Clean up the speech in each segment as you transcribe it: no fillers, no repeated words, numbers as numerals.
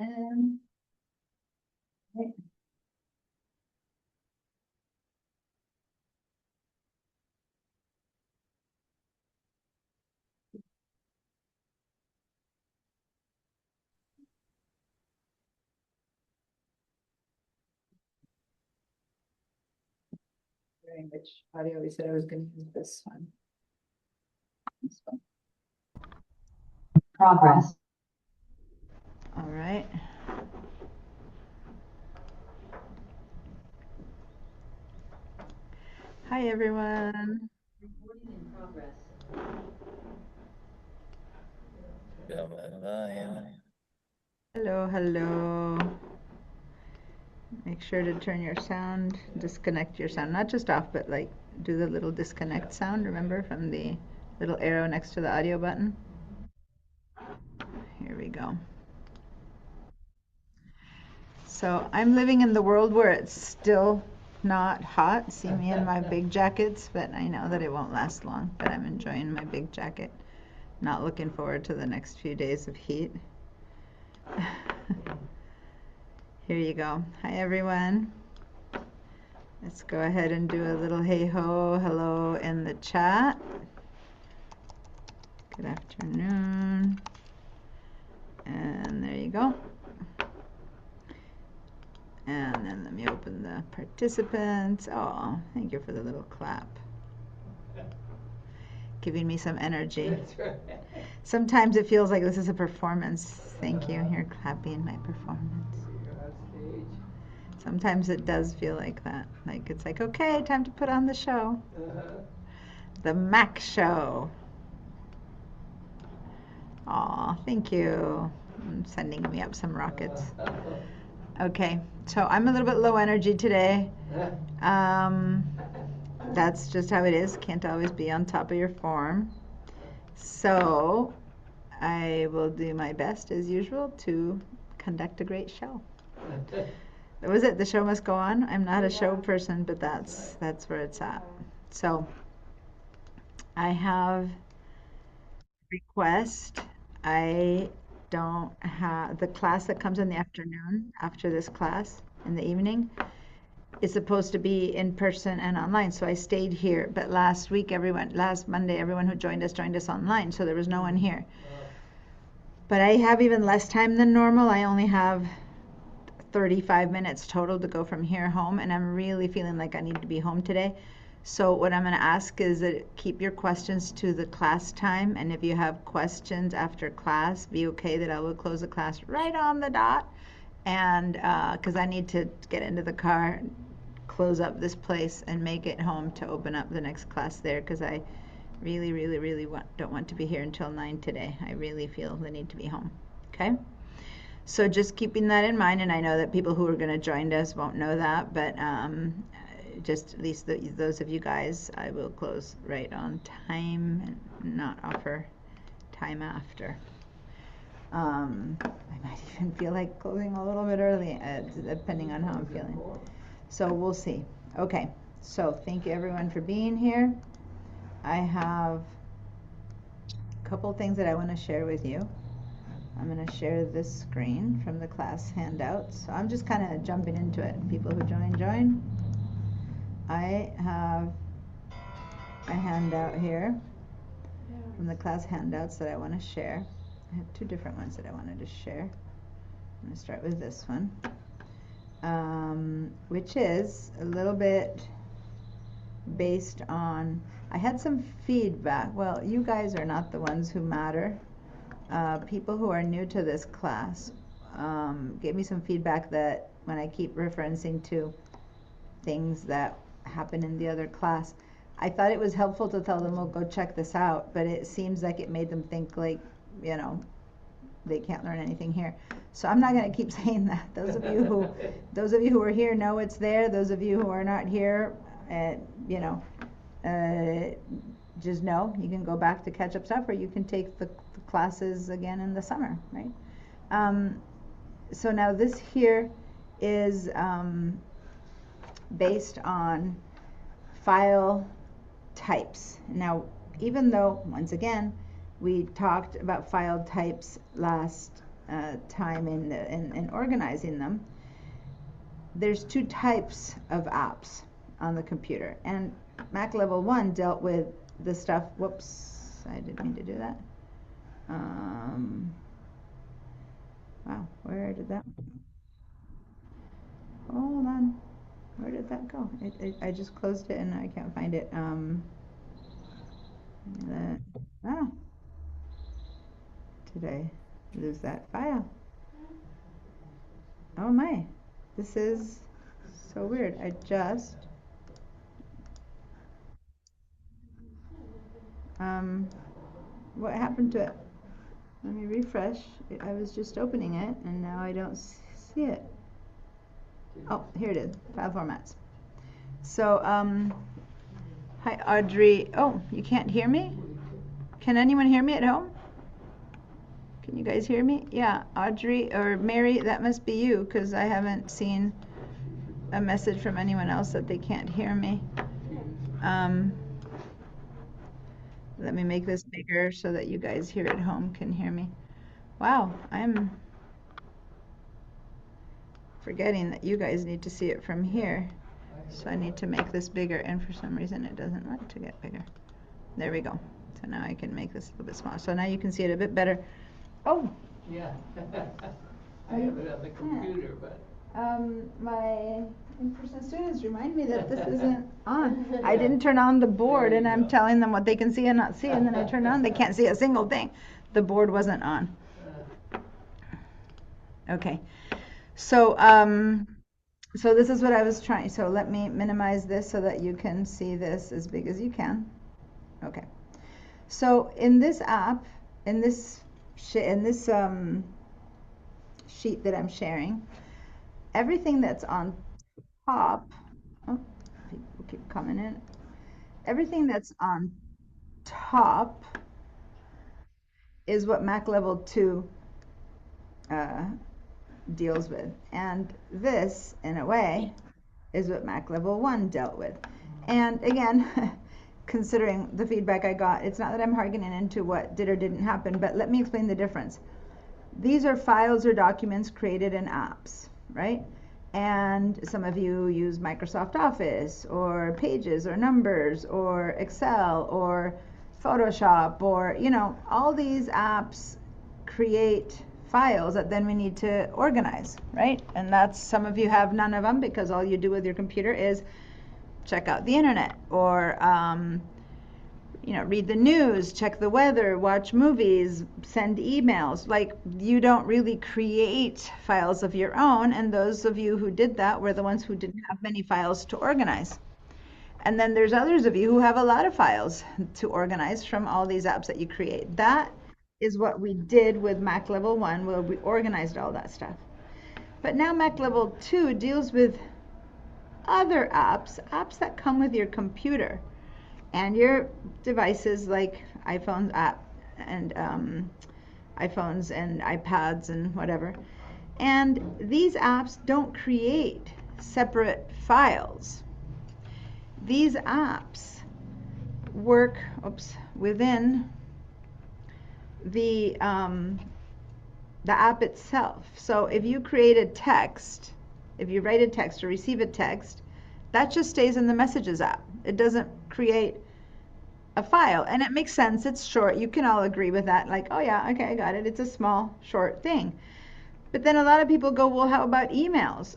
And right. Which audio we said I was going to use this one. This one. Progress. All right. Hi, everyone. Recording in progress. Hello, hello. Make sure to turn your sound, disconnect your sound, not just off, but like do the little disconnect sound, remember, from the little arrow next to the audio button? Here we go. So I'm living in the world where it's still not hot. See me in my big jackets, but I know that it won't last long, but I'm enjoying my big jacket. Not looking forward to the next few days of heat. Here you go. Hi, everyone. Let's go ahead and do a little hey ho, hello in the chat. Good afternoon. And there you go. And then let me open the participants. Oh, thank you for the little clap. Giving me some energy. Sometimes it feels like this is a performance. Thank you. You're clapping my performance. Sometimes it does feel like that. Like it's like, okay, time to put on the show. The Mac Show. Aw, thank you. Sending me up some rockets. Okay, so I'm a little bit low energy today. That's just how it is. Can't always be on top of your form. So I will do my best as usual to conduct a great show. That was it. The show must go on. I'm not a show person, but that's where it's at. So I have request. I don't have the class that comes in the afternoon after this class in the evening is supposed to be in person and online. So I stayed here. But last Monday, everyone who joined us online. So there was no one here. But I have even less time than normal. I only have 35 minutes total to go from here home, and I'm really feeling like I need to be home today. So what I'm going to ask is that keep your questions to the class time, and if you have questions after class, be okay that I will close the class right on the dot, and because I need to get into the car, close up this place, and make it home to open up the next class there, because I really, really, really don't want to be here until 9 today. I really feel the need to be home. Okay? So just keeping that in mind, and I know that people who are going to join us won't know that, but just at least those of you guys, I will close right on time and not offer time after. I might even feel like closing a little bit early, depending on how I'm feeling. So we'll see. Okay, so thank you everyone for being here. I have a couple things that I want to share with you. I'm going to share this screen from the class handouts. So I'm just kind of jumping into it. People who join. I have a handout here from the class handouts that I want to share. I have two different ones that I wanted to share. I'm going to start with this one, which is a little bit based on, I had some feedback. Well, you guys are not the ones who matter. People who are new to this class gave me some feedback that when I keep referencing to things that happen in the other class, I thought it was helpful to tell them, well, go check this out, but it seems like it made them think like, you know, they can't learn anything here. So I'm not going to keep saying that. Those of you who are here know it's there. Those of you who are not here, you know, just know you can go back to catch up stuff, or you can take the classes again in the summer, right? So now this here is based on file types. Now, even though, once again, we talked about file types last time in organizing them. There's two types of apps on the computer, and Mac Level 1 dealt with the stuff. Whoops, I didn't mean to do that. Wow, where did that? Hold on, where did that go? I just closed it and I can't find it. Ah, did I lose that file? Oh my, this is so weird. What happened to it? Let me refresh. I was just opening it and now I don't see it. Oh, here it is, file formats. So, hi Audrey. Oh, you can't hear me? Can anyone hear me at home? Can you guys hear me? Yeah, Audrey or Mary, that must be you because I haven't seen a message from anyone else that they can't hear me. Let me make this bigger so that you guys here at home can hear me. Wow, I'm forgetting that you guys need to see it from here. So I need to make this bigger, and for some reason it doesn't want to get bigger. There we go. So now I can make this a little bit smaller. So now you can see it a bit better. Oh! Yeah. I have it on the computer, but. My in-person students remind me that this isn't on. I didn't turn on the board and I'm telling them what they can see and not see, and then I turn on, they can't see a single thing. The board wasn't on. Okay. So, so this is what I was trying. So let me minimize this so that you can see this as big as you can. Okay. So in this app, in this sheet that I'm sharing, everything that's on top, oh, people keep coming in. Everything that's on top is what Mac Level 2 deals with. And this, in a way, is what Mac Level 1 dealt with. And again, considering the feedback I got, it's not that I'm harkening into what did or didn't happen, but let me explain the difference. These are files or documents created in apps, right? And some of you use Microsoft Office or Pages or Numbers or Excel or Photoshop, or, you know, all these apps create files that then we need to organize, right? And that's, some of you have none of them because all you do with your computer is check out the internet or you know, read the news, check the weather, watch movies, send emails. Like, you don't really create files of your own, and those of you who did that were the ones who didn't have many files to organize. And then there's others of you who have a lot of files to organize from all these apps that you create. That is what we did with Mac Level 1, where we organized all that stuff. But now Mac Level 2 deals with other apps, apps that come with your computer and your devices like iPhones and iPhones and iPads and whatever. And these apps don't create separate files. These apps work within the app itself. So if you create a text, if you write a text or receive a text, that just stays in the Messages app. It doesn't create a file. And it makes sense. It's short. You can all agree with that. Like, oh yeah, okay, I got it. It's a small, short thing. But then a lot of people go, well, how about emails?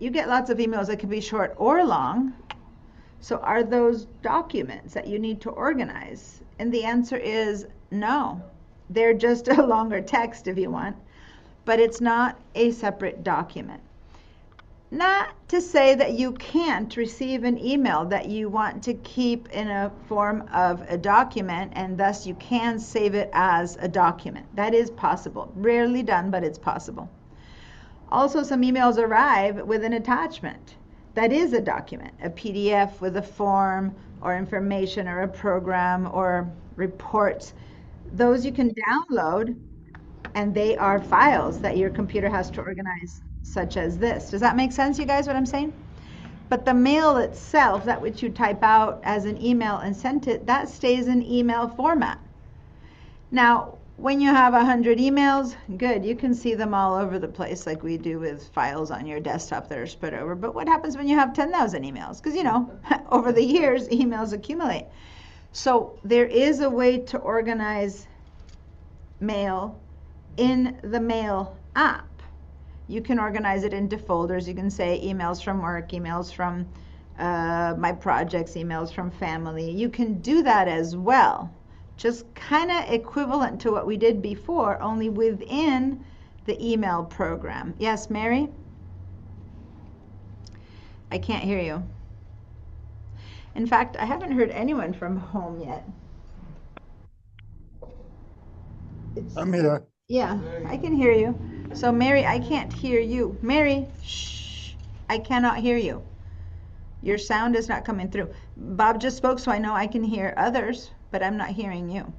You get lots of emails that can be short or long. So are those documents that you need to organize? And the answer is no. They're just a longer text if you want, but it's not a separate document. Not to say that you can't receive an email that you want to keep in a form of a document, and thus you can save it as a document. That is possible. Rarely done, but it's possible. Also, some emails arrive with an attachment. That is a document, a PDF with a form or information or a program or reports. Those you can download, and they are files that your computer has to organize, such as this. Does that make sense, you guys, what I'm saying? But the mail itself, that which you type out as an email and send it, that stays in email format. Now, When you have 100 emails, good, you can see them all over the place like we do with files on your desktop that are spread over. But what happens when you have 10,000 emails? Because, over the years, emails accumulate. So there is a way to organize mail in the Mail app. You can organize it into folders. You can say emails from work, emails from my projects, emails from family. You can do that as well. Just kind of equivalent to what we did before, only within the email program. Yes, Mary? I can't hear you. In fact, I haven't heard anyone from home yet. I'm here. Yeah, I can hear you. So, Mary, I can't hear you. Mary, shh, I cannot hear you. Your sound is not coming through. Bob just spoke, so I know I can hear others, but I'm not hearing you.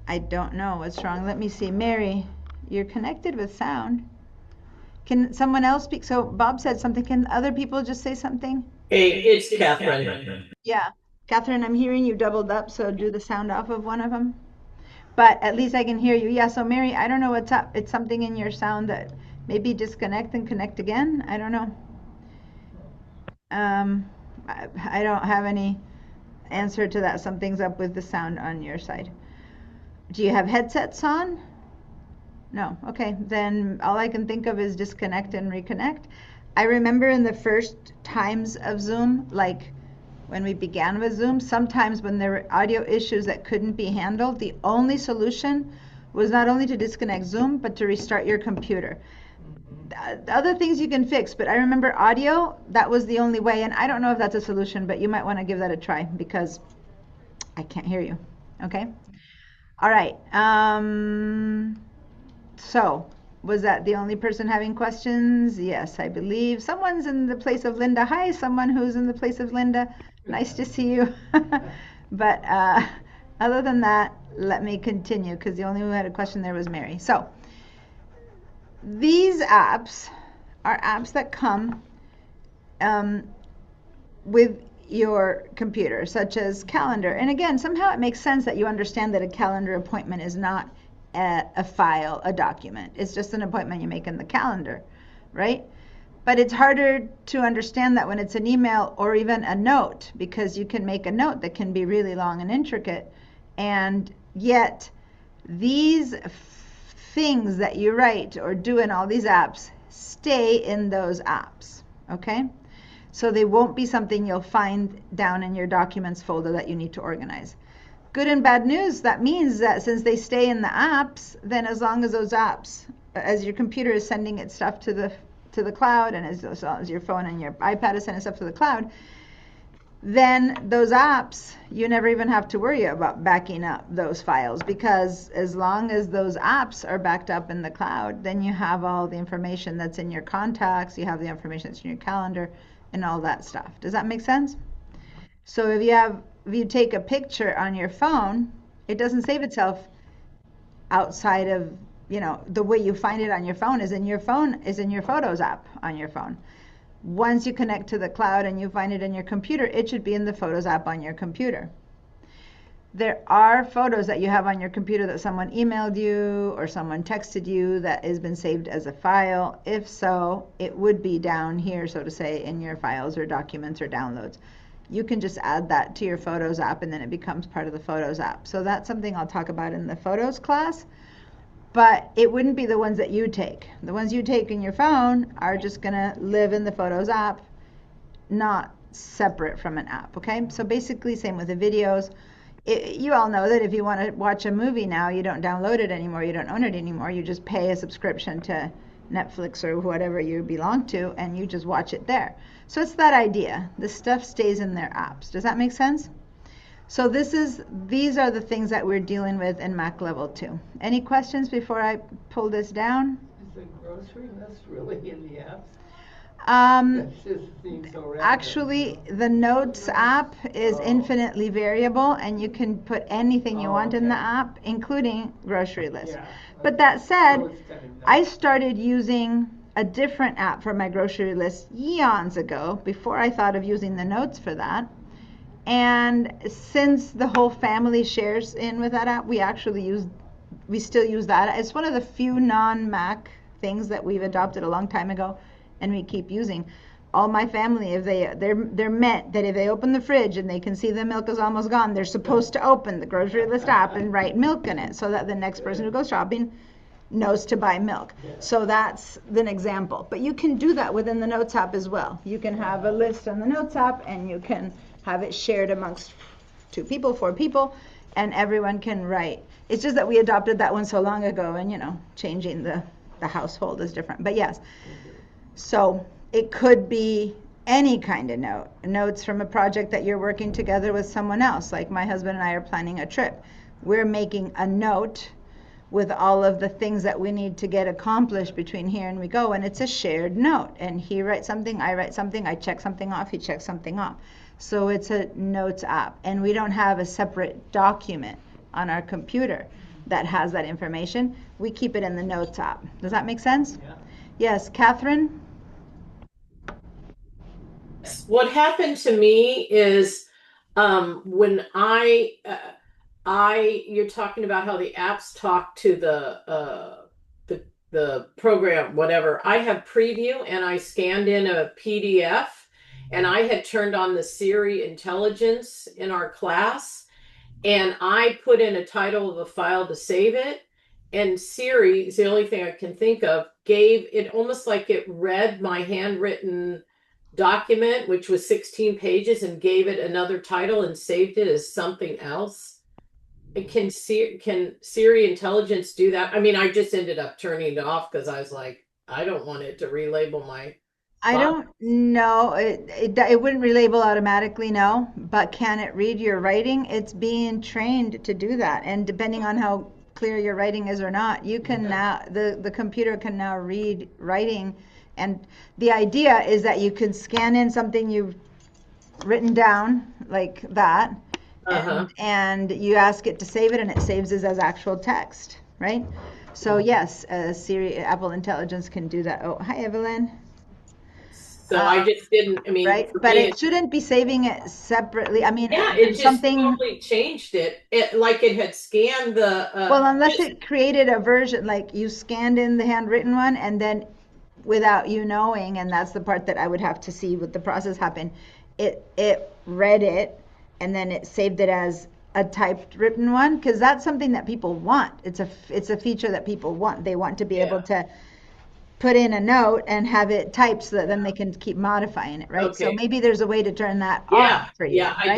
I don't know what's wrong. Let me see. Mary, you're connected with sound. Can someone else speak? So Bob said something. Can other people just say something? Hey, it's Catherine. Yeah. Catherine, I'm hearing you doubled up, so do the sound off of one of them. But at least I can hear you. Yeah, so Mary, I don't know what's up. It's something in your sound that maybe disconnect and connect again. I don't know. I don't have any answer to that. Something's up with the sound on your side. Do you have headsets on? No. Okay, then all I can think of is disconnect and reconnect. I remember in the first times of Zoom, like when we began with Zoom, sometimes when there were audio issues that couldn't be handled, the only solution was not only to disconnect Zoom, but to restart your computer. Other things you can fix, but I remember audio, that was the only way, and I don't know if that's a solution, but you might want to give that a try because I can't hear you. Okay? All right. So, was that the only person having questions? Yes, I believe. Someone's in the place of Linda. Hi, someone who's in the place of Linda. Nice to see you. But other than that, let me continue because the only one who had a question there was Mary. So, these apps are apps that come with your computer, such as calendar. And again, somehow it makes sense that you understand that a calendar appointment is not a file, a document. It's just an appointment you make in the calendar, right? But it's harder to understand that when it's an email or even a note, because you can make a note that can be really long and intricate. And yet, these things that you write or do in all these apps stay in those apps, okay? So they won't be something you'll find down in your documents folder that you need to organize. Good and bad news, that means that since they stay in the apps, then as long as those apps, as your computer is sending its stuff to the cloud, and as long as your phone and your iPad is sending stuff to the cloud, then those apps, you never even have to worry about backing up those files, because as long as those apps are backed up in the cloud, then you have all the information that's in your contacts, you have the information that's in your calendar, and all that stuff. Does that make sense? So if you take a picture on your phone, it doesn't save itself outside of, the way you find it on your phone is in your Photos app on your phone. Once you connect to the cloud and you find it in your computer, it should be in the Photos app on your computer. There are photos that you have on your computer that someone emailed you or someone texted you that has been saved as a file. If so, it would be down here, so to say, in your files or documents or downloads. You can just add that to your Photos app and then it becomes part of the Photos app. So that's something I'll talk about in the Photos class. But it wouldn't be the ones that you take. The ones you take in your phone are just going to live in the Photos app, not separate from an app, okay? So basically, same with the videos. You all know that if you want to watch a movie now, you don't download it anymore, you don't own it anymore, you just pay a subscription to Netflix or whatever you belong to, and you just watch it there. So it's that idea. The stuff stays in their apps. Does that make sense? So these are the things that we're dealing with in Mac Level 2. Any questions before I pull this down? Is the grocery list really in the apps? Um, That just seems so random. Actually, the Notes app is infinitely variable, and you can put anything you want in the app, including grocery lists. Yeah. But that said, So it's kind of I started using a different app for my grocery list eons ago, before I thought of using the Notes for that. And since the whole family shares in with that app, we still use that. It's one of the few non-Mac things that we've adopted a long time ago, and we keep using. All my family, if they're meant that if they open the fridge and they can see the milk is almost gone, they're supposed to open the grocery list app and write milk in it, so that the next person who goes shopping knows to buy milk. So that's an example. But you can do that within the Notes app as well. You can have a list on the Notes app, and you can have it shared amongst 2 people, 4 people, and everyone can write. It's just that we adopted that one so long ago, and changing the household is different. But yes, so it could be any kind of notes from a project that you're working together with someone else. Like my husband and I are planning a trip. We're making a note with all of the things that we need to get accomplished between here and we go, and it's a shared note. And he writes something, I write something, I check something off, he checks something off. So it's a Notes app, and we don't have a separate document on our computer that has that information. We keep it in the Notes app. Does that make sense? Yeah. Yes, Catherine? What happened to me is when you're talking about how the apps talk to the program, whatever. I have Preview, and I scanned in a PDF, and I had turned on the Siri intelligence in our class, and I put in a title of a file to save it. And Siri is the only thing I can think of, gave it almost like it read my handwritten document, which was 16 pages, and gave it another title and saved it as something else. Can Siri intelligence do that? I mean, I just ended up turning it off because I was like, I don't want it to relabel my I don't know. It wouldn't relabel automatically, no. But can it read your writing? It's being trained to do that. And depending on how clear your writing is or not, you can now, the computer can now read writing. And the idea is that you can scan in something you've written down like that, and you ask it to save it, and it saves it as actual text, right? So yes, Siri, Apple Intelligence can do that. Oh, hi, Evelyn. So I just didn't, I mean, Right, but it shouldn't be saving it separately. I mean, yeah, it just something. totally changed it. It like it had scanned the. Well, unless it created a version, like you scanned in the handwritten one, and then without you knowing, and that's the part that I would have to see what the process happened. It read it, and then it saved it as a typed written one, because that's something that people want. It's a feature that people want. They want to be able to put in a note and have it typed so that then they can keep modifying it, right? So maybe there's a way to turn that on for you. Yeah, right?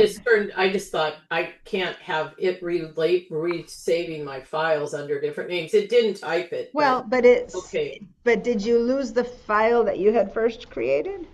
I just thought I can't have it re-saving my files under different names. It didn't type it. Well, but did you lose the file that you had first created?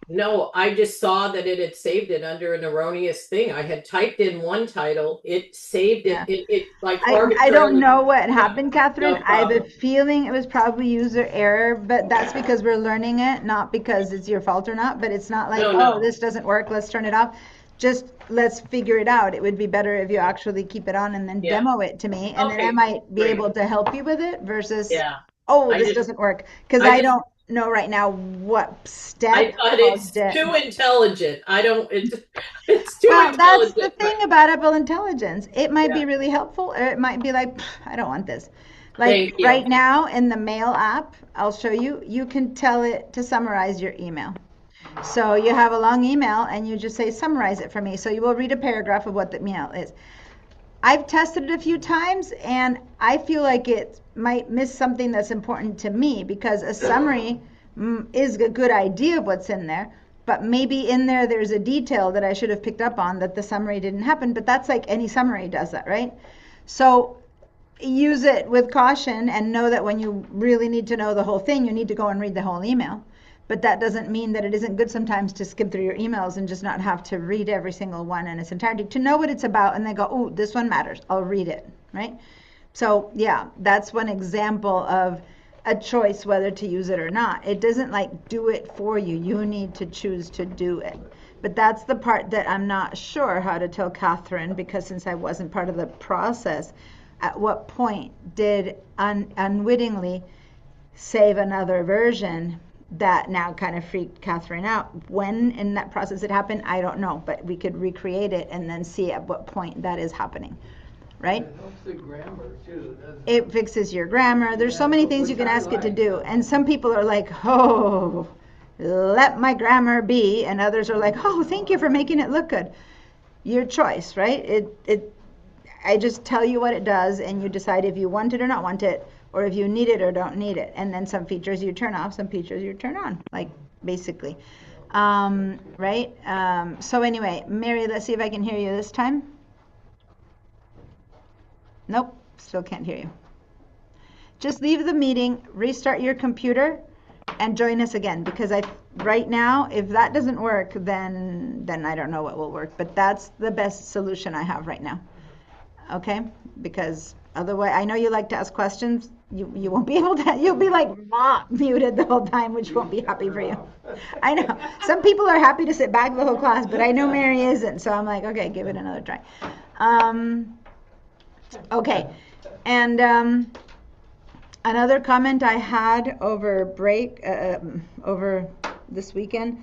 No, I just saw that it had saved it under an erroneous thing. I had typed in one title, it saved it. It like I don't know what happened, Catherine. No I have a problem. feeling it was probably user error, but that's because we're learning it, not because it's your fault or not. But it's not like, No. this doesn't work, let's turn it off. Just let's figure it out. It would be better if you actually keep it on and then demo it to me, and then I might be able to help you with it versus, this doesn't work, because I don't know right now what step. I thought it's too intelligent. It's too Well, that's intelligent. the thing about Apple Intelligence. It might be really helpful, or it might be like, I don't want this. Like Thank you. right now in the Mail app, I'll show you, you can tell it to summarize your email. So you have a long email and you just say, summarize it for me. So you will read a paragraph of what the email is. I've tested it a few times, and I feel like it might miss something that's important to me, because a summary is a good idea of what's in there, but maybe in there there's a detail that I should have picked up on that the summary didn't happen. But that's like any summary does that, right? So use it with caution, and know that when you really need to know the whole thing, you need to go and read the whole email. But that doesn't mean that it isn't good sometimes to skip through your emails and just not have to read every single one in its entirety, to know what it's about and then go, oh, this one matters, I'll read it, right? So yeah, that's one example of a choice whether to use it or not. It doesn't like do it for you. You need to choose to do it. But that's the part that I'm not sure how to tell Catherine, because since I wasn't part of the process, at what point did unwittingly save another version that now kind of freaked Catherine out. When in that process it happened, I don't know, but we could recreate it and then see at what point that is happening, right? It helps the grammar too, doesn't it? It fixes your grammar. There's so many things you can ask it to do. And some people are like, oh, let my grammar be. And others are like, oh, thank you for making it look good. Your choice, right? I just tell you what it does and you decide if you want it or not want it, or if you need it or don't need it. And then some features you turn off, some features you turn on, like basically. Right? So anyway, Mary, let's see if I can hear you this time. Nope, still can't hear you. Just leave the meeting, restart your computer, and join us again, because right now, if that doesn't work, then I don't know what will work, but that's the best solution I have right now. Okay? Because otherwise, I know you like to ask questions. You won't be able to, you'll be like muted the whole time, which won't be happy for you. I know. Some people are happy to sit back the whole class, but I know Mary isn't, so I'm like, okay, give it another try. Okay, and another comment I had over break, over this weekend,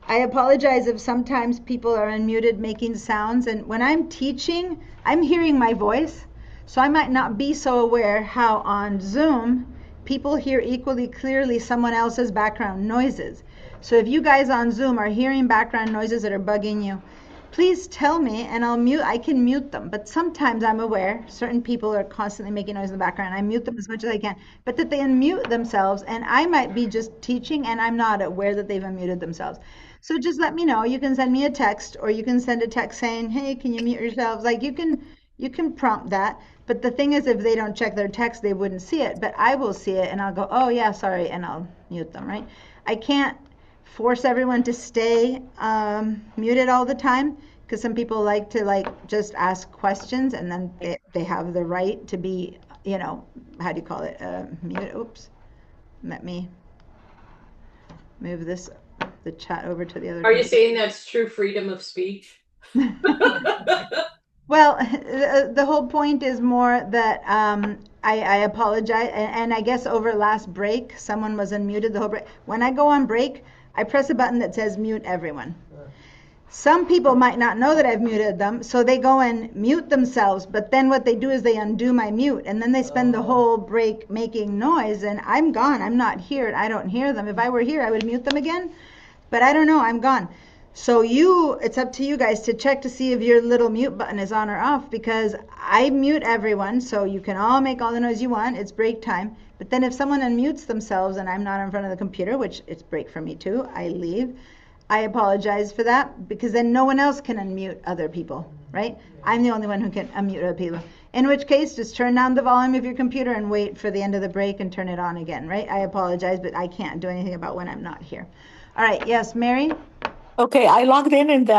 I apologize if sometimes people are unmuted making sounds, and when I'm teaching, I'm hearing my voice, so I might not be so aware how on Zoom people hear equally clearly someone else's background noises. So if you guys on Zoom are hearing background noises that are bugging you, please tell me and I can mute them. But sometimes I'm aware certain people are constantly making noise in the background. I mute them as much as I can, but that they unmute themselves, and I might be just teaching and I'm not aware that they've unmuted themselves. So just let me know. You can send me a text, or you can send a text saying, hey, can you mute yourselves? Like you can prompt that. But the thing is, if they don't check their text, they wouldn't see it, but I will see it and I'll go, oh yeah, sorry, and I'll mute them, right? I can't force everyone to stay muted all the time, because some people like to just ask questions, and then they have the right to be, how do you call it, muted. Oops, let me move the chat over to the other. Are you saying that's true freedom of speech? Well, the whole point is more that I apologize, and I guess over last break, someone was unmuted the whole break. When I go on break, I press a button that says mute everyone. Some people might not know that I've muted them, so they go and mute themselves, but then what they do is they undo my mute, and then they spend the whole break making noise, and I'm gone. I'm not here, and I don't hear them. If I were here, I would mute them again, but I don't know. I'm gone. So it's up to you guys to check to see if your little mute button is on or off, because I mute everyone, so you can all make all the noise you want. It's break time. But then if someone unmutes themselves and I'm not in front of the computer, which it's break for me too, I leave. I apologize for that, because then no one else can unmute other people, right? I'm the only one who can unmute other people. In which case, just turn down the volume of your computer and wait for the end of the break and turn it on again, right? I apologize, but I can't do anything about when I'm not here. All right, yes, Mary? Okay, I logged in the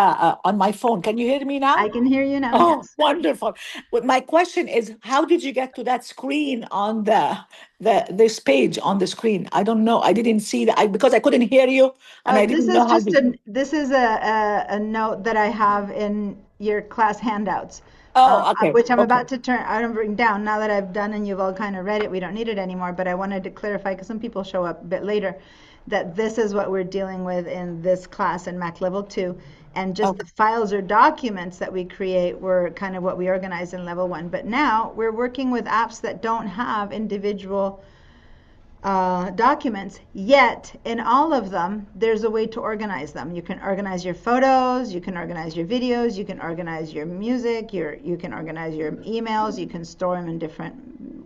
on my phone. Can you hear me now? I can hear you now. Oh, Yes. wonderful. Well, my question is, how did you get to that screen on this page on the screen? I don't know. I didn't see that because I couldn't hear you, and I This didn't is know how. just this is a note that I have in your class handouts. Oh, okay. Which I'm Okay. about to bring down now that I've done and you've all kind of read it. We don't need it anymore, but I wanted to clarify, because some people show up a bit later, that this is what we're dealing with in this class in Mac Level 2. And just the files or documents that we create were kind of what we organized in Level 1. But now we're working with apps that don't have individual documents, yet in all of them there's a way to organize them. You can organize your photos, you can organize your videos, you can organize your music, you can organize your emails, you can store them in different,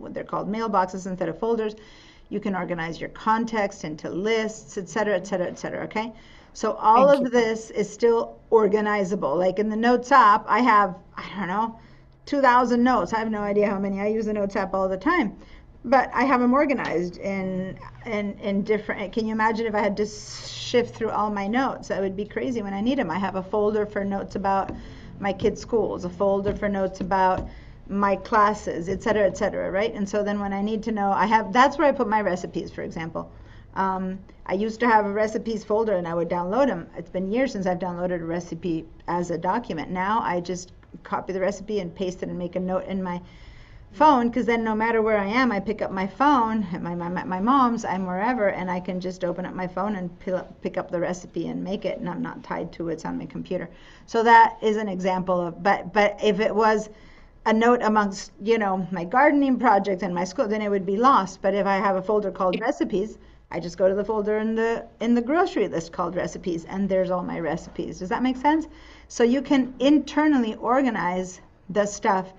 what they're called, mailboxes instead of folders. You can organize your context into lists, etc., etc., etc. Okay, so all of this is still organizable. Like in the Notes app, I have, I don't know, 2,000 notes. I have no idea how many. I use the Notes app all the time. But I have them organized in different. Can you imagine if I had to shift through all my notes? That would be crazy when I need them. I have a folder for notes about my kids' schools, a folder for notes about my classes, et cetera, right? And so then when I need to know, that's where I put my recipes, for example. I used to have a recipes folder and I would download them. It's been years since I've downloaded a recipe as a document. Now I just copy the recipe and paste it and make a note in my phone, because then no matter where I am, I pick up my phone at my mom's, I'm wherever, and I can just open up my phone and pick up the recipe and make it, and I'm not tied to it's on my computer. So that is an example of, but if it was a note amongst, my gardening project and my school, then it would be lost. But if I have a folder called recipes, I just go to the folder in the grocery list called recipes, and there's all my recipes. Does that make sense? So you can internally organize the stuff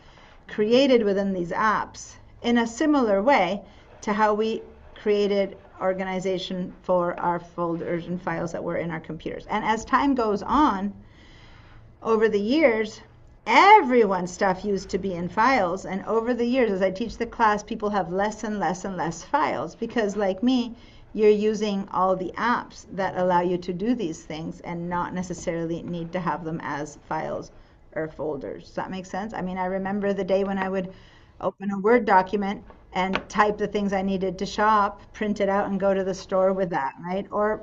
created within these apps in a similar way to how we created organization for our folders and files that were in our computers. And as time goes on, over the years, everyone's stuff used to be in files, and over the years, as I teach the class, people have less and less and less files, because like me, you're using all the apps that allow you to do these things and not necessarily need to have them as files or folders. Does that make sense? I mean, I remember the day when I would open a Word document and type the things I needed to shop, print it out, and go to the store with that, right? Or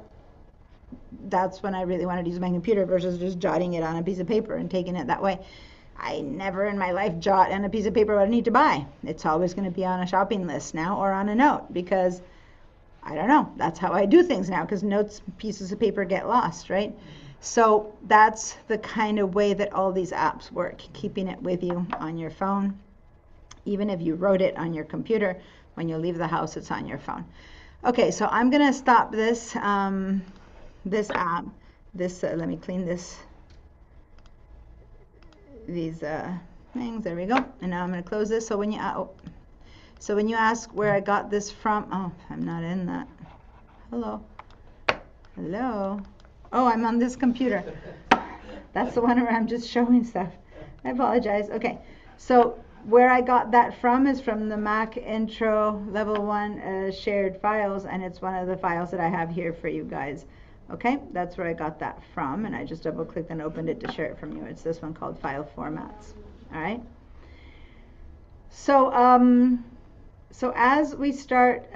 that's when I really wanted to use my computer versus just jotting it on a piece of paper and taking it that way. I never in my life jot on a piece of paper what I need to buy. It's always going to be on a shopping list now or on a note, because I don't know, that's how I do things now, because notes, pieces of paper get lost, right? So that's the kind of way that all these apps work, keeping it with you on your phone. Even if you wrote it on your computer, when you leave the house, it's on your phone. Okay, so I'm going to stop this this app. Let me clean these things. There we go. And now I'm going to close this. So when you ask where I got this from, oh, I'm not in that. Hello. Oh, I'm on this computer. That's the one where I'm just showing stuff. I apologize. Okay, so where I got that from is from the Mac Intro Level 1 shared files, and it's one of the files that I have here for you guys. Okay, that's where I got that from, and I just double-clicked and opened it to share it from you. It's this one called File Formats. All right. So as we start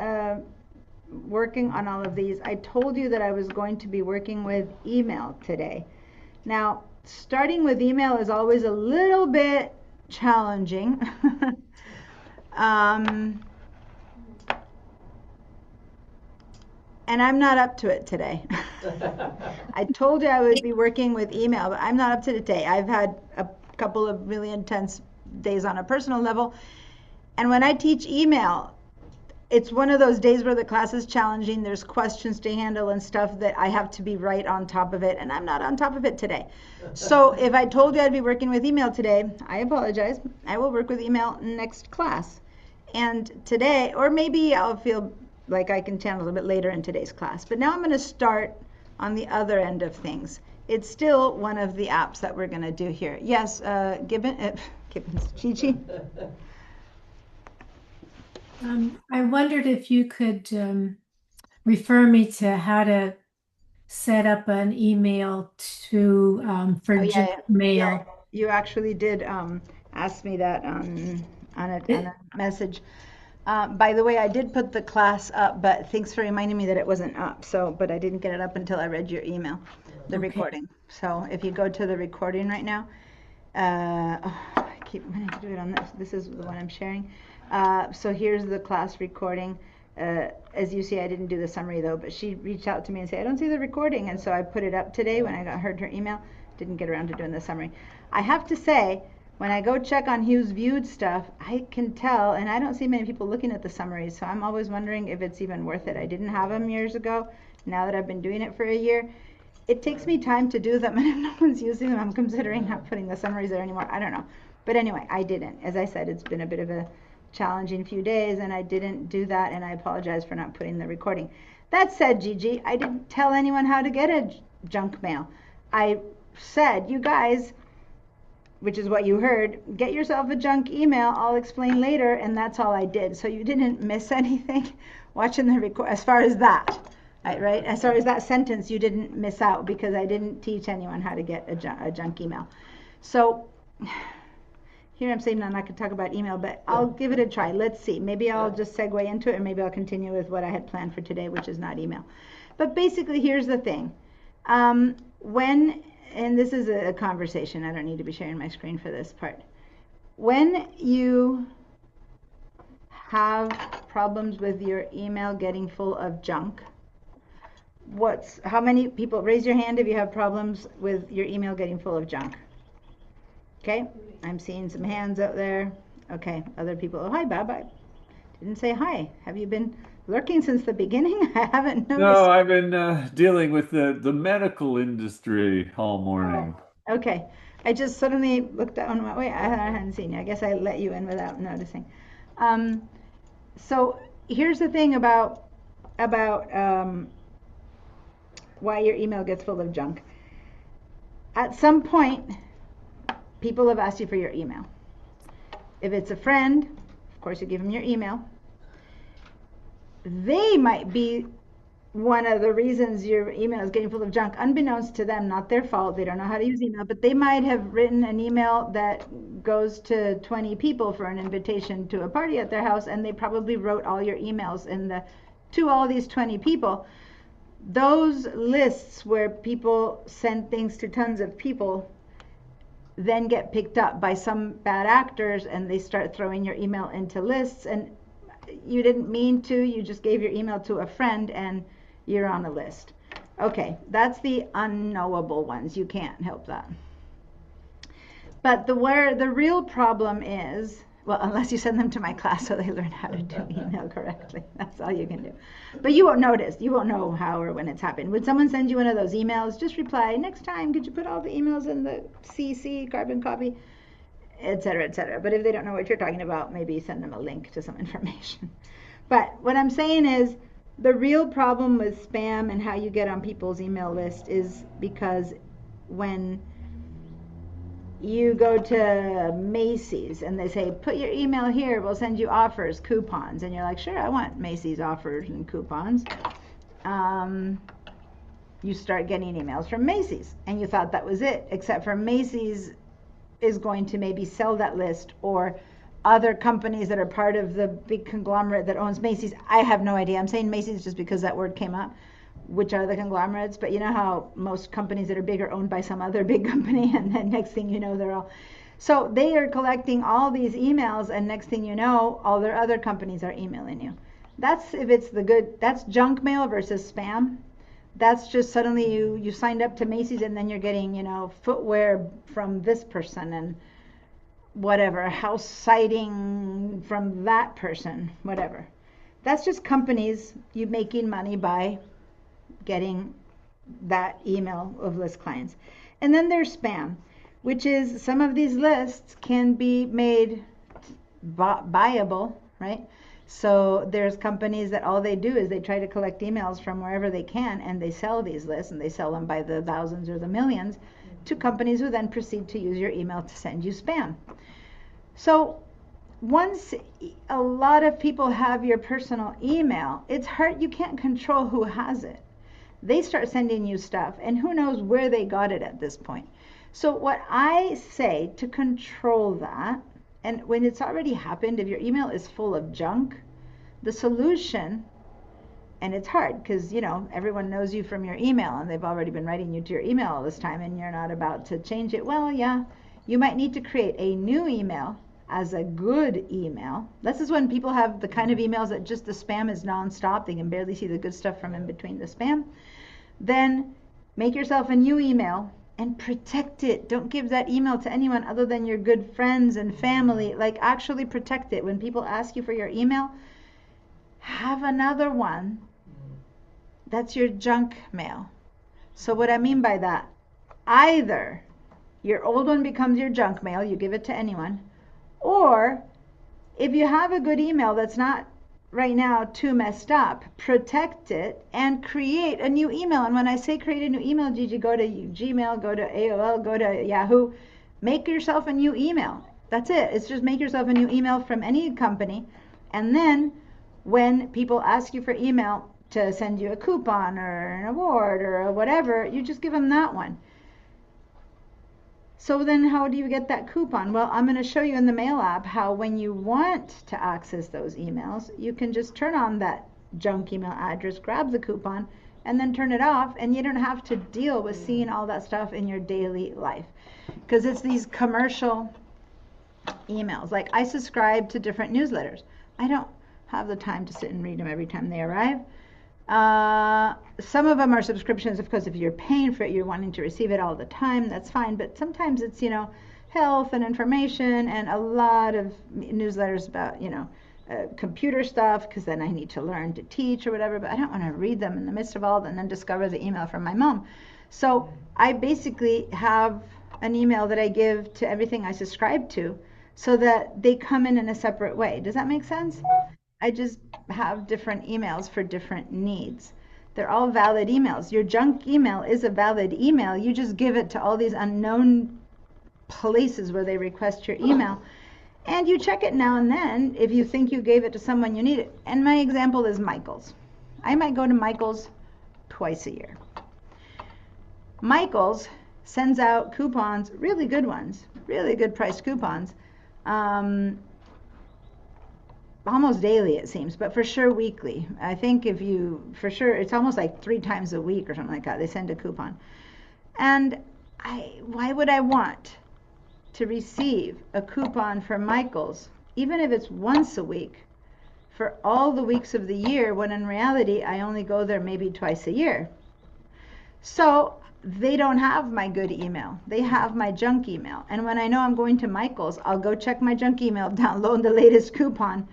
working on all of these, I told you that I was going to be working with email today. Now, starting with email is always a little bit challenging. And I'm not up to it today. I told you I would be working with email, but I'm not up to it today. I've had a couple of really intense days on a personal level. And when I teach email, it's one of those days where the class is challenging. There's questions to handle and stuff that I have to be right on top of it, and I'm not on top of it today. So if I told you I'd be working with email today, I apologize. I will work with email next class. And today, or maybe I'll feel like I can channel a little bit later in today's class. But now I'm going to start on the other end of things. It's still one of the apps that we're going to do here. Yes, Gibbons, Gigi? I wondered if you could refer me to how to set up an email to for junk mail. Yeah. You actually did ask me that on a message. By the way, I did put the class up, but thanks for reminding me that it wasn't up. But I didn't get it up until I read your email, the recording. So if you go to the recording right now, I keep wanting to do it on this. This is the one I'm sharing. So here's the class recording. As you see, I didn't do the summary though, but she reached out to me and said, I don't see the recording. And so I put it up today when I heard her email. Didn't get around to doing the summary. I have to say, when I go check on who's viewed stuff, I can tell, and I don't see many people looking at the summaries, so I'm always wondering if it's even worth it. I didn't have them years ago. Now that I've been doing it for a year, it takes me time to do them, and if no one's using them, I'm considering not putting the summaries there anymore. I don't know. But anyway, I didn't. As I said, it's been a bit of a challenging few days, and I didn't do that, and I apologize for not putting the recording. That said, Gigi, I didn't tell anyone how to get a junk mail. I said, you guys, which is what you heard, get yourself a junk email, I'll explain later, and that's all I did. So you didn't miss anything watching the record, as far as that, right? As far as that sentence, you didn't miss out, because I didn't teach anyone how to get a junk email. So here I'm saying I'm not going to talk about email, but I'll give it a try. Let's see. Maybe I'll just segue into it, or maybe I'll continue with what I had planned for today, which is not email. But basically, here's the thing. And this is a conversation. I don't need to be sharing my screen for this part. When you have problems with your email getting full of junk? How many people, raise your hand if you have problems with your email getting full of junk? Okay, I'm seeing some hands out there. Okay, other people. Oh, hi, Bob. I didn't say hi. Have you been lurking since the beginning? I haven't noticed. No, I've been dealing with the medical industry all morning. Okay, I just suddenly looked down. Wait, I hadn't seen you. I guess I let you in without noticing. So here's the thing about why your email gets full of junk. At some point, people have asked you for your email. If it's a friend, of course you give them your email. They might be one of the reasons your email is getting full of junk, unbeknownst to them, not their fault. They don't know how to use email, but they might have written an email that goes to 20 people for an invitation to a party at their house, and they probably wrote all your emails to all these 20 people. Those lists where people send things to tons of people then get picked up by some bad actors, and they start throwing your email into lists, and you didn't mean to, you just gave your email to a friend and you're on a list. Okay, that's the unknowable ones. You can't help that. But where the real problem is, well, unless you send them to my class so they learn how to do email correctly. That's all you can do. But you won't notice. You won't know how or when it's happened. When someone sends you one of those emails, just reply, next time, could you put all the emails in the CC, carbon copy, etc., etc. But if they don't know what you're talking about, maybe send them a link to some information. But what I'm saying is, the real problem with spam and how you get on people's email list is because when you go to Macy's and they say, put your email here, we'll send you offers, coupons, and you're like, sure, I want Macy's offers and coupons. You start getting emails from Macy's, and you thought that was it, except for Macy's is going to maybe sell that list, or other companies that are part of the big conglomerate that owns Macy's. I have no idea. I'm saying Macy's just because that word came up, which are the conglomerates. But you know how most companies that are big are owned by some other big company, and then next thing you know, they're all... So they are collecting all these emails, and next thing you know, all their other companies are emailing you. That's if it's the good, that's junk mail versus spam. That's just suddenly you signed up to Macy's, and then you're getting, footwear from this person, and whatever, house siding from that person, whatever. That's just companies, you making money by getting that email of list clients. And then there's spam, which is some of these lists can be made buyable, right? So there's companies that all they do is they try to collect emails from wherever they can, and they sell these lists, and they sell them by the thousands or the millions to companies who then proceed to use your email to send you spam. So once a lot of people have your personal email, it's hard, you can't control who has it. They start sending you stuff, and who knows where they got it at this point. So what I say to control that, and when it's already happened, if your email is full of junk, the solution, and it's hard because, everyone knows you from your email, and they've already been writing you to your email all this time, and you're not about to change it. Well, yeah, you might need to create a new email as a good email. This is when people have the kind of emails that just the spam is nonstop. They can barely see the good stuff from in between the spam. Then make yourself a new email and protect it. Don't give that email to anyone other than your good friends and family. Like, actually protect it. When people ask you for your email, have another one that's your junk mail. So what I mean by that, either your old one becomes your junk mail, you give it to anyone, or if you have a good email that's not right now too messed up, protect it and create a new email. And when I say create a new email, Gigi, go to Gmail, go to AOL, go to Yahoo, make yourself a new email. That's it. It's just make yourself a new email from any company. And then when people ask you for email to send you a coupon or an award or whatever, you just give them that one. So then how do you get that coupon? Well, I'm going to show you in the Mail app how when you want to access those emails, you can just turn on that junk email address, grab the coupon, and then turn it off, and you don't have to deal with seeing all that stuff in your daily life. Because it's these commercial emails. Like, I subscribe to different newsletters. I don't have the time to sit and read them every time they arrive. Some of them are subscriptions, of course. If you're paying for it, you're wanting to receive it all the time, that's fine. But sometimes it's, health and information and a lot of newsletters about, computer stuff, because then I need to learn to teach or whatever, but I don't want to read them in the midst of all and then discover the email from my mom. So I basically have an email that I give to everything I subscribe to so that they come in a separate way. Does that make sense? I just have different emails for different needs. They're all valid emails. Your junk email is a valid email. You just give it to all these unknown places where they request your email. And you check it now and then if you think you gave it to someone you need it. And my example is Michael's. I might go to Michael's twice a year. Michael's sends out coupons, really good ones, really good priced coupons, almost daily it seems, but for sure weekly. I think it's almost like 3 times a week or something like that. They send a coupon. And why would I want to receive a coupon from Michael's, even if it's once a week, for all the weeks of the year, when in reality I only go there maybe twice a year? So they don't have my good email. They have my junk email. And when I know I'm going to Michael's, I'll go check my junk email, download the latest coupon,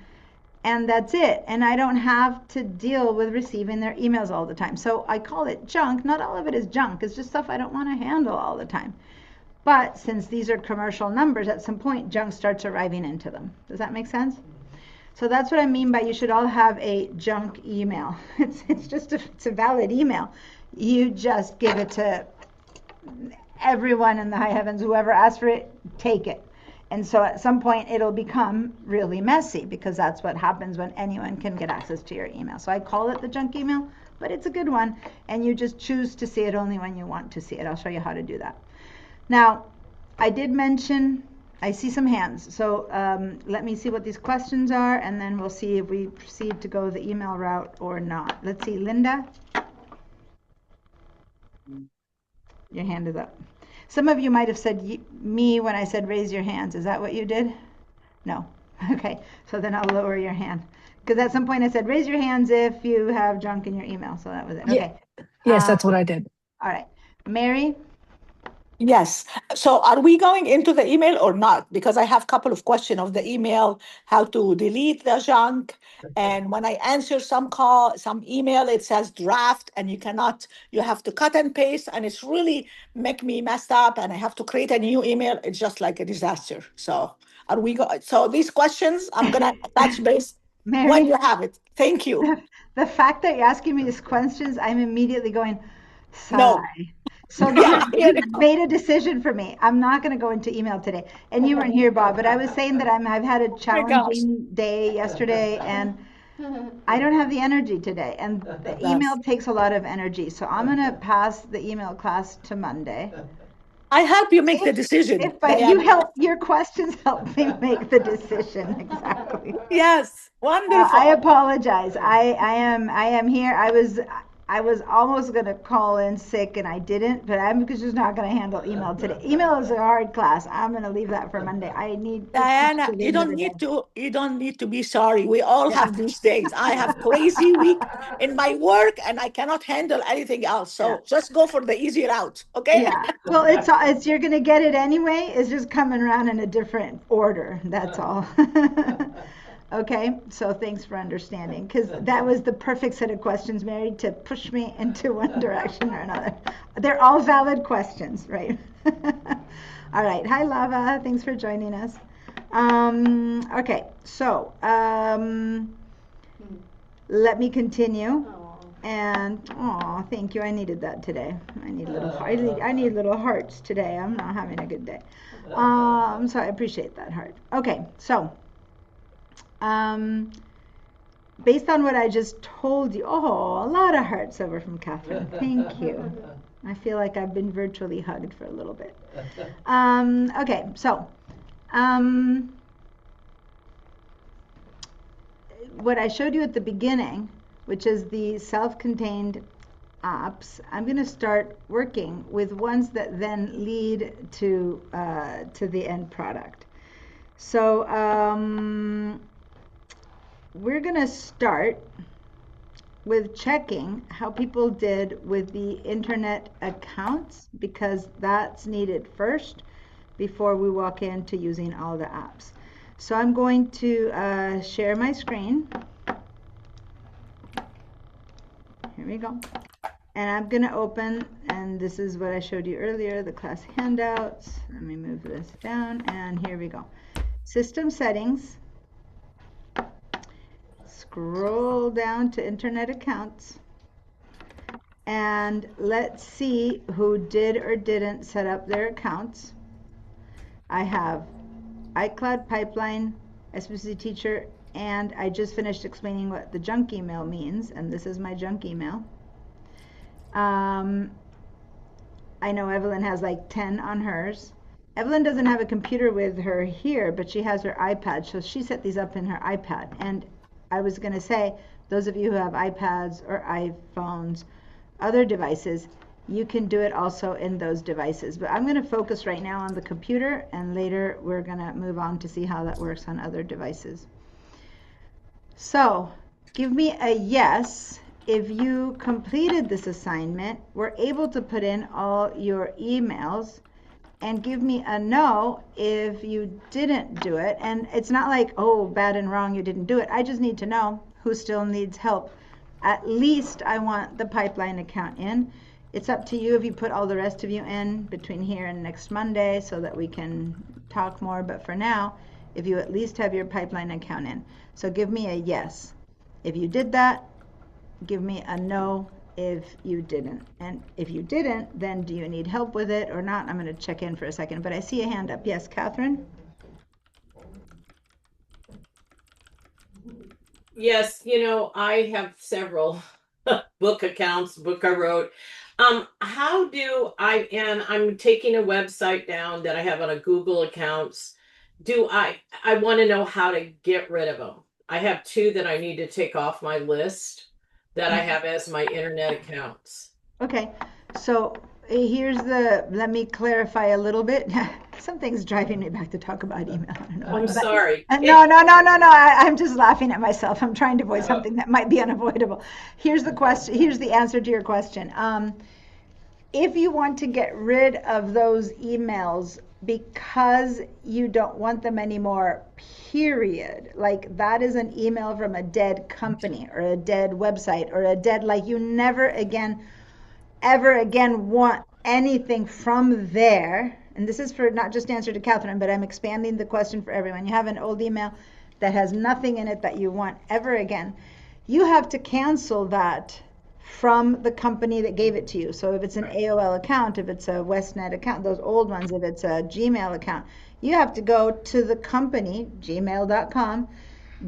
and that's it. And I don't have to deal with receiving their emails all the time. So I call it junk. Not all of it is junk. It's just stuff I don't want to handle all the time. But since these are commercial numbers, at some point junk starts arriving into them. Does that make sense? So that's what I mean by you should all have a junk email. It's a valid email. You just give it to everyone in the high heavens. Whoever asks for it, take it. And so at some point it'll become really messy, because that's what happens when anyone can get access to your email. So I call it the junk email, but it's a good one. And you just choose to see it only when you want to see it. I'll show you how to do that. Now, I did mention, I see some hands. So let me see what these questions are, and then we'll see if we proceed to go the email route or not. Let's see, Linda. Your hand is up. Some of you might have said me when I said raise your hands. Is that what you did? No. Okay. So then I'll lower your hand. Because at some point I said raise your hands if you have junk in your email. So that was it. Okay. Yes, that's what I did. All right. Mary? Yes. So are we going into the email or not? Because I have a couple of questions of the email, how to delete the junk. And when I answer some email, it says draft, and you have to cut and paste, and it's really make me messed up, and I have to create a new email. It's just like a disaster. So so these questions, I'm going to touch base Mary, when you have it. Thank you. The fact that you're asking me these questions, I'm immediately going, sigh. No. So you made a decision for me. I'm not going to go into email today. And you weren't here, Bob, but I was saying that I've had a challenging day yesterday, and I don't have the energy today. And the email takes a lot of energy. So I'm going to pass the email class to Monday. I help you make the decision. But your questions help me make the decision. Exactly. Yes. Wonderful. I apologize. I am here. I was almost going to call in sick, and I didn't, but I'm just not going to handle email today. Email is a hard class. I'm going to leave that for Monday. I need Diana, you don't need to be sorry. We all have these days. I have crazy week in my work, and I cannot handle anything else. So just go for the easy route, okay? Yeah. Well, it's you're going to get it anyway. It's just coming around in a different order. That's all. Okay, so thanks for understanding, because that was the perfect set of questions, Mary, to push me into one direction or another. They're all valid questions, right? All right. Hi, Lava. Thanks for joining us. Okay, so let me continue. And thank you. I needed that today. I need little hearts today. I'm not having a good day. So I appreciate that heart. Okay, so. Based on what I just told you, a lot of hearts over from Catherine. Thank you. I feel like I've been virtually hugged for a little bit. Okay, so what I showed you at the beginning, which is the self-contained apps, I'm going to start working with ones that then lead to the end product. So we're going to start with checking how people did with the internet accounts, because that's needed first before we walk into using all the apps. So I'm going to share my screen. Here we go. And I'm going to open, and this is what I showed you earlier, the class handouts. Let me move this down, and here we go. System settings. Scroll down to internet accounts, and let's see who did or didn't set up their accounts. I have iCloud Pipeline, SPC Teacher, and I just finished explaining what the junk email means, and this is my junk email. I know Evelyn has like 10 on hers. Evelyn doesn't have a computer with her here, but she has her iPad, so she set these up in her iPad. And I was going to say, those of you who have iPads or iPhones, other devices, you can do it also in those devices. But I'm going to focus right now on the computer, and later we're going to move on to see how that works on other devices. So give me a yes if you completed this assignment, were able to put in all your emails, and give me a no if you didn't do it. And it's not like, oh, bad and wrong, you didn't do it. I just need to know who still needs help. At least I want the pipeline account in. It's up to you if you put all the rest of you in between here and next Monday so that we can talk more. But for now, if you at least have your pipeline account in. So give me a yes if you did that. Give me a no if you didn't. And if you didn't, then do you need help with it or not? I'm going to check in for a second, but I see a hand up. Yes, Catherine? Yes, you know, I have several book accounts, book I wrote. How do I, and I'm taking a website down that I have on a Google accounts. I want to know how to get rid of them. I have 2 that I need to take off my list that I have as my internet accounts. Okay, so let me clarify a little bit. Something's driving me back to talk about email. I don't know. I'm sorry. No. I'm just laughing at myself. I'm trying to avoid something that might be unavoidable. Here's the question. Here's the answer to your question. If you want to get rid of those emails because you don't want them anymore, period, like that is an email from a dead company or a dead website or a dead, like you never again, ever again want anything from there. And this is for not just answer to Catherine, but I'm expanding the question for everyone. You have an old email that has nothing in it that you want ever again. You have to cancel that from the company that gave it to you. So if it's an AOL account, if it's a WestNet account, those old ones, if it's a Gmail account, you have to go to the company, gmail.com,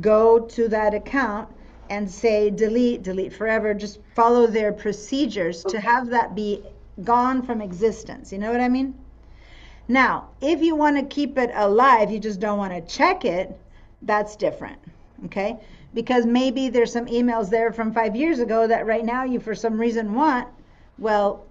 go to that account and say delete forever. Just follow their procedures to have that be gone from existence. You know what I mean? Now, if you want to keep it alive, you just don't want to check it, that's different. Okay? Because maybe there's some emails there from 5 years ago that right now you for some reason want, well,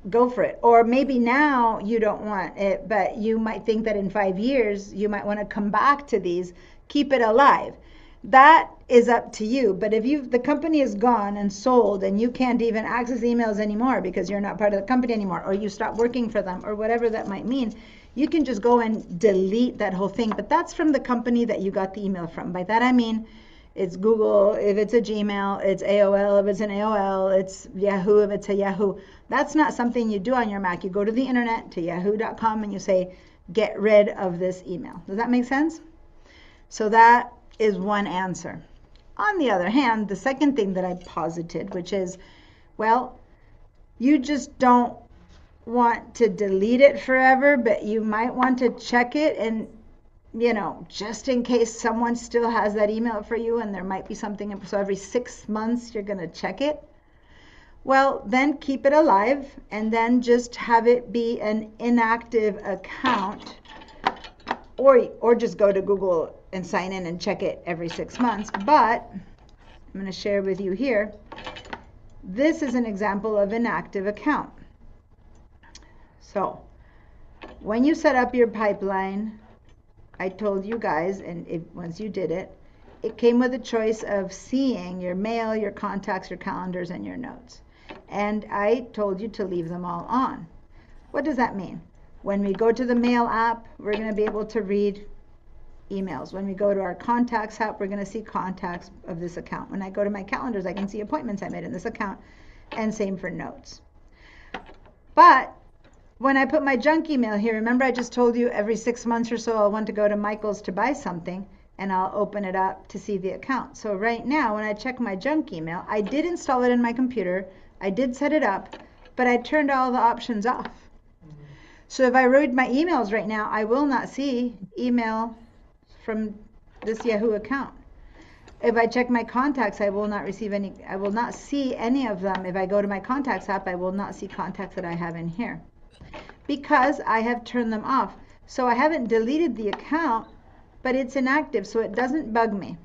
go for it. Or maybe now you don't want it, but you might think that in 5 years you might want to come back to these, keep it alive. That is up to you. But if the company is gone and sold and you can't even access emails anymore because you're not part of the company anymore, or you stop working for them, or whatever that might mean, you can just go and delete that whole thing. But that's from the company that you got the email from. By that I mean, it's Google, if it's a Gmail, it's AOL, if it's an AOL, it's Yahoo, if it's a Yahoo. That's not something you do on your Mac. You go to the internet, to yahoo.com, and you say, get rid of this email. Does that make sense? So that is one answer. On the other hand, the second thing that I posited, which is, well, you just don't want to delete it forever, but you might want to check it and, you know, just in case someone still has that email for you and there might be something, so every 6 months you're going to check it. Well, then keep it alive and then just have it be an inactive account, or just go to Google and sign in and check it every 6 months. But I'm going to share with you here. This is an example of inactive account. So when you set up your pipeline, I told you guys, and once you did it, it came with a choice of seeing your mail, your contacts, your calendars, and your notes. And I told you to leave them all on. What does that mean? When we go to the mail app, we're going to be able to read emails. When we go to our contacts app, we're going to see contacts of this account. When I go to my calendars, I can see appointments I made in this account, and same for notes. But when I put my junk email here, remember I just told you every 6 months or so I'll want to go to Michael's to buy something, and I'll open it up to see the account. So right now, when I check my junk email, I did install it in my computer, I did set it up, but I turned all the options off. So if I read my emails right now, I will not see email from this Yahoo account. If I check my contacts, I will not see any of them. If I go to my contacts app, I will not see contacts that I have in here, because I have turned them off. So I haven't deleted the account, but it's inactive, so it doesn't bug me.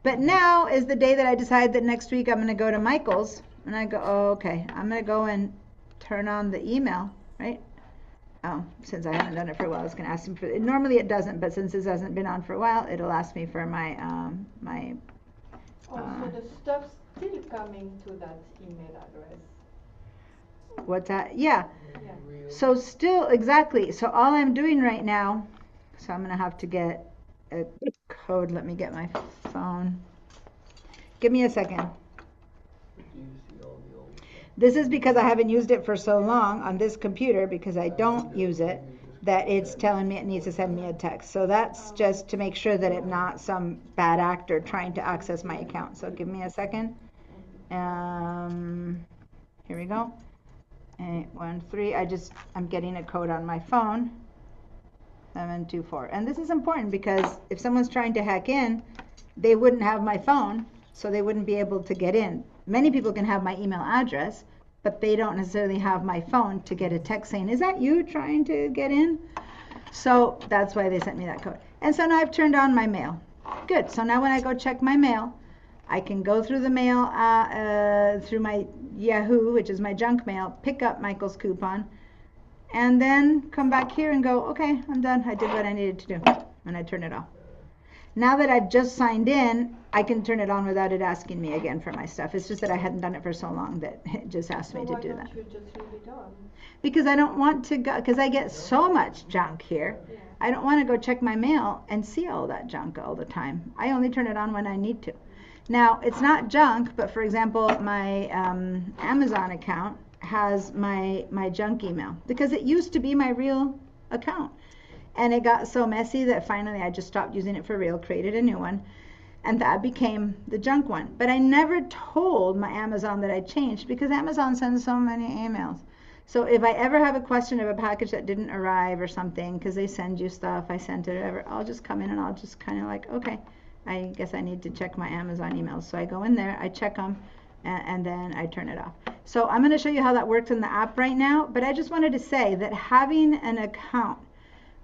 But now is the day that I decide that next week I'm going to go to Michael's, and I go, oh, okay, I'm going to go and turn on the email, right? Oh, since I haven't done it for a while, I was going to ask him for it. Normally it doesn't, but since this hasn't been on for a while, it'll ask me for my so the stuff's still coming to that email address. What's that? Yeah. Yeah. So still, exactly. So all I'm doing right now, so I'm going to have to get a code. Let me get my phone. Give me a second. This is because I haven't used it for so long on this computer, because I don't use it, that it's telling me it needs to send me a text. So that's just to make sure that it's not some bad actor trying to access my account. So give me a second. Here we go. 813. I'm getting a code on my phone. 724. And this is important because if someone's trying to hack in, they wouldn't have my phone, so they wouldn't be able to get in. Many people can have my email address, but they don't necessarily have my phone to get a text saying, is that you trying to get in? So that's why they sent me that code. And so now I've turned on my mail. Good. So now when I go check my mail, I can go through the mail, through my Yahoo, which is my junk mail, pick up Michael's coupon, and then come back here and go, okay, I'm done. I did what I needed to do. And I turn it off. Now that I've just signed in, I can turn it on without it asking me again for my stuff. It's just that I hadn't done it for so long that it just asked me to do that. Why don't you just leave it on? Because I don't want to go, because I get so much junk here. Yeah. I don't want to go check my mail and see all that junk all the time. I only turn it on when I need to. Now, it's not junk, but for example, my Amazon account has my junk email, because it used to be my real account. And it got so messy that finally I just stopped using it for real, created a new one, and that became the junk one. But I never told my Amazon that I changed, because Amazon sends so many emails. So if I ever have a question of a package that didn't arrive or something, because they send you stuff, I sent it, whatever, I'll just come in and I'll just kind of like, okay, I guess I need to check my Amazon emails. So I go in there, I check them, and then I turn it off. So I'm going to show you how that works in the app right now, but I just wanted to say that having an account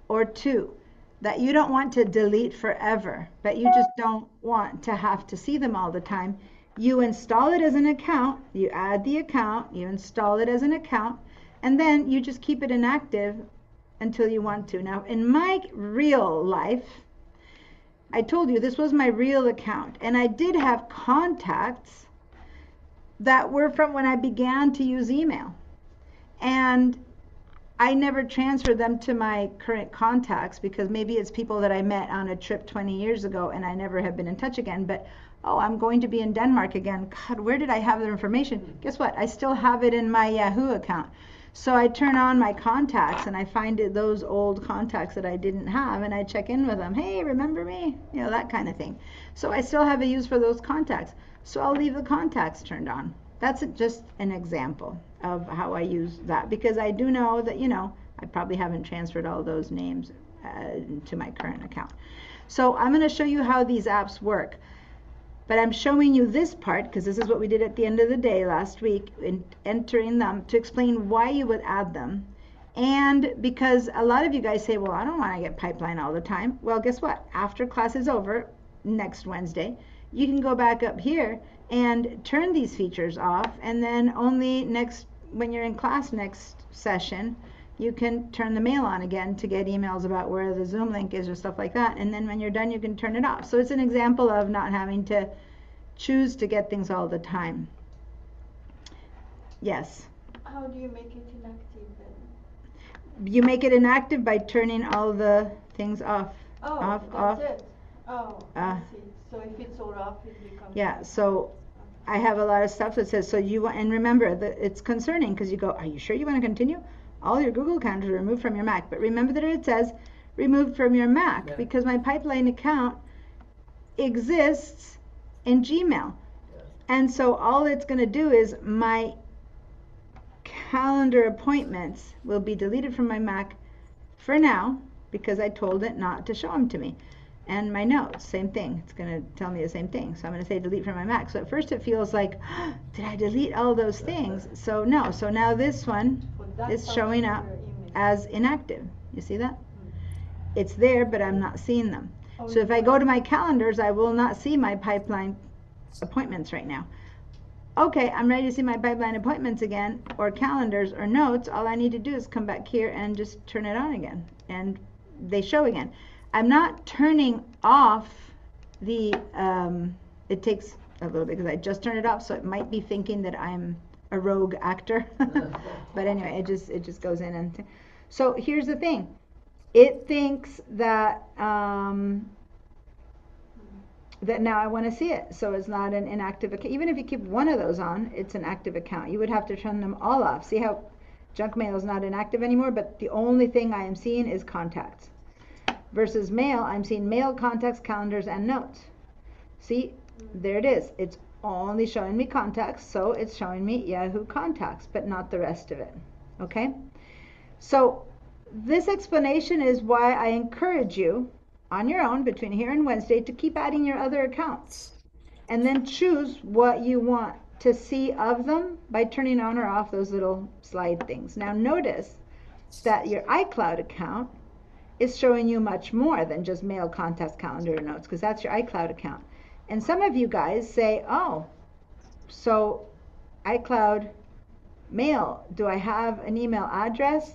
or two that you don't want to delete forever, but you just don't want to have to see them all the time, you install it as an account, you add the account, you install it as an account, and then you just keep it inactive until you want to. Now, in my real life, I told you this was my real account, and I did have contacts that were from when I began to use email, and I never transferred them to my current contacts, because maybe it's people that I met on a trip 20 years ago and I never have been in touch again. But oh, I'm going to be in Denmark again. God, where did I have their information? Guess what? I still have it in my Yahoo account. So I turn on my contacts and I find those old contacts that I didn't have, and I check in with them. Hey, remember me? You know, that kind of thing. So I still have a use for those contacts. So I'll leave the contacts turned on. That's just an example of how I use that, because I do know that, you know, I probably haven't transferred all those names to my current account. So I'm going to show you how these apps work. But I'm showing you this part because this is what we did at the end of the day last week, in entering them, to explain why you would add them. And because a lot of you guys say, well, I don't want to get Pipeline all the time. Well, guess what? After class is over next Wednesday, you can go back up here and turn these features off, and then only when you're in class next session, you can turn the mail on again to get emails about where the Zoom link is or stuff like that. And then when you're done, you can turn it off. So it's an example of not having to choose to get things all the time. Yes. How do you make it inactive then? You make it inactive by turning all the things off. Oh, off, that's off. it. Oh, I see. So if it's all off, it becomes. Yeah. So I have a lot of stuff that says, so you want, and remember that it's concerning because you go, are you sure you want to continue? All your Google accounts are removed from your Mac. But remember that it says removed from your Mac because my Pipeline account exists in Gmail. And so all it's going to do is my calendar appointments will be deleted from my Mac for now because I told it not to show them to me. And my notes, same thing. It's going to tell me the same thing. So I'm going to say delete from my Mac. So at first it feels like, oh, did I delete all those things? So no. So now this one is showing up as inactive. You see that? It's there, but I'm not seeing them. So if I go to my calendars, I will not see my Pipeline appointments right now. Okay, I'm ready to see my Pipeline appointments again, or calendars, or notes. All I need to do is come back here and just turn it on again, and they show again. I'm not turning off the, it takes a little bit because I just turned it off, so it might be thinking that I'm a rogue actor. But anyway, it just goes in and, so here's the thing. It thinks that, that now I want to see it, so it's not an inactive account. Even if you keep one of those on, it's an active account. You would have to turn them all off. See how junk mail is not inactive anymore, but the only thing I am seeing is contacts. Versus mail, I'm seeing mail, contacts, calendars, and notes. See, there it is. It's only showing me contacts, so it's showing me Yahoo contacts, but not the rest of it. Okay? So this explanation is why I encourage you on your own between here and Wednesday to keep adding your other accounts. And then choose what you want to see of them by turning on or off those little slide things. Now notice that your iCloud account is showing you much more than just mail, contacts, calendar, notes, because that's your iCloud account. And some of you guys say, oh, so iCloud mail, do I have an email address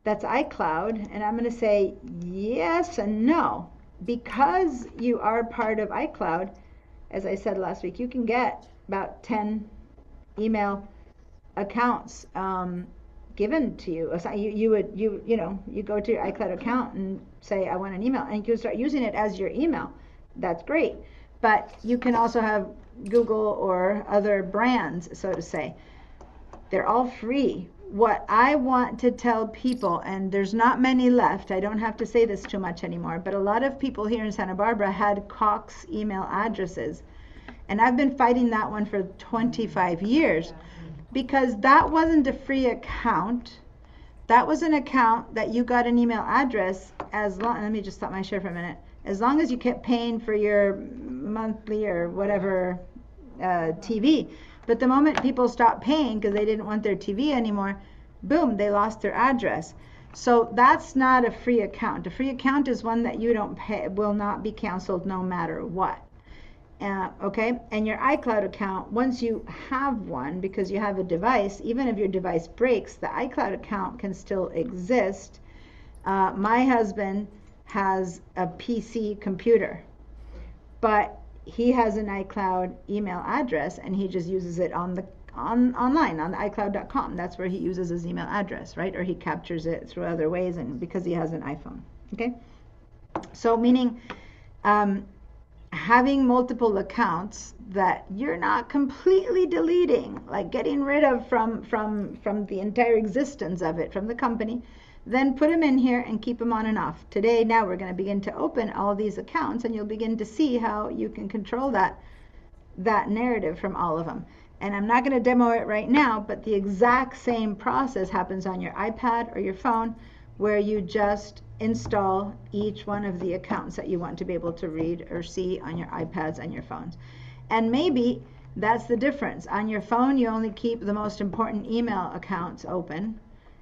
that's iCloud? And I'm going to say yes and no. Because you are part of iCloud, as I said last week, you can get about 10 email accounts given to you. You go to your iCloud account and say, I want an email, and you can start using it as your email. That's great. But you can also have Google or other brands, so to say. They're all free. What I want to tell people, and there's not many left, I don't have to say this too much anymore, but a lot of people here in Santa Barbara had Cox email addresses. And I've been fighting that one for 25 years. Because that wasn't a free account. That was an account that you got an email address as long, let me just stop my share for a minute. As long as you kept paying for your monthly or whatever TV. But the moment people stopped paying because they didn't want their TV anymore, boom, they lost their address. So that's not a free account. A free account is one that you don't pay, will not be canceled no matter what. Okay, and your iCloud account, once you have one, because you have a device, even if your device breaks, the iCloud account can still exist. My husband has a PC computer, but he has an iCloud email address, and he just uses it on the online on the iCloud.com. That's where he uses his email address, right? Or he captures it through other ways, and because he has an iPhone. Okay, so meaning. Having multiple accounts that you're not completely deleting, like getting rid of from the entire existence of it from the company, then put them in here and keep them on and off. Today, now we're going to begin to open all these accounts, and you'll begin to see how you can control that narrative from all of them. And I'm not going to demo it right now, but the exact same process happens on your iPad or your phone, where you just install each one of the accounts that you want to be able to read or see on your iPads and your phones. And maybe that's the difference. On your phone, you only keep the most important email accounts open,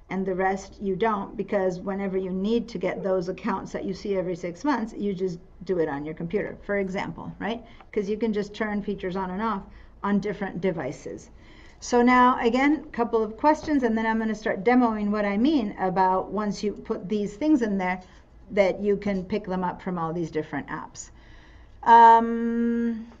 and the rest you don't, because whenever you need to get those accounts that you see every 6 months, you just do it on your computer, for example, right? Because you can just turn features on and off on different devices. So now, again, a couple of questions, and then I'm going to start demoing what I mean about once you put these things in there, that you can pick them up from all these different apps.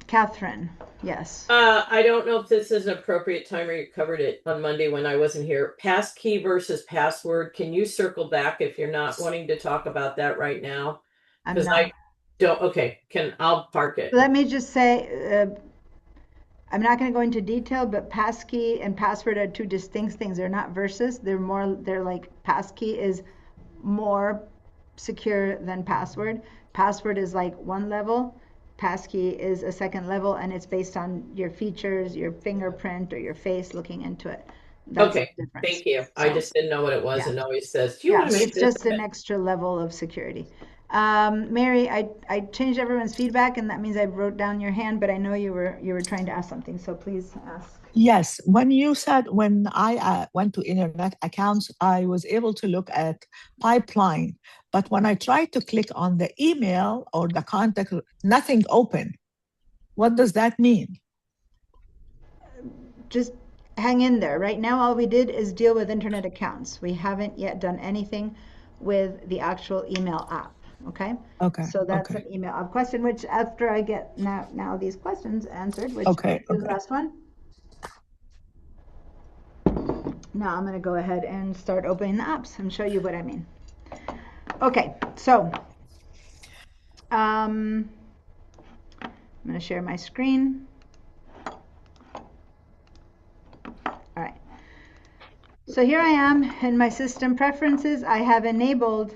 Catherine, yes. I don't know if this is an appropriate time, or you covered it on Monday when I wasn't here. Passkey versus password. Can you circle back if you're not wanting to talk about that right now? Because I don't. Okay, I'll park it. Let me just say, I'm not going to go into detail, but passkey and password are two distinct things. They're not versus. They're like passkey is more secure than password. Password is like one level. Passkey is a second level, and it's based on your features, your fingerprint, or your face looking into it. That's okay, thank you. So, I just didn't know what it was, and always says, "Do you want to make it's just an extra level of security." Mary, I changed everyone's feedback, and that means I wrote down your hand, but I know you were trying to ask something, so please ask. Yes, when you said when I went to internet accounts, I was able to look at pipeline, but when I tried to click on the email or the contact, nothing opened. What does that mean? Just hang in there. Right now, all we did is deal with internet accounts. We haven't yet done anything with the actual email app. Okay. Okay. So that's an email app question, which after I get now these questions answered, which is the last one. Now I'm going to go ahead and start opening the apps and show you what I mean. Okay, so I'm going to share my screen. All right. So here I am in my system preferences. I have enabled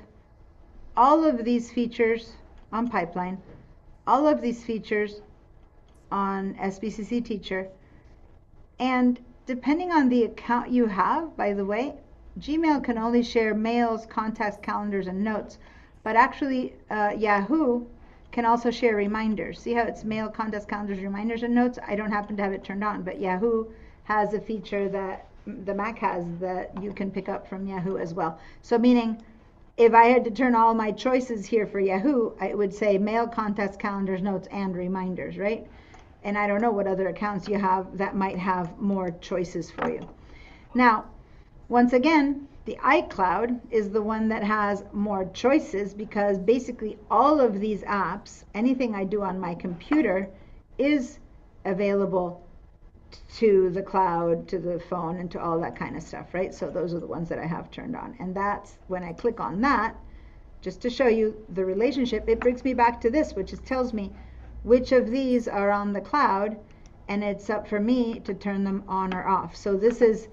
all of these features on Pipeline, all of these features on SBCC Teacher, and depending on the account you have, by the way, Gmail can only share mails, contacts, calendars, and notes, but actually Yahoo can also share reminders. See how it's mail, contacts, calendars, reminders, and notes? I don't happen to have it turned on, but Yahoo has a feature that the Mac has that you can pick up from Yahoo as well. So meaning, if I had to turn all my choices here for Yahoo, I would say mail, contacts, calendars, notes, and reminders, right? And I don't know what other accounts you have that might have more choices for you. Now, once again, the iCloud is the one that has more choices because basically all of these apps, anything I do on my computer, is available to the cloud, to the phone, and to all that kind of stuff, right? So those are the ones that I have turned on. And that's when I click on that, just to show you the relationship, it brings me back to this, which tells me which of these are on the cloud, and it's up for me to turn them on or off. So this is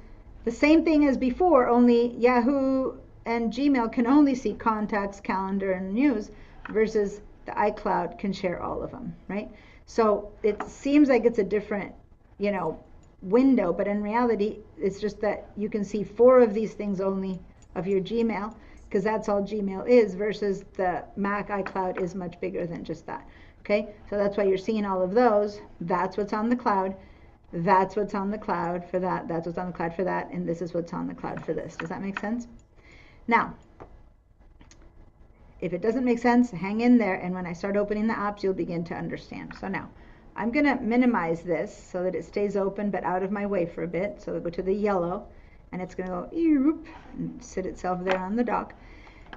the same thing as before, only Yahoo and Gmail can only see contacts, calendar, and news, versus the iCloud can share all of them, right? So it seems like it's a different, window, but in reality, it's just that you can see 4 of these things only of your Gmail, because that's all Gmail is, versus the Mac iCloud is much bigger than just that. Okay, so that's why you're seeing all of those. That's what's on the cloud. That's what's on the cloud for that. That's what's on the cloud for that. And this is what's on the cloud for this. Does that make sense? Now, if it doesn't make sense, hang in there. And when I start opening the apps, you'll begin to understand. So now, I'm going to minimize this so that it stays open but out of my way for a bit. So we'll go to the yellow, and it's going to go eep, and sit itself there on the dock.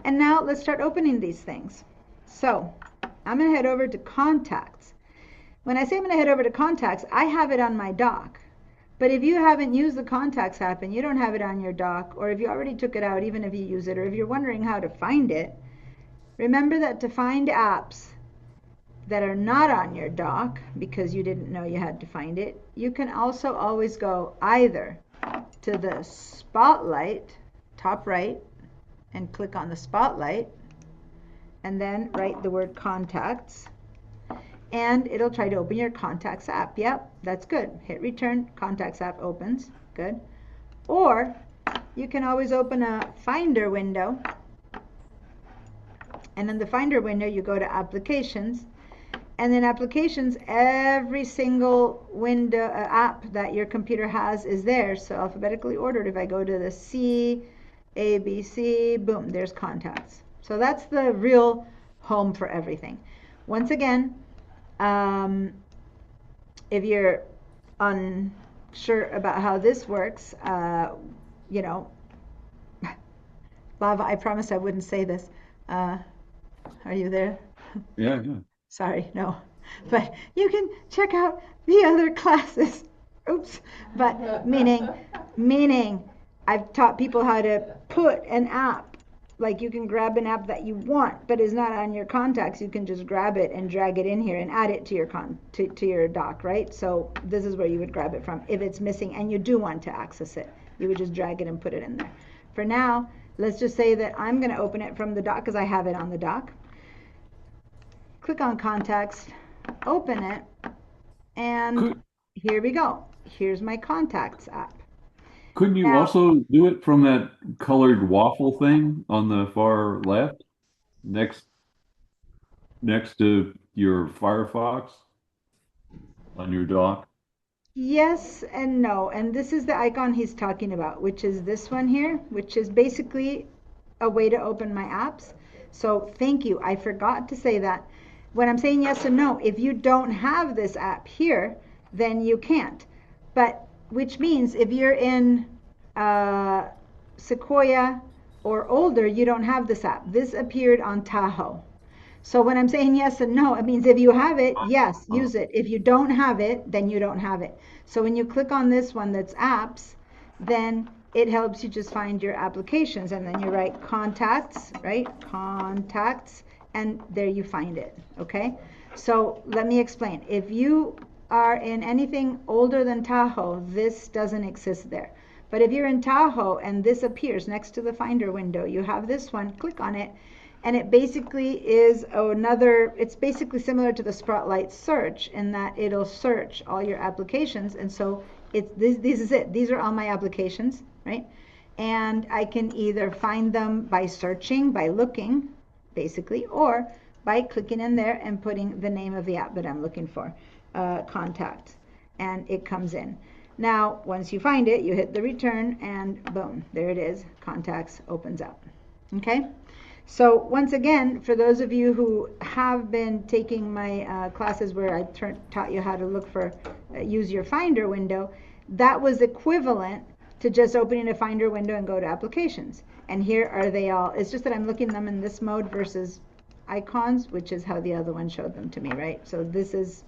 And now let's start opening these things. So I'm going to head over to contacts. When I say I'm going to head over to contacts, I have it on my dock. But if you haven't used the contacts app and you don't have it on your dock, or if you already took it out, even if you use it, or if you're wondering how to find it, remember that to find apps that are not on your dock because you didn't know you had to find it, you can also always go either to the spotlight, top right, and click on the spotlight, and then write the word contacts, and it'll try to open your contacts app. Yep, that's good. Hit return, contacts app opens. Good. Or you can always open a finder window, and in the finder window you go to applications, and in applications every single window app that your computer has is there, so alphabetically ordered. If I go to the C, A, B, C, boom, there's contacts. So that's the real home for everything. Once again, if you're sure about how this works, you know, Lava, I promised I wouldn't say this. Are you there? Yeah, yeah. Sorry, no. But you can check out the other classes. Oops. But meaning I've taught people how to put an app. Like you can grab an app that you want, but is not on your contacts. You can just grab it and drag it in here and add it to your to your doc, right? So this is where you would grab it from if it's missing and you do want to access it. You would just drag it and put it in there. For now, let's just say that I'm going to open it from the doc because I have it on the doc. Click on contacts, open it, and here we go. Here's my contacts app. Couldn't you also do it from that colored waffle thing on the far left, next to your Firefox on your dock? Yes and no. And this is the icon he's talking about, which is this one here, which is basically a way to open my apps. So thank you. I forgot to say that. When I'm saying yes and no, if you don't have this app here, then you can't. But which means if you're in Sequoia or older, you don't have this app. This appeared on Tahoe. So when I'm saying yes and no, it means if you have it, yes, use it. If you don't have it, then you don't have it. So when you click on this one that's apps, then it helps you just find your applications, and then you write contacts, right? Contacts, and there you find it, okay? So let me explain. If you are in anything older than Tahoe, this doesn't exist there. But if you're in Tahoe and this appears next to the Finder window, you have this one, click on it, and it basically is it's basically similar to the Spotlight search in that it'll search all your applications. And so this is it. These are all my applications, right? And I can either find them by searching, by looking, basically, or by clicking in there and putting the name of the app that I'm looking for, contact, and it comes in. Now, once you find it, you hit the return and boom, there it is. Contacts opens up. Okay? So once again, for those of you who have been taking my classes where I taught you how to look for, use your Finder window, that was equivalent to just opening a Finder window and go to applications. And here are they all. It's just that I'm looking them in this mode versus icons, which is how the other one showed them to me, right? So this is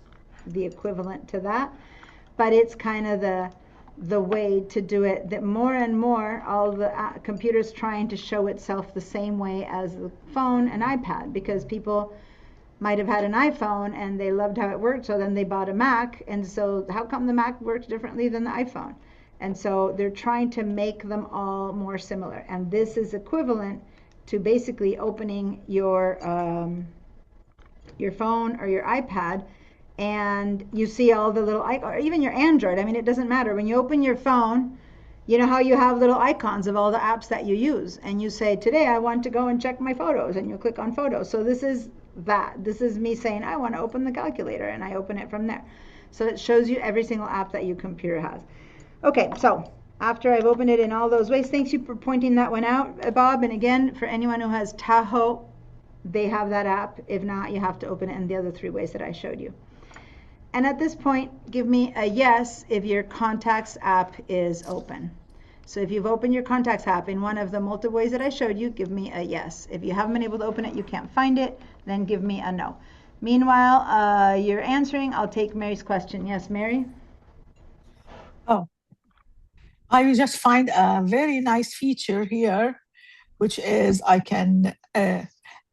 the equivalent to that. But it's kind of the way to do it, that more and more all the computers trying to show itself the same way as the phone and iPad, because people might have had an iPhone and they loved how it worked, so then they bought a Mac, and so how come the Mac works differently than the iPhone? And so they're trying to make them all more similar, and this is equivalent to basically opening your phone or your iPad, and you see all the little icons, or even your Android. I mean, it doesn't matter. When you open your phone, you know how you have little icons of all the apps that you use, and you say, today I want to go and check my photos, and you click on photos. So this is that. This is me saying, I want to open the calculator, and I open it from there. So it shows you every single app that your computer has. Okay, so after I've opened it in all those ways, thanks you for pointing that one out, Bob. And again, for anyone who has Tahoe, they have that app. If not, you have to open it in the other 3 ways that I showed you. And at this point, give me a yes if your Contacts app is open. So if you've opened your Contacts app in one of the multiple ways that I showed you, give me a yes. If you haven't been able to open it, you can't find it, then give me a no. Meanwhile, you're answering. I'll take Mary's question. Yes, Mary? Oh, I just find a very nice feature here, which is I can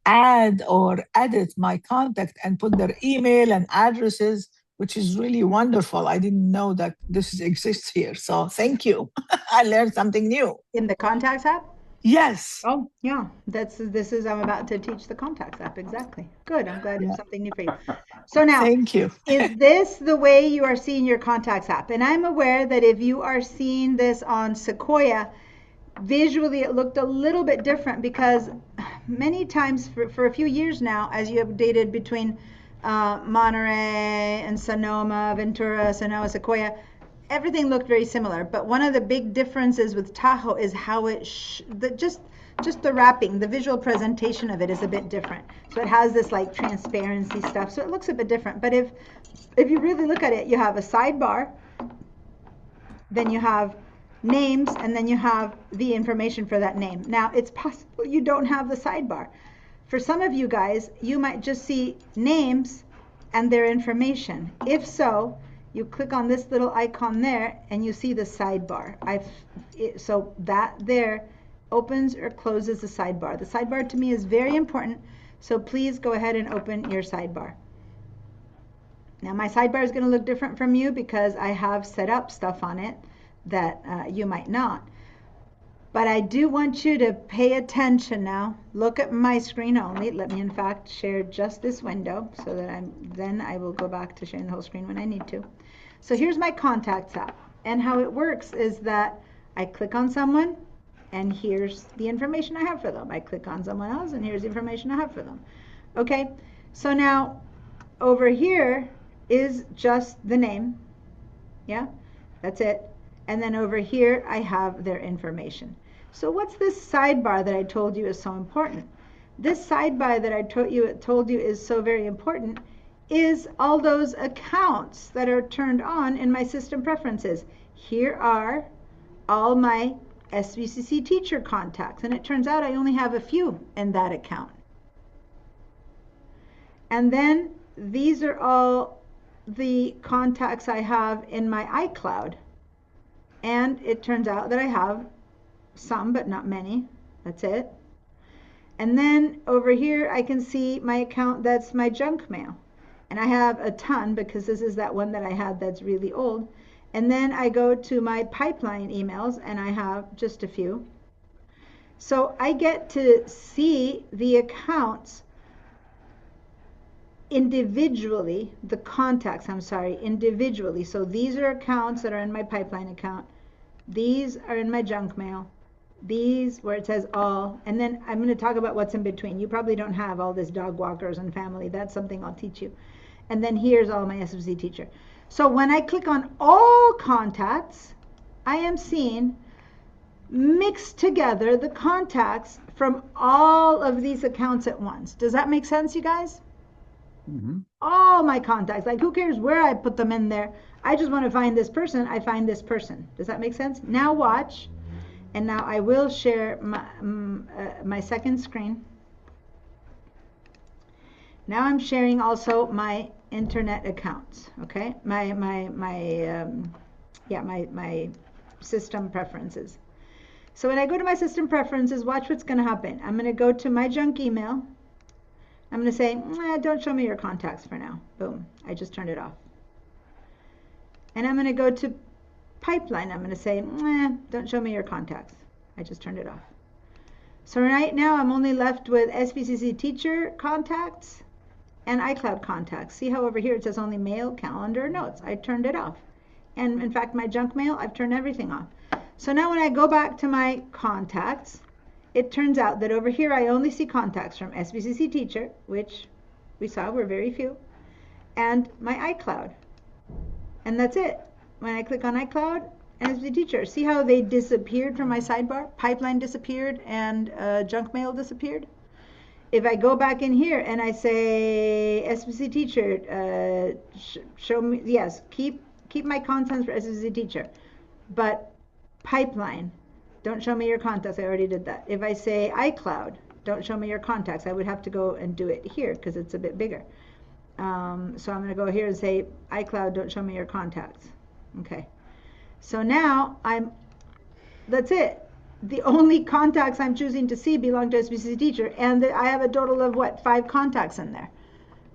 add or edit my contact and put their email and addresses, which is really wonderful. I didn't know that this exists here. So thank you. I learned something new. In the Contacts app? Yes. Oh, yeah. I'm about to teach the Contacts app. Exactly. Good. I'm glad it's something new for you. So now, thank you. Is this the way you are seeing your Contacts app? And I'm aware that if you are seeing this on Sequoia, visually it looked a little bit different, because many times for a few years now, as you updated between Monterey and Sonoma, Ventura, Sonoma, Sequoia, everything looked very similar. But one of the big differences with Tahoe is how it just the wrapping, the visual presentation of it is a bit different. So it has this like transparency stuff, so it looks a bit different. But if you really look at it, you have a sidebar, then you have names, and then you have the information for that name. Now, it's possible you don't have the sidebar. For some of you guys, you might just see names and their information. If so, you click on this little icon there and you see the sidebar. So that there opens or closes the sidebar. The sidebar to me is very important, so please go ahead and open your sidebar. Now my sidebar is going to look different from you because I have set up stuff on it that you might not. But I do want you to pay attention now. Look at my screen only. Let me in fact share just this window so that then I will go back to sharing the whole screen when I need to. So here's my contacts app, and how it works is that I click on someone and here's the information I have for them. I click on someone else and here's the information I have for them. Okay, so now over here is just the name. Yeah, that's it. And then over here I have their information. So what's this sidebar that I told you is so important? This sidebar that I told you is so very important is all those accounts that are turned on in my system preferences. Here are all my SVCC teacher contacts, and it turns out I only have a few in that account. And then these are all the contacts I have in my iCloud. And it turns out that I have some, but not many. That's it. And then over here, I can see my account that's my junk mail. And I have a ton because this is that one that I had that's really old. And then I go to my pipeline emails and I have just a few. So I get to see the accounts individually, the contacts, individually. So these are accounts that are in my pipeline account. These are in my junk mail. These where it says all. And then I'm going to talk about what's in between. You probably don't have all this dog walkers and family. That's something I'll teach you. And then here's all my SVC teacher. So when I click on all contacts, I am seeing mixed together the contacts from all of these accounts at once. Does that make sense, you guys? Mm-hmm. All my contacts, like who cares where I put them in there? I just want to find this person. I find this person. Does that make sense? Now watch, and now I will share my second screen. Now I'm sharing also my internet accounts. Okay, my system preferences. So when I go to my system preferences, watch what's going to happen. I'm going to go to my junk email. I'm going to say, don't show me your contacts for now. Boom. I just turned it off. And I'm going to go to pipeline. I'm going to say, don't show me your contacts. I just turned it off. So right now I'm only left with SVCC teacher contacts and iCloud contacts. See how over here it says only mail, calendar, notes. I turned it off. And in fact, my junk mail, I've turned everything off. So now when I go back to my contacts, it turns out that over here I only see contacts from SVCC teacher, which we saw were very few, and my iCloud. And that's it. When I click on iCloud and SVCC teacher, see how they disappeared from my sidebar? Pipeline disappeared and junk mail disappeared. If I go back in here and I say SVCC teacher, show me, yes, keep my contents for SVCC teacher, but pipeline, don't show me your contacts. I already did that. If I say iCloud, don't show me your contacts, I would have to go and do it here because it's a bit bigger. So I'm going to go here and say iCloud, don't show me your contacts. Okay. So now that's it. The only contacts I'm choosing to see belong to SVCC teacher, and I have a total of what, 5 contacts in there.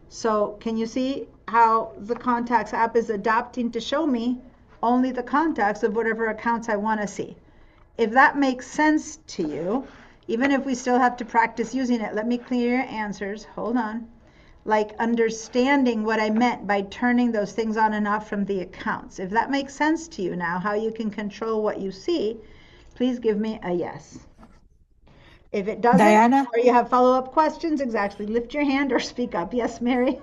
So can you see how the contacts app is adapting to show me only the contacts of whatever accounts I want to see? If that makes sense to you, even if we still have to practice using it, let me clear your answers. Hold on. Like understanding what I meant by turning those things on and off from the accounts. If that makes sense to you now, how you can control what you see, please give me a yes. If it doesn't, Diana? or you have follow-up questions, exactly, lift your hand or speak up. Yes, Mary?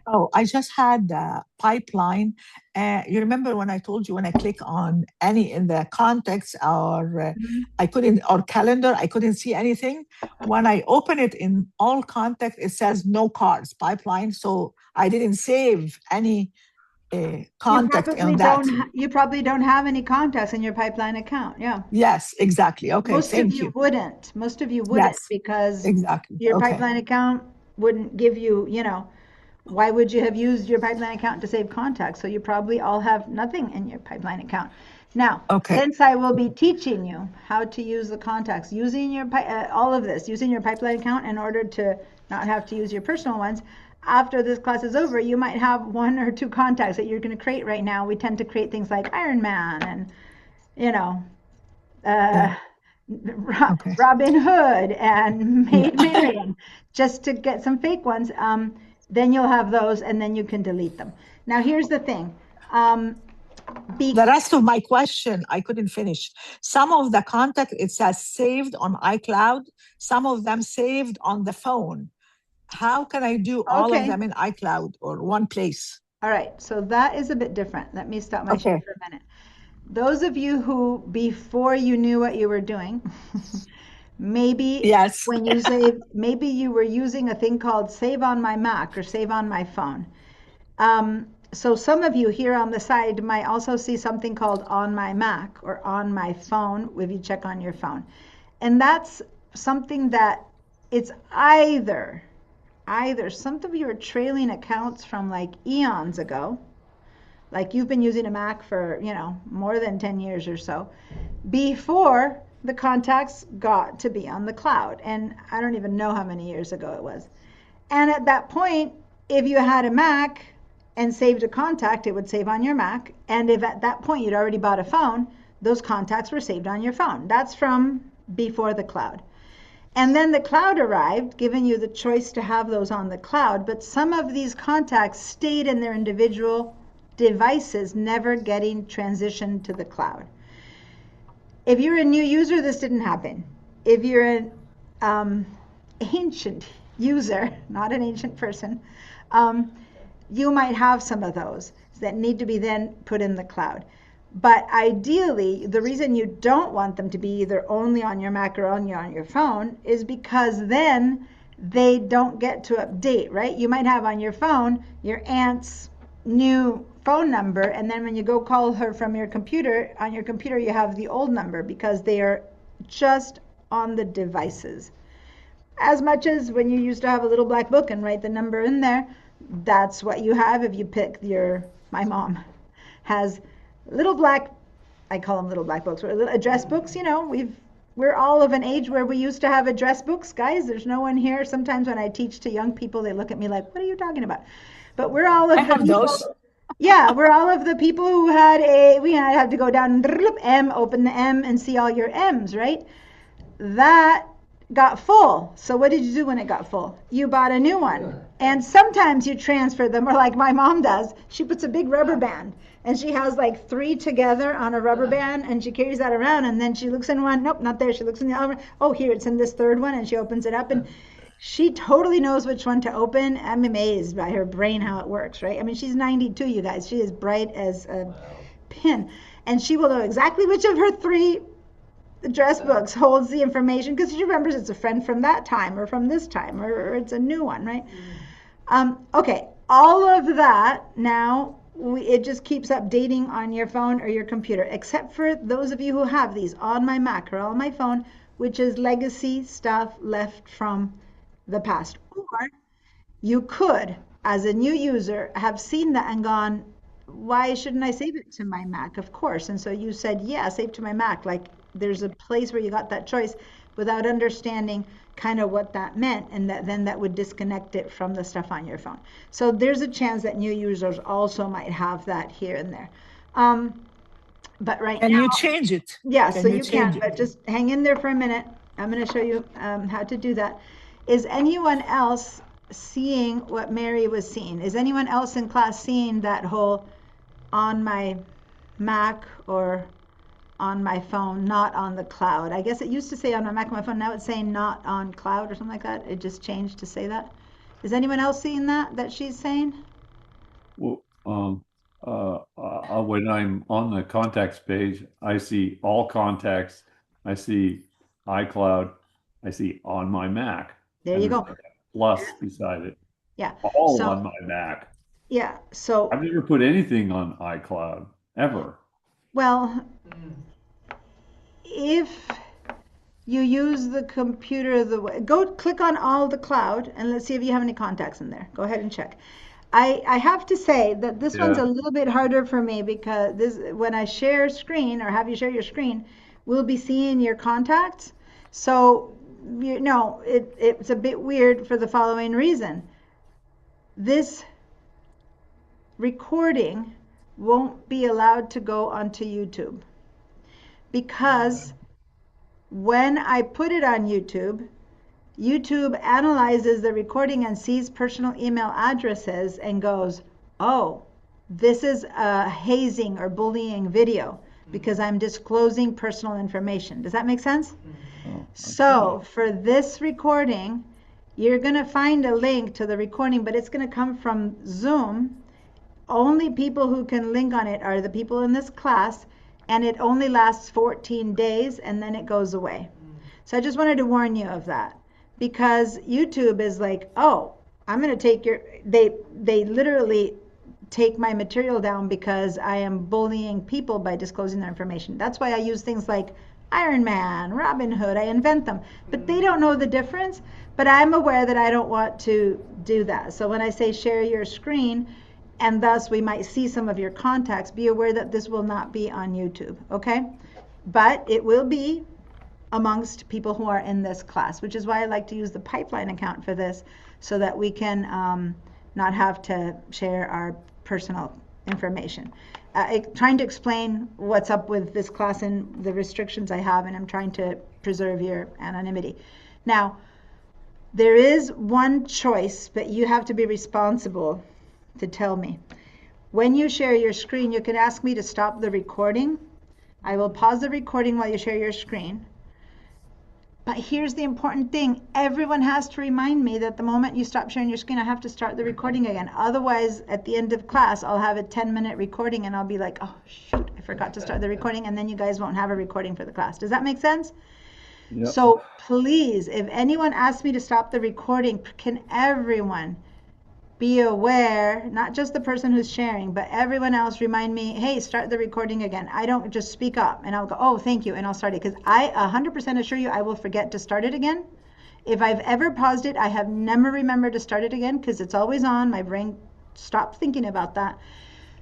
Oh, I just had pipeline. You remember when I told you when I click on any in the context or I couldn't, or calendar, I couldn't see anything. When I open it in all context, it says no cards, pipeline. So I didn't save any contact on that. You probably don't have any contacts in your pipeline account. Yeah. Yes, exactly. Okay, Most of thank you you. wouldn't. Most of you wouldn't Yes, because exactly. your Okay. pipeline account wouldn't give you, why would you have used your pipeline account to save contacts? So you probably all have nothing in your pipeline account. Now, Okay. since I will be teaching you how to use the contacts, using your all of this, using your pipeline account in order to not have to use your personal ones, after this class is over, you might have 1 or 2 contacts that you're going to create right now. We tend to create things like Iron Man and, Yeah. Okay. Robin Hood and Maid Marian, just to get some fake ones. Then you'll have those, and then you can delete them. Now, here's the thing. The rest of my question, I couldn't finish. Some of the contact, it says saved on iCloud. Some of them saved on the phone. How can I do all of them in iCloud or one place? All right, so that is a bit different. Let me stop my share for a minute. Those of you who, before you knew what you were doing, maybe yes, when you save, maybe you were using a thing called Save on My Mac or Save on My Phone. So some of you here on the side might also see something called On My Mac or On My Phone if you check on your phone. And that's something that it's either some of you are trailing accounts from like eons ago, like you've been using a Mac for, more than 10 years or so, before the contacts got to be on the cloud. And I don't even know how many years ago it was. And at that point, if you had a Mac and saved a contact, it would save on your Mac. And if at that point you'd already bought a phone, those contacts were saved on your phone. That's from before the cloud. And then the cloud arrived, giving you the choice to have those on the cloud. But some of these contacts stayed in their individual devices, never getting transitioned to the cloud. If you're a new user, this didn't happen. If you're an ancient user, not an ancient person, you might have some of those that need to be then put in the cloud. But ideally, the reason you don't want them to be either only on your Mac or only on your phone is because then they don't get to update, right? You might have on your phone your aunt's new phone number, and then when you go call her from your computer, on your computer you have the old number because they are just on the devices. As much as when you used to have a little black book and write the number in there, that's what you have if you pick my mom has little black, I call them little black books, or little address books. We're all of an age where we used to have address books, guys. There's no one here. Sometimes when I teach to young people, they look at me like, what are you talking about? But we're all of the people. Those. Yeah, we're all of the people who we had to go down M, open the M and see all your M's, right? That got full. So what did you do when it got full? You bought a new one. And sometimes you transfer them, or like my mom does, she puts a big rubber band and she has like 3 together on a rubber band and she carries that around, and then she looks in one, nope, not there. She looks in the other, oh, here, it's in this third one, and she opens it up and she totally knows which one to open. I'm amazed by her brain, how it works, right? I mean, she's 92, you guys. She is bright as a pin. And she will know exactly which of her 3 address books holds the information because she remembers it's a friend from that time or from this time or it's a new one, right? Okay, all of that now, it just keeps updating on your phone or your computer, except for those of you who have these on my Mac or on my phone, which is legacy stuff left from the past. Or you could, as a new user, have seen that and gone, why shouldn't I save it to my Mac? Of course. And so you said, yeah, save to my Mac. Like there's a place where you got that choice without understanding kind of what that meant, and that would disconnect it from the stuff on your phone. So there's a chance that new users also might have that here and there. But right now, and you change it. Yeah, so you can, but just hang in there for a minute. I'm going to show you how to do that. Is anyone else seeing what Mary was seeing? Is anyone else in class seeing that whole on my Mac or on my phone, not on the cloud? I guess it used to say on my Mac or my phone. Now it's saying not on cloud or something like that. It just changed to say that. Is anyone else seeing that she's saying? Well, when I'm on the contacts page, I see all contacts. I see iCloud. I see on my Mac. There you go. Plus beside it. Yeah. All on my Mac. Yeah, so, I've never put anything on iCloud ever. well, Mm. if you use the computer the way, go click on all the cloud and let's see if you have any contacts in there. Go ahead and check. I have to say that this one's a Yeah. little bit harder for me because this when I share screen or have you share your screen, we'll be seeing your contacts. So you know it's a bit weird for the following reason. This recording won't be allowed to go onto YouTube because when I put it on YouTube, YouTube analyzes the recording and sees personal email addresses and goes, oh, this is a hazing or bullying video because I'm disclosing personal information. Does that make sense? Oh, So for this recording, you're going to find a link to the recording, but it's going to come from Zoom. Only people who can link on it are the people in this class, and it only lasts 14 days and then it goes away. So I just wanted to warn you of that because YouTube is like, oh, I'm going to take your, they literally take my material down because I am bullying people by disclosing their information. That's why I use things like Iron Man, Robin Hood, I invent them, but they don't know the difference. But I'm aware that I don't want to do that. So when I say share your screen, and thus we might see some of your contacts, be aware that this will not be on YouTube, okay? But it will be amongst people who are in this class, which is why I like to use the Pipeline account for this so that we can not have to share our personal information. Trying to explain what's up with this class and the restrictions I have, and I'm trying to preserve your anonymity. Now, there is one choice, but you have to be responsible to tell me. When you share your screen, you can ask me to stop the recording. I will pause the recording while you share your screen. But here's the important thing. Everyone has to remind me that the moment you stop sharing your screen, I have to start the recording again. Otherwise, at the end of class, I'll have a 10-minute recording and I'll be like, oh, shoot, I forgot to start the recording. And then you guys won't have a recording for the class. Does that make sense? Yep. So please, if anyone asks me to stop the recording, can everyone be aware, not just the person who's sharing, but everyone else remind me, hey, start the recording again. I don't just speak up and I'll go, oh, thank you, and I'll start it. Because I 100% assure you I will forget to start it again. If I've ever paused it, I have never remembered to start it again because it's always on. My brain stopped thinking about that.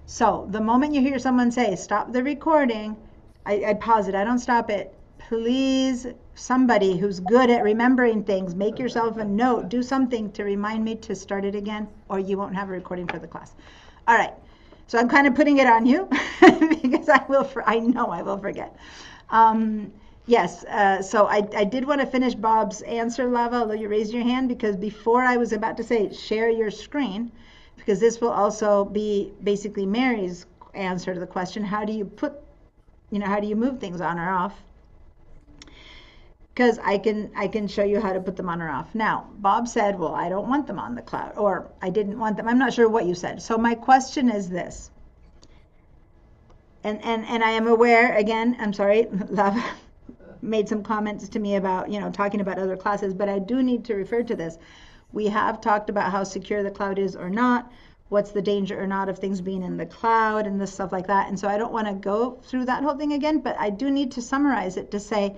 So the moment you hear someone say, stop the recording, I pause it. I don't stop it. Please, somebody who's good at remembering things, make yourself a note, do something to remind me to start it again, or you won't have a recording for the class. All right. So I'm kind of putting it on you because I know I will forget. Yes, so I did want to finish Bob's answer, Lava, although you raised your hand, because before I was about to say share your screen, because this will also be basically Mary's answer to the question, how do you how do you move things on or off? Because I can show you how to put them on or off. Now, Bob said, well, I don't want them on the cloud, or I didn't want them. I'm not sure what you said. So my question is this, and I am aware, again, I'm sorry, Lava made some comments to me about, talking about other classes, but I do need to refer to this. We have talked about how secure the cloud is or not, what's the danger or not of things being in the cloud and this stuff like that. And so I don't want to go through that whole thing again, but I do need to summarize it to say,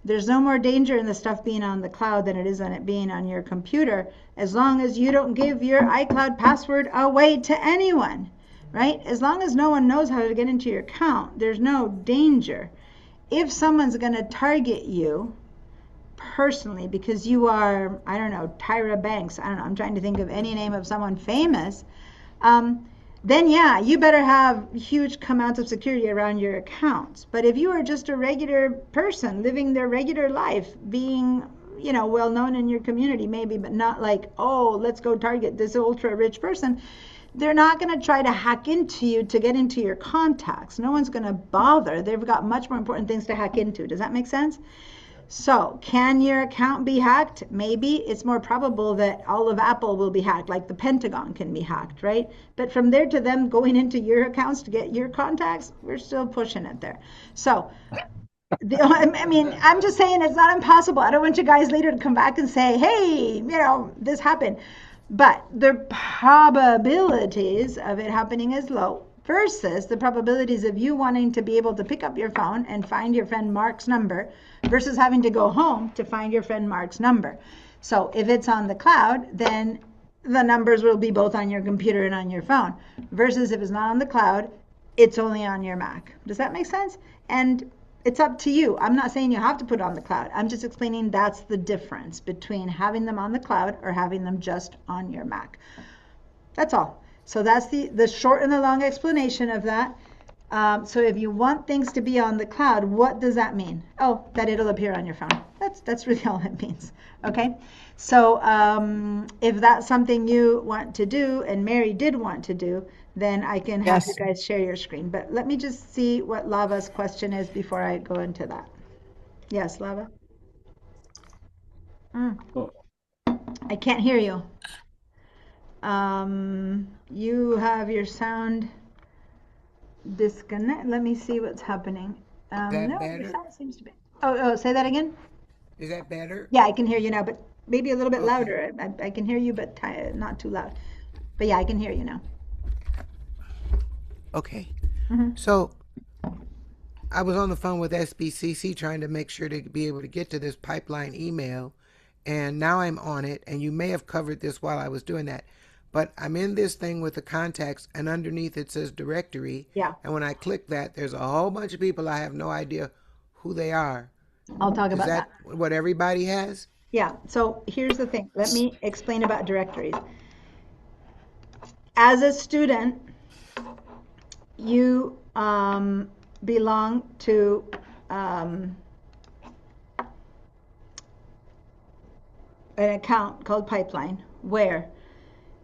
there's no more danger in the stuff being on the cloud than it is on it being on your computer, as long as you don't give your iCloud password away to anyone, right? As long as no one knows how to get into your account, there's no danger. If someone's going to target you personally because you are, I don't know, Tyra Banks, I don't know, I'm trying to think of any name of someone famous, then yeah, you better have huge amounts of security around your accounts. But if you are just a regular person living their regular life, being, well known in your community maybe, but not like, oh, let's go target this ultra rich person, they're not going to try to hack into you to get into your contacts. No one's going to bother. They've got much more important things to hack into. Does that make sense? So can your account be hacked? Maybe. It's more probable that all of Apple will be hacked, like the Pentagon can be hacked, right? But from there to them going into your accounts to get your contacts, we're still pushing it there. So, I'm just saying it's not impossible. I don't want you guys later to come back and say, hey, this happened. but the probabilities of it happening is low versus the probabilities of you wanting to be able to pick up your phone and find your friend Mark's number versus having to go home to find your friend Mark's number. So if it's on the cloud, then the numbers will be both on your computer and on your phone versus if it's not on the cloud, it's only on your Mac. Does that make sense? And it's up to you. I'm not saying you have to put it on the cloud. I'm just explaining that's the difference between having them on the cloud or having them just on your Mac. That's all. So that's the short and the long explanation of that. So if you want things to be on the cloud, what does that mean? Oh, that it'll appear on your phone. That's really all it means. Okay. So if that's something you want to do, and Mary did want to do, then I can have you guys share your screen. But let me just see what Lava's question is before I go into that. Yes, Lava? Oh. I can't hear you. You have your sound disconnect. Let me see what's happening. That No, better? your sound seems to be. Oh, say that again? Is that better? Yeah, I can hear you now, but maybe a little bit Okay. louder. I can hear you, but not too loud. But yeah, I can hear you now. Okay. Mhm. So I was on the phone with SBCC trying to make sure to be able to get to this pipeline email, and now I'm on it, and you may have covered this while I was doing that, but I'm in this thing with the contacts, and underneath it says directory, Yeah, and when I click that, there's a whole bunch of people I have no idea who they are. I'll talk Is about that. that what everybody has? Yeah, so here's the thing. Let me explain about directories. As a student, you belong to an account called Pipeline, where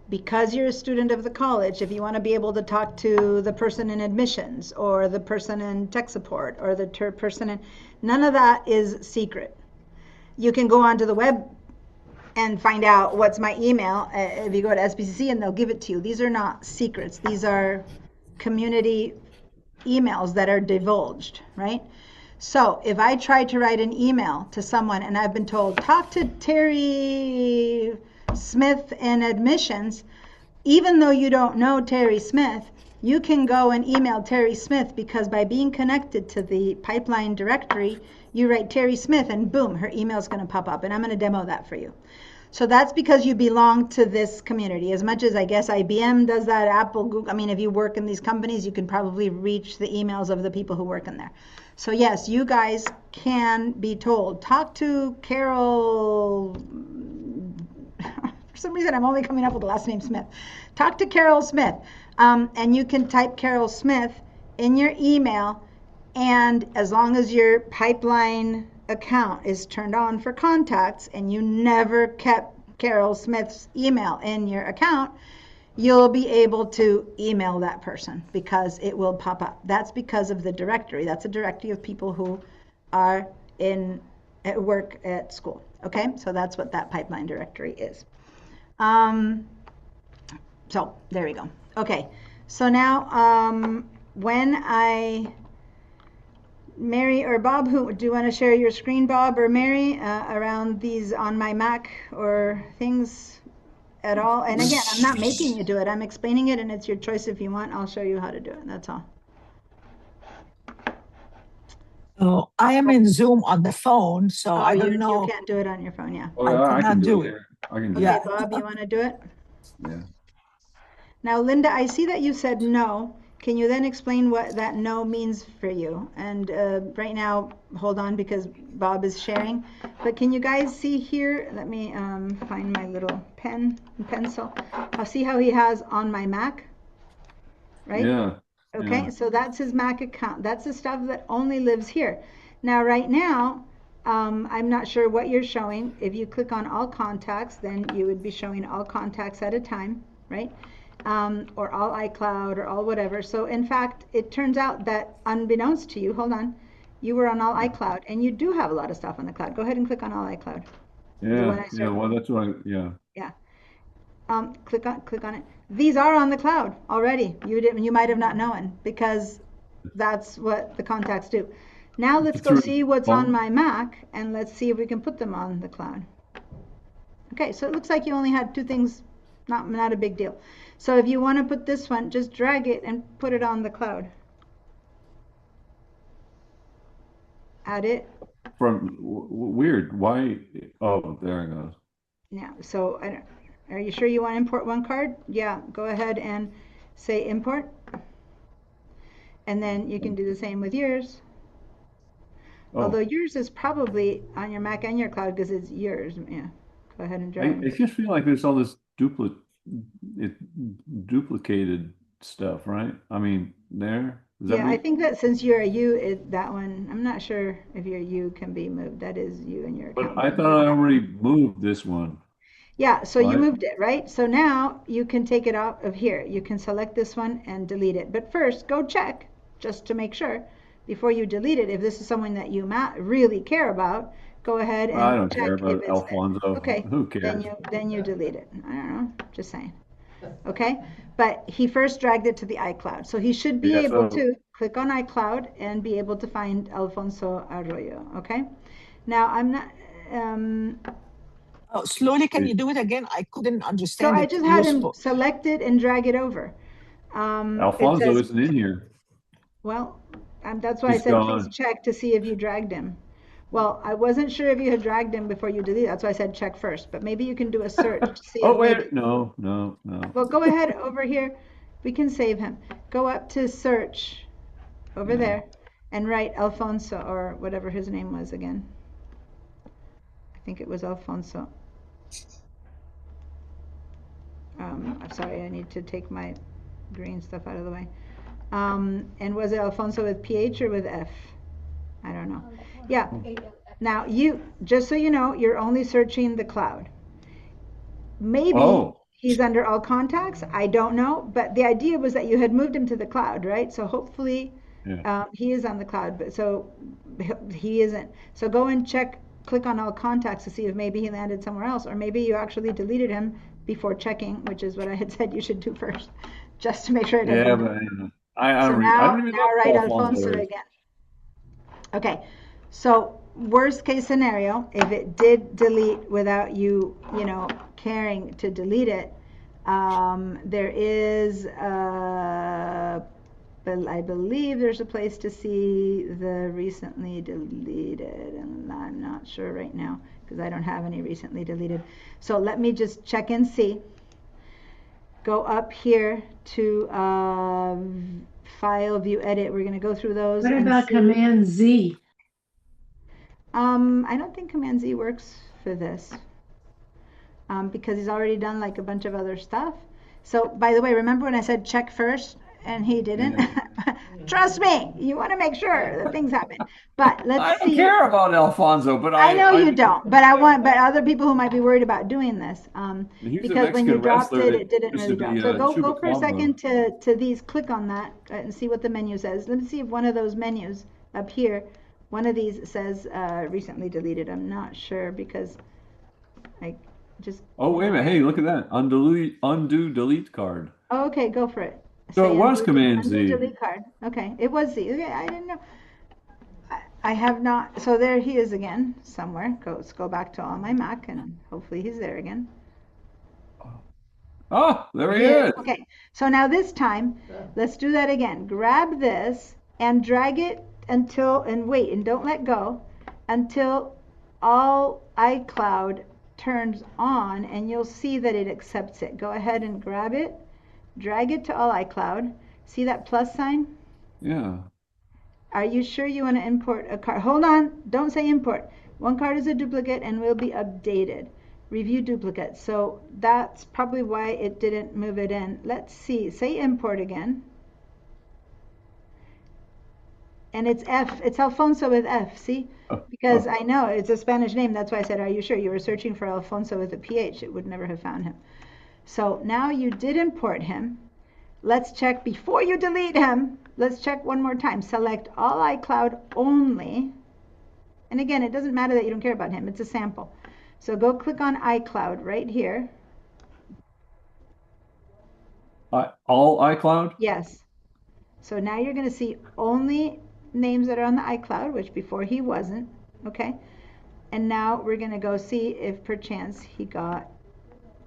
because you're a student of the college, if you want to be able to talk to the person in admissions or the person in tech support or the person in, none of that is secret. You can go onto the web and find out what's my email if you go to SBCC and they'll give it to you. These are not secrets. These are community emails that are divulged, right? So if I try to write an email to someone and I've been told, talk to Terry Smith in admissions, even though you don't know Terry Smith, you can go and email Terry Smith because by being connected to the pipeline directory, you write Terry Smith and boom, her email is going to pop up. And I'm going to demo that for you. So that's because you belong to this community. As much as I guess IBM does that, Apple, Google, I mean, if you work in these companies, you can probably reach the emails of the people who work in there. So yes, you guys can be told, talk to Carol. For some reason, I'm only coming up with the last name Smith. Talk to Carol Smith. And you can type Carol Smith in your email. And as long as your pipeline account is turned on for contacts and you never kept Carol Smith's email in your account, you'll be able to email that person because it will pop up. That's because of the directory. That's a directory of people who are at work at school. Okay, so that's what that pipeline directory is. So there we go. Okay, so now when Mary or Bob, who do you want to share your screen, Bob or Mary, around these on my Mac or things at all? And again, I'm not making you do it. I'm explaining it, and it's your choice if you want. I'll show you how to do it. That's all. Oh, I am in Zoom on the phone, so I don't know. You can't do it on your phone, yeah. Oh, I yeah, I cannot can do do it. it. I can do Okay, it. Bob, you want to do it? Yeah. Now, Linda, I see that you said no. Can you then explain what that no means for you? And right now, hold on because Bob is sharing. But can you guys see here? Let me find my little pen and pencil. I'll see how he has on my Mac, right? Yeah. Okay, Yeah. so that's his Mac account. That's the stuff that only lives here. Now, right now, I'm not sure what you're showing. If you click on all contacts, then you would be showing all contacts at a time, right? Or all iCloud or all whatever. So in fact, it turns out that unbeknownst to you, hold on, you were on all iCloud and you do have a lot of stuff on the cloud. Go ahead and click on all iCloud. Yeah. Yeah. Well, that's what yeah. Yeah. Click on it. These are on the cloud already. You might have not known because that's what the contacts do. Now let's go Through see what's phone? on my Mac and let's see if we can put them on the cloud. Okay, so it looks like you only had two things not a big deal. So if you want to put this one, just drag it and put it on the cloud. Add it. From weird. Why? Oh, there it goes. Yeah. So are you sure you want to import one card? Yeah. Go ahead and say import. And then you can do the same with yours. Oh. Although yours is probably on your Mac and your cloud because it's yours. Yeah. Go ahead and drag. I just feel like there's all this duplicated stuff, right? I mean, there. Yeah, I think that since you're a U, that one, I'm not sure if your U can be moved. That is you and your account. But I thought I already moved this one. Yeah, so you moved it, right? So now you can take it out of here. You can select this one and delete it. But first, go check just to make sure before you delete it. If this is someone that you really care about, go ahead and I don't check care if about it's Alfonso. there. Okay, Who cares? Then you delete it. I don't know, just saying. Okay, but he first dragged it to the iCloud. So he should be able to click on iCloud and be able to find Alfonso Arroyo. Okay, now I'm not. Slowly, can you do it again? I couldn't understand. So I just had him select it and drag it over. Alfonso isn't in here. Well, that's why I said please check to see if you dragged him. Well, I wasn't sure if you had dragged him before you deleted. That's why I said check first. But maybe you can do a search to see. Oh wait, no. Well, go ahead over here. We can save him. Go up to search over there and write Alfonso or whatever his name was again. I think it was Alfonso. I'm sorry, I need to take my green stuff out of the way. And was it Alfonso with PH or with F? I don't know. Yeah. Now just so you know, you're only searching the cloud. Maybe he's under all contacts. I don't know. But the idea was that you had moved him to the cloud, right? So hopefully he is on the cloud. But so he isn't. So go and click on all contacts to see if maybe he landed somewhere else, or maybe you actually deleted him before checking, which is what I had said you should do first, just to make sure it doesn't. Yeah, but I don't even know write Alfonso again. Okay, so worst case scenario, if it did delete without you, caring to delete it, there is, I believe there's a place to see the recently deleted, and I'm not sure right now because I don't have any recently deleted. So let me just check and see. Go up here to File, View, Edit. We're going to go through those. What about Command Z? I don't think Command Z works for this because he's already done like a bunch of other stuff. So, by the way, remember when I said check first and he didn't? Trust me, you want to make sure that things happen. But let's see. I don't care about Alfonso, but I know you don't. But but other people who might be worried about doing this, because when you dropped it, it didn't really drop. So go for a second to these. Click on that and see what the menu says. Let me see if one of those menus up here, one of these says recently deleted. I'm not sure because I just. Oh wait a minute! Hey, look at that! Undo delete card. Oh, okay, go for it. So it was Command Z. Delete card. Okay, it was Z. Okay, I didn't know. I have not. So there he is again somewhere. Let's go back to all my Mac and hopefully he's there again. Oh, there he is. Okay, so now this time, let's do that again. Grab this and drag it and wait, and don't let go until all iCloud turns on, and you'll see that it accepts it. Go ahead and grab it. Drag it to all iCloud. See that plus sign? Yeah. Are you sure you want to import a card? Hold on. Don't say import. One card is a duplicate and will be updated. Review duplicate. So that's probably why it didn't move it in. Let's see. Say import again. And it's F. It's Alfonso with F. See? Because I know it's a Spanish name. That's why I said, are you sure? You were searching for Alfonso with a PH. It would never have found him. So now you did import him. Let's check before you delete him. Let's check one more time. Select all iCloud only. And again, it doesn't matter that you don't care about him. It's a sample. So go click on iCloud right here. All iCloud? Yes. So now you're going to see only names that are on the iCloud, which before he wasn't. Okay. And now we're going to go see if perchance he got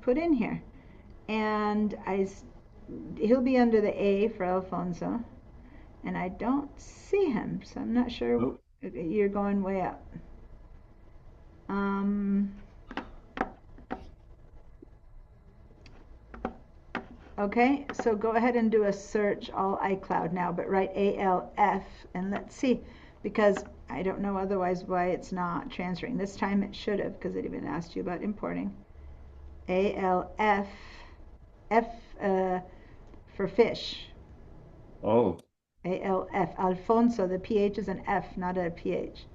put in here. and he'll be under the A for Alfonso, and I don't see him, so I'm not sure. Nope. You're going way up. Okay, so go ahead and do a search all iCloud now, but write ALF and let's see, because I don't know otherwise why it's not transferring. This time it should have, because it even asked you about importing. ALF, F for fish. Oh. ALF, Alfonso, the PH is an F, not a PH.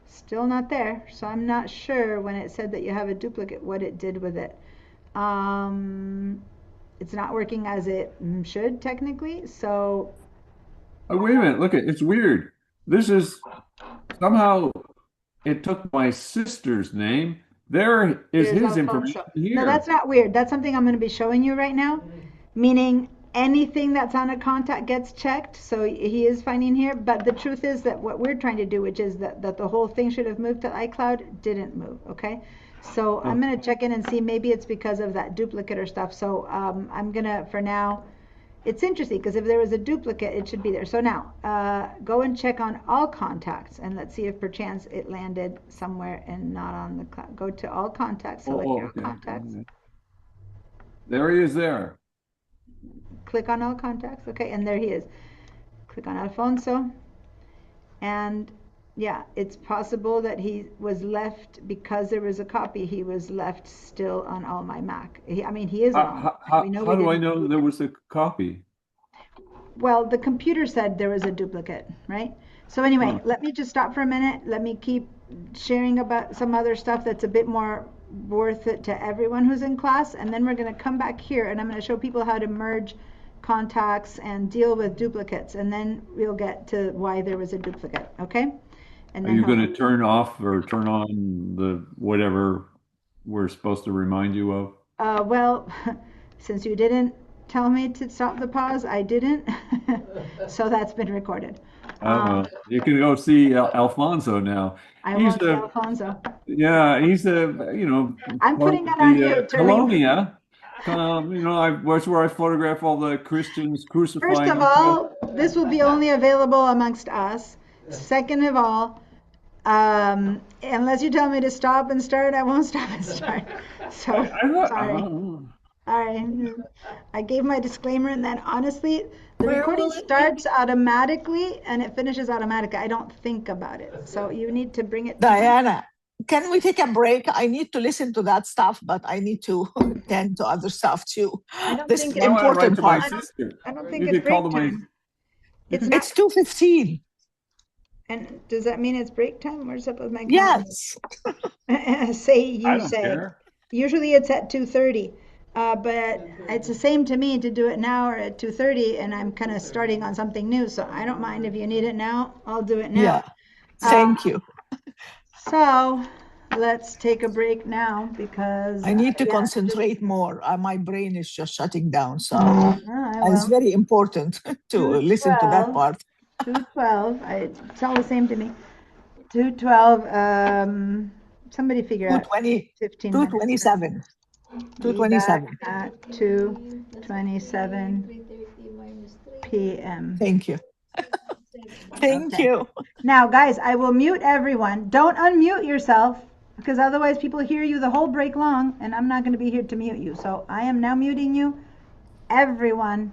Still not there, so I'm not sure when it said that you have a duplicate what it did with it. It's not working as it should technically, so. Oh, wait a minute, look, it's weird. This is somehow it took my sister's name. There is Here's his Alfonso. information here. No, that's not weird. That's something I'm going to be showing you right now, meaning anything that's on a contact gets checked, so he is finding here, but the truth is that what we're trying to do, which is that the whole thing should have moved to iCloud, didn't move, okay? So I'm going to check in and see, maybe it's because of that duplicate or stuff, so I'm going to, for now, it's interesting, because if there was a duplicate, it should be there. So now, go and check on all contacts, and let's see if perchance it landed somewhere and not on the cloud. Go to all contacts, select your okay. contacts. There he is there. Click on all contacts, okay, and there he is. Click on Alfonso, and yeah, it's possible that he was left, because there was a copy, he was left still on All My Mac. He is on. How do I know there was a copy? Well, the computer said there was a duplicate, right? So anyway, let me just stop for a minute. Let me keep sharing about some other stuff that's a bit more worth it to everyone who's in class, and then we're going to come back here and I'm going to show people how to merge contacts and deal with duplicates, and then we'll get to why there was a duplicate, okay? And Are then you going to turn off or turn on the whatever we're supposed to remind you of? Well, since you didn't tell me to stop the pause, I didn't. So that's been recorded. You can go see Alfonso now. I won't see Alfonso. Yeah, he's I'm putting that on you, Colonia. That's where I photograph all the Christians crucifying. First of all, this will be only available amongst us. Second of all, unless you tell me to stop and start, I won't stop and start. So, sorry. All right. I gave my disclaimer, and then honestly, the recording starts automatically and it finishes automatically. I don't think about it. So you need to bring it. Diana, can we take a break? I need to listen to that stuff, but I need to attend to other stuff too. This is the important part. I don't think it's break time. It's 2:15. And does that mean it's break time? Where's up with my Yes. Say. Usually it's at 2:30. But it's the same to me to do it now or at 2:30, and I'm kind of starting on something new, so I don't mind if you need it now. I'll do it now. Yeah. Thank you. So let's take a break now, because I need to concentrate more. My brain is just shutting down, so it's very important to listen to that part. 2:12. It's all the same to me. 2:12. Somebody figure out 15 minutes. 2:27. 2:27. At 2:27 p.m. Thank you. Thank you. Now, guys, I will mute everyone. Don't unmute yourself, because otherwise people hear you the whole break long, and I'm not going to be here to mute you. So I am now muting you. Everyone,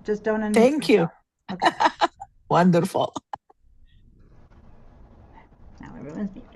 just don't unmute. Thank you. Okay. Wonderful. Now everyone's muted.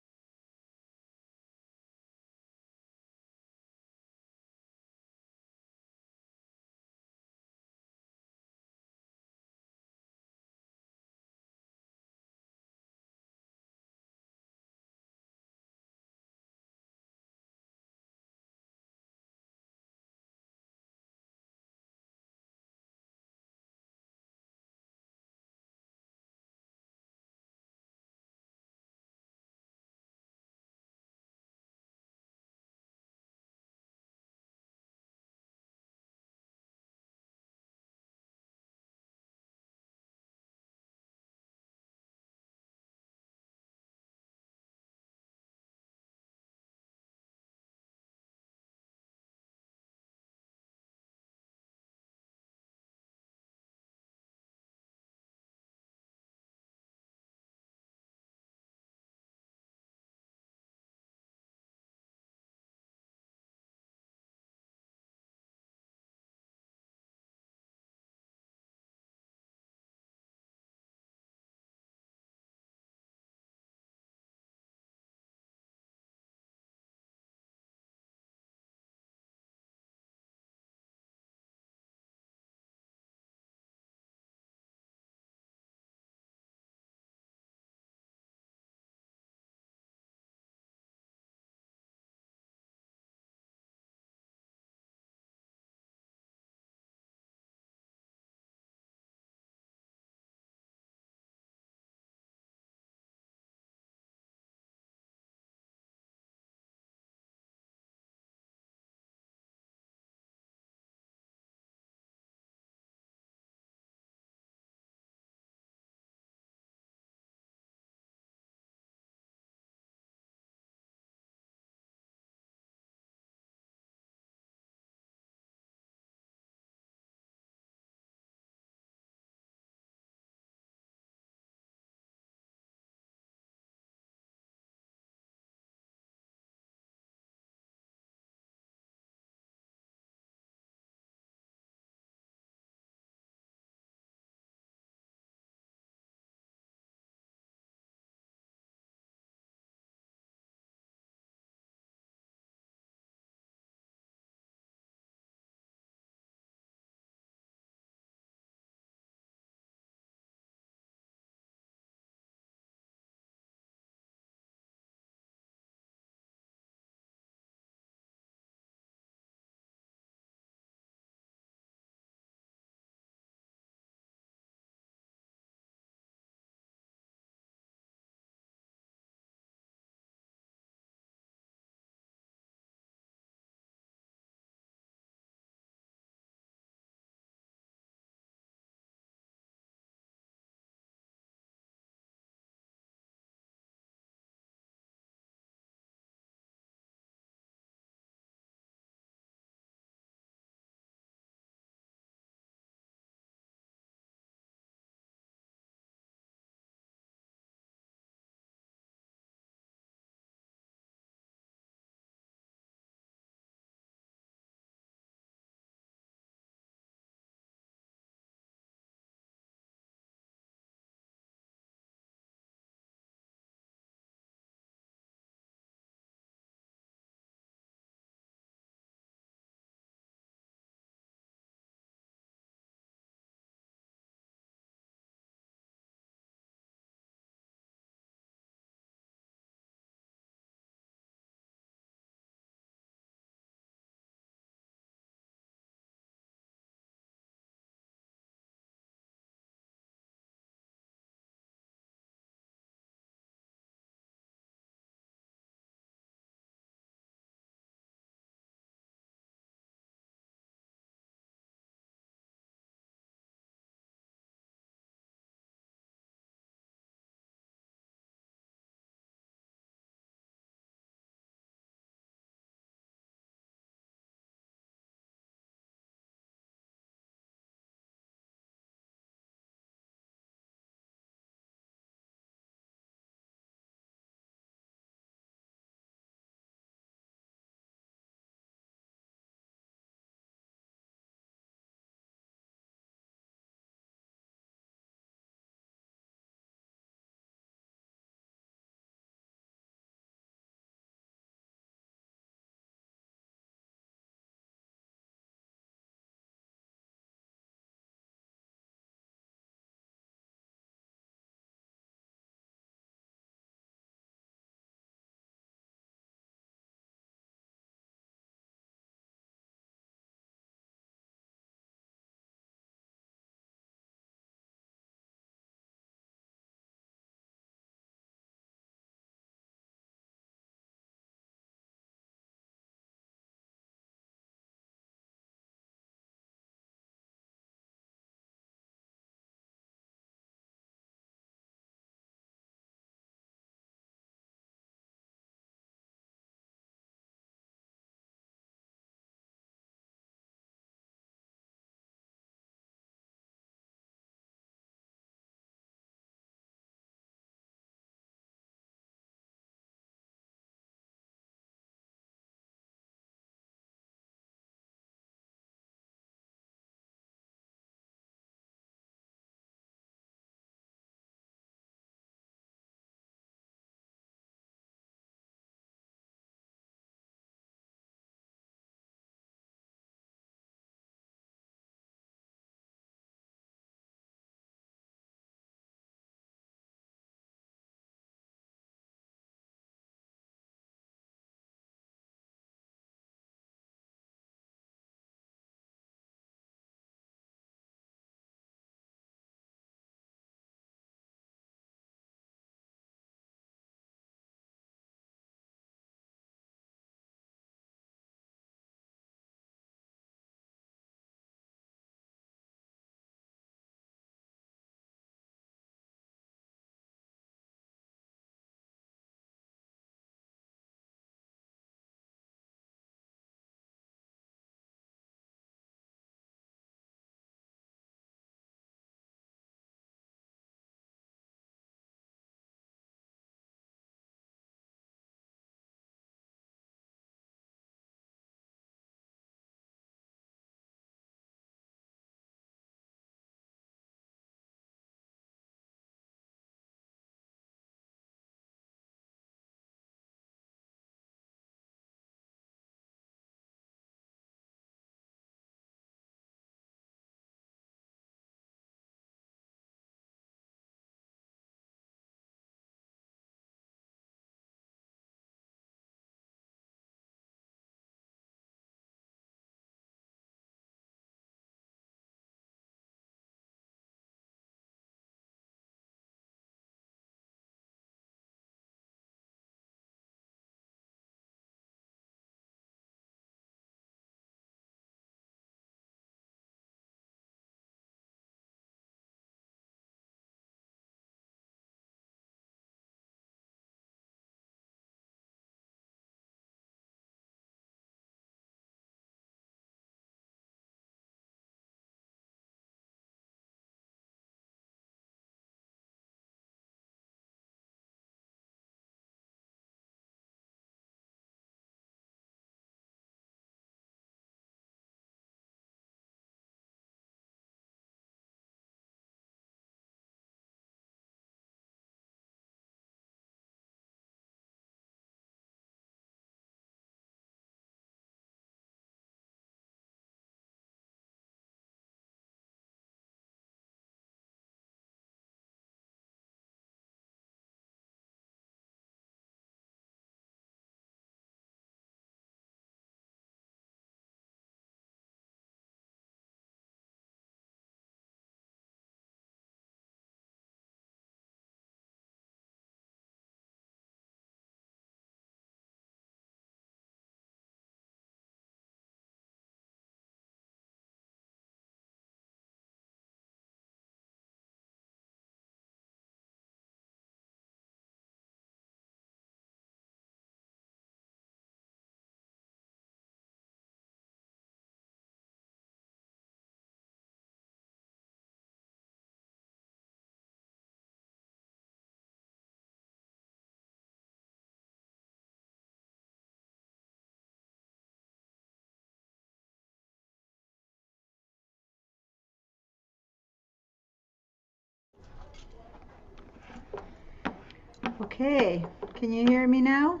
Okay, can you hear me now?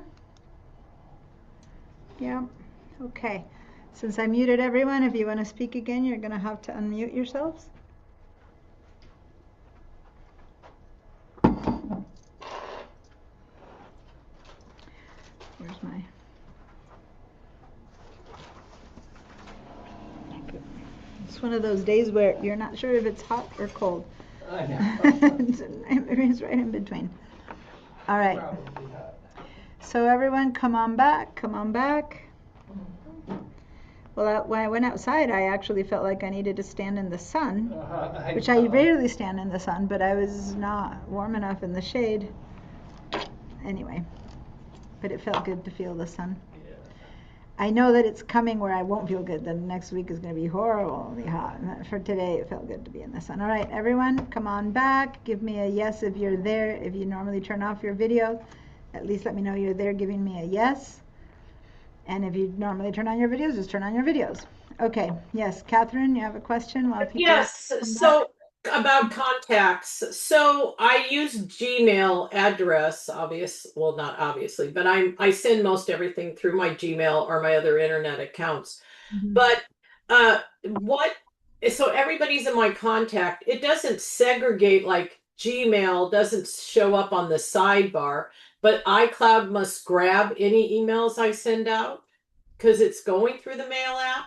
Yeah, okay. Since I muted everyone, if you want to speak again, you're going to have to unmute yourselves. Where's my... It's one of those days where you're not sure if it's hot or cold. I know. It's right in between. All right. Probably hot. So everyone, come on back. Come on back. Well, when I went outside, I actually felt like I needed to stand in the sun, which I know. rarely stand in the sun, but I was not warm enough in the shade. Anyway, but it felt good to feel the sun. Yeah. I know that it's coming where I won't feel good. The next week is going to be horribly hot. For today, it felt good to be in the sun. All right, everyone, come on back. Give me a yes if you're there. If you normally turn off your video, at least let me know you're there giving me a yes. And if you normally turn on your videos, just turn on your videos. Okay, yes, Catherine, you have a question? While people Yes, come back? so about contacts. So I use Gmail address, well, not obviously, but I send most everything through my Gmail or my other internet accounts. Mhm. But so everybody's in my contact. It doesn't segregate, like Gmail doesn't show up on the sidebar, but iCloud must grab any emails I send out because it's going through the mail app.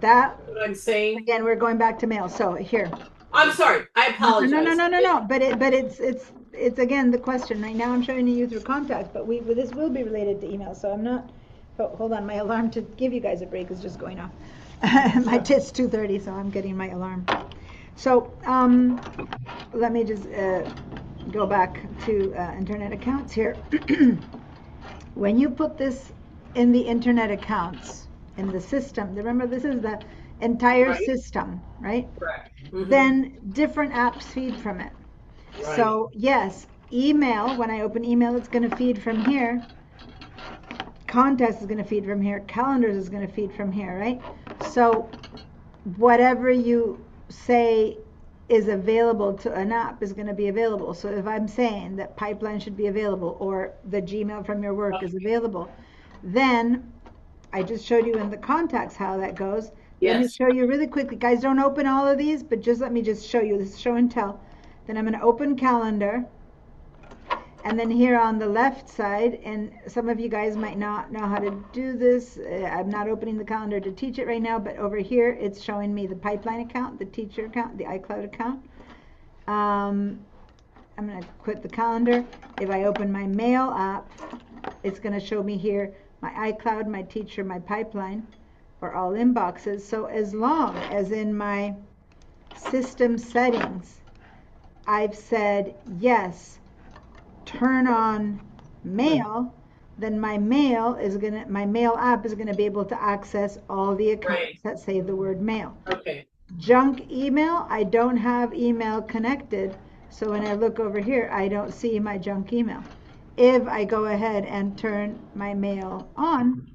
That, What I'm saying. again, we're going back to mail. So here. I'm sorry. I apologize. No. But it's again the question. Right now I'm showing you through contacts, but this will be related to email. So I'm not. Oh, hold on, my alarm to give you guys a break is just going off. It's 2:30, so I'm getting my alarm. So let me just go back to internet accounts here. When you put this in the internet accounts in the system, remember this is the entire Right. system, right? Correct. Mhm. Then different apps feed from it. Right. So yes, email, when I open email, it's going to feed from here. Contacts is going to feed from here. Calendars is going to feed from here, right? So whatever you say is available to an app is going to be available. So if I'm saying that Pipeline should be available or the Gmail from your work is available, then I just showed you in the contacts how that goes. Let me Yes. show you really quickly. Guys, don't open all of these, but let me show you. This is show and tell. Then I'm going to open calendar. And then here on the left side, and some of you guys might not know how to do this. I'm not opening the calendar to teach it right now, but over here it's showing me the Pipeline account, the teacher account, the iCloud account. I'm going to quit the calendar. If I open my mail app, it's going to show me here my iCloud, my teacher, my Pipeline, or all inboxes. So as long as in my system settings, I've said yes, turn on mail, then my mail app is going to be able to access all the accounts Right. that say the word mail. Okay. Junk email, I don't have email connected, so when I look over here, I don't see my junk email. If I go ahead and turn my mail on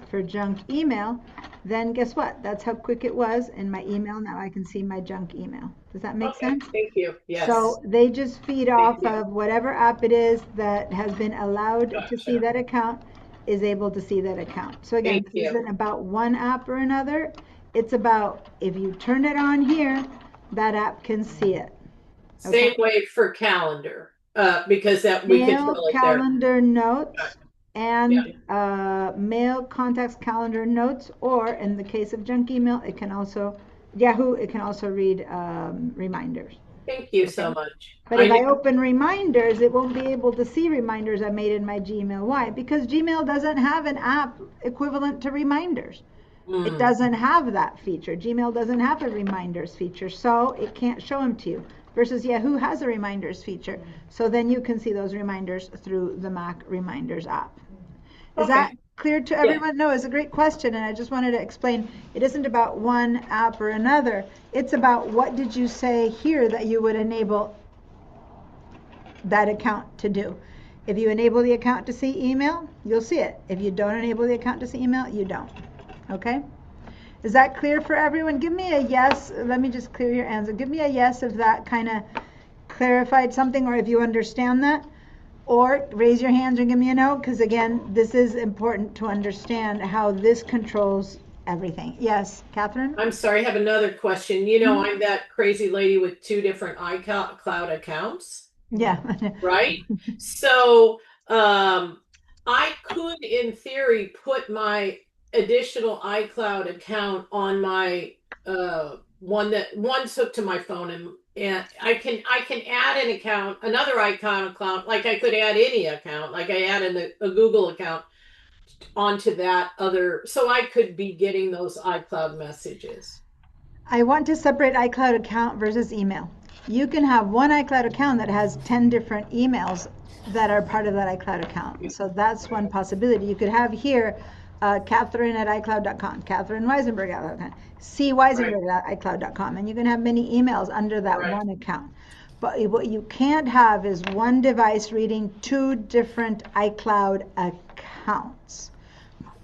for junk email, then guess what? That's how quick it was in my email. Now I can see my junk email. Does that make Okay. sense? Thank you. Yes. So they just feed off you. of whatever app it is that has been allowed to see Gotcha. that account is able to see that account. So again, Thank this you. isn't about one app or another. It's about if you turn it on here, that app can see it. Same way for calendar, because that we Mail, control it there. calendar notes, Gotcha. and mail, contacts, calendar notes, or in the case of junk email, it can also, Yahoo, it can also read reminders. Thank you so much. But if I open reminders, it won't be able to see reminders I made in my Gmail. Why? Because Gmail doesn't have an app equivalent to reminders. It doesn't have that feature. Gmail doesn't have a reminders feature, so it can't show them to you. Versus Yahoo has a reminders feature. So then you can see those reminders through the Mac Reminders app. Is that clear to everyone? No, it's a great question, and I just wanted to explain it isn't about one app or another. It's about what did you say here that you would enable that account to do. If you enable the account to see email, you'll see it. If you don't enable the account to see email, you don't. Okay? Is that clear for everyone? Give me a yes. Let me just clear your answer. Give me a yes if that kind of clarified something, or if you understand that, or raise your hands and give me a no, because again, this is important to understand how this controls everything. Yes, Catherine? I'm sorry, I have another question. I'm that crazy lady with 2 different iCloud accounts. Yeah. Right? So I could, in theory, put my additional iCloud account on my one's hooked to my phone, and I can add an account, another iCloud account, like I could add any account, like I added a Google account onto that other, so I could be getting those iCloud messages. I want to separate iCloud account versus email. You can have one iCloud account that has 10 different emails that are part of that iCloud account. So that's one possibility. You could have here Catherine at iCloud.com, Catherine Weisenberg at iCloud.com, C. Weisenberg at iCloud.com, and you can have many emails under that one account. But what you can't have is one device reading 2 different iCloud accounts.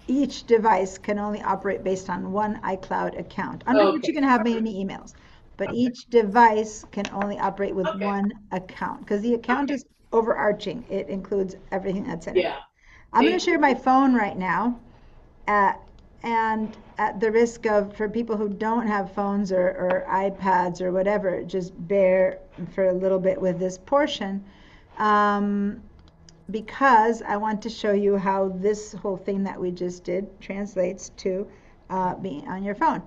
Each device can only operate based on one iCloud account, under which you can have many emails. But each device can only operate with one account, because the account is overarching. It includes everything that's in it. I'm going to share my phone right now, and at the risk of, for people who don't have phones or iPads or whatever, just bear for a little bit with this portion, because I want to show you how this whole thing that we just did translates to being on your phone.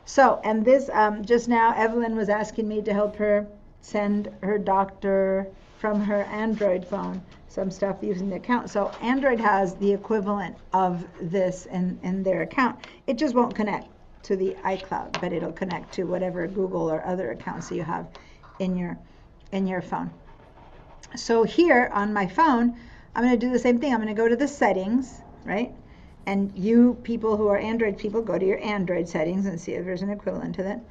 So, and this, just now, Evelyn was asking me to help her send her doctor from her Android phone some stuff using the account. So Android has the equivalent of this in their account. It just won't connect to the iCloud, but it'll connect to whatever Google or other accounts that you have in your phone. So here on my phone, I'm going to do the same thing. I'm going to go to the settings, right? And you people who are Android people, go to your Android settings and see if there's an equivalent to that.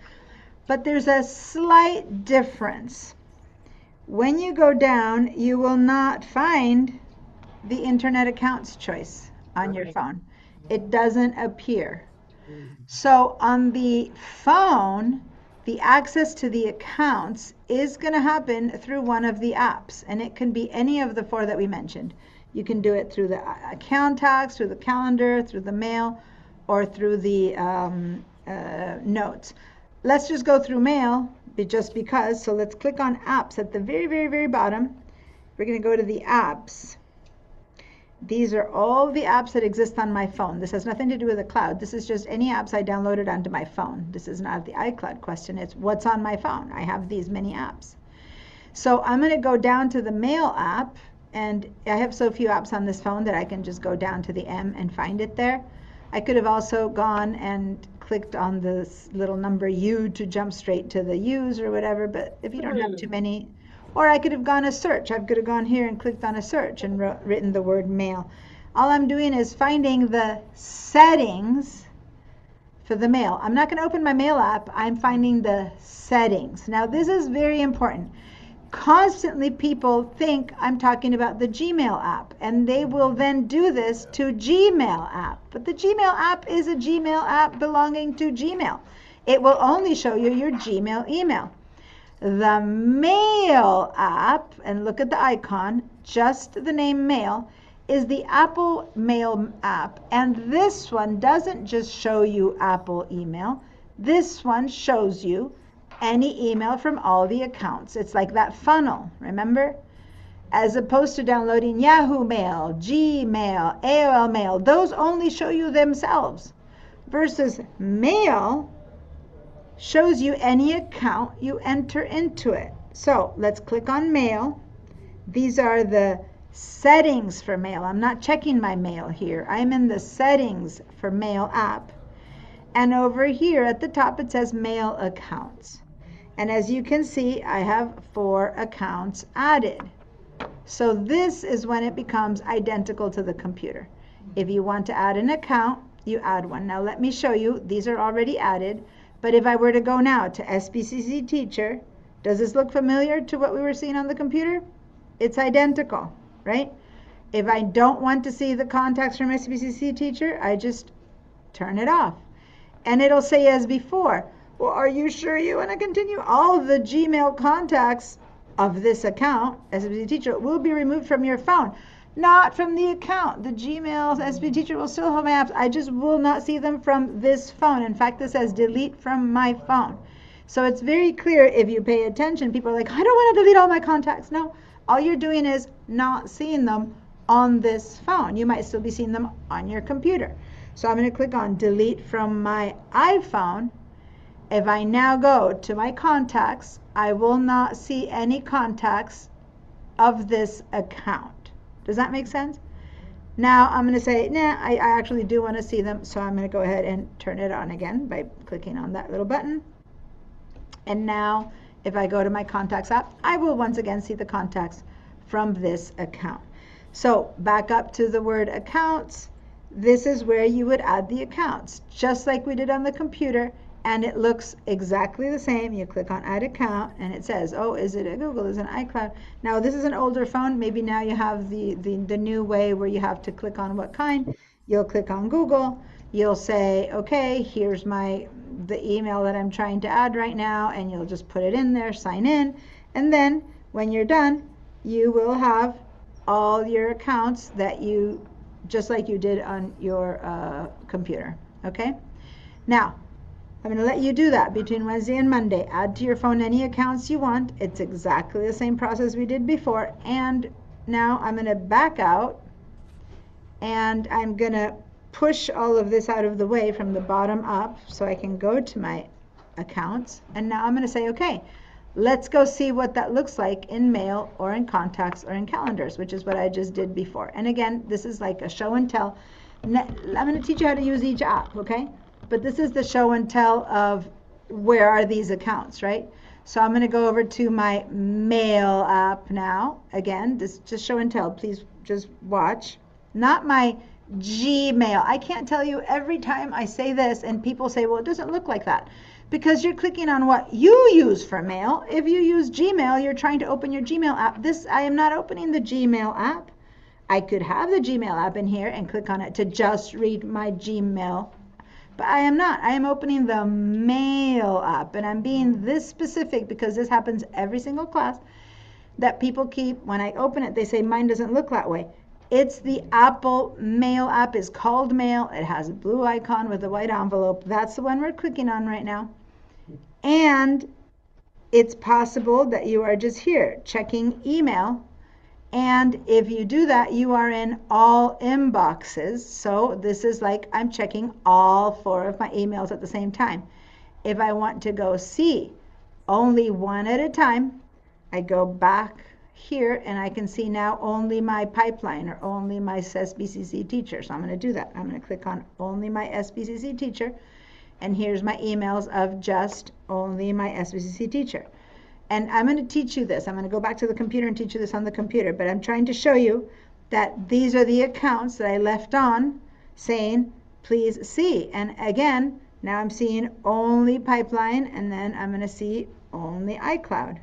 But there's a slight difference. When you go down, you will not find the internet accounts choice on your phone. It doesn't appear. So on the phone, the access to the accounts is going to happen through one of the apps, and it can be any of the 4 that we mentioned. You can do it through the contacts, through the calendar, through the mail, or through the notes. Let's just go through mail, just because. So let's click on apps at the very, very, very bottom. We're going to go to the apps. These are all the apps that exist on my phone. This has nothing to do with the cloud. This is just any apps I downloaded onto my phone. This is not the iCloud question. It's what's on my phone. I have these many apps. So I'm going to go down to the mail app, and I have so few apps on this phone that I can just go down to the M and find it there. I could have also gone and clicked on this little number U to jump straight to the U's or whatever, but if you don't have too many, or I could have gone a search. I could have gone here and clicked on a search and written the word mail. All I'm doing is finding the settings for the mail. I'm not going to open my mail app. I'm finding the settings. Now this is very important. Constantly people think I'm talking about the Gmail app, and they will then do this to Gmail app. But the Gmail app is a Gmail app belonging to Gmail. It will only show you your Gmail email. The Mail app, and look at the icon, just the name Mail, is the Apple Mail app. And this one doesn't just show you Apple email. This one shows you any email from all the accounts. It's like that funnel, remember? As opposed to downloading Yahoo Mail, Gmail, AOL Mail, those only show you themselves. Versus Mail shows you any account you enter into it. So let's click on Mail. These are the settings for Mail. I'm not checking my mail here. I'm in the settings for Mail app. And over here at the top it says Mail accounts. And as you can see, I have 4 accounts added. So this is when it becomes identical to the computer. If you want to add an account, you add one. Now let me show you. These are already added. But if I were to go now to SBCC Teacher, does this look familiar to what we were seeing on the computer? It's identical, right? If I don't want to see the contacts from SBCC Teacher, I just turn it off. And it'll say as before, well, are you sure you want to continue? All the Gmail contacts of this account, SBC Teacher, will be removed from your phone. Not from the account. The Gmails, SBC Teacher will still have my apps. I just will not see them from this phone. In fact, this says delete from my phone. So it's very clear if you pay attention. People are like, I don't want to delete all my contacts. No, all you're doing is not seeing them on this phone. You might still be seeing them on your computer. So I'm going to click on delete from my iPhone. If I now go to my contacts, I will not see any contacts of this account. Does that make sense? Now I'm going to say, nah, I actually do want to see them. So I'm going to go ahead and turn it on again by clicking on that little button. And now if I go to my contacts app, I will once again see the contacts from this account. So back up to the word accounts. This is where you would add the accounts, just like we did on the computer, and it looks exactly the same. You click on add account and it says, oh, is it a Google, is it an iCloud? Now this is an older phone. Maybe now you have the new way where you have to click on what kind. You'll click on Google. You'll say, okay, here's the email that I'm trying to add right now, and you'll just put it in there, sign in, and then when you're done, you will have all your accounts that you, just like you did on your computer, okay? Now, I'm going to let you do that between Wednesday and Monday. Add to your phone any accounts you want. It's exactly the same process we did before. And now I'm going to back out, and I'm going to push all of this out of the way from the bottom up so I can go to my accounts. And now I'm going to say, okay, let's go see what that looks like in mail or in contacts or in calendars, which is what I just did before. And again, this is like a show and tell. I'm going to teach you how to use each app, okay? But this is the show and tell of where are these accounts, right? So I'm going to go over to my mail app now. Again, this is just show and tell. Please just watch. Not my Gmail. I can't tell you every time I say this and people say, well, it doesn't look like that. Because you're clicking on what you use for mail. If you use Gmail, you're trying to open your Gmail app. I am not opening the Gmail app. I could have the Gmail app in here and click on it to just read my Gmail. But I am not. I am opening the mail app. And I'm being this specific because this happens every single class that people keep, when I open it, they say mine doesn't look that way. It's the Apple Mail app. Is called Mail. It has a blue icon with a white envelope. That's the one we're clicking on right now. And it's possible that you are just here checking email. And if you do that, you are in all inboxes. So this is like I'm checking all 4 of my emails at the same time. If I want to go see only one at a time, I go back here and I can see now only my pipeline or only my SBCC teacher. So I'm going to do that. I'm going to click on only my SBCC teacher. And here's my emails of just only my SBCC teacher. And I'm going to teach you this. I'm going to go back to the computer and teach you this on the computer. But I'm trying to show you that these are the accounts that I left on saying, please see. And again, now I'm seeing only pipeline, and then I'm going to see only iCloud.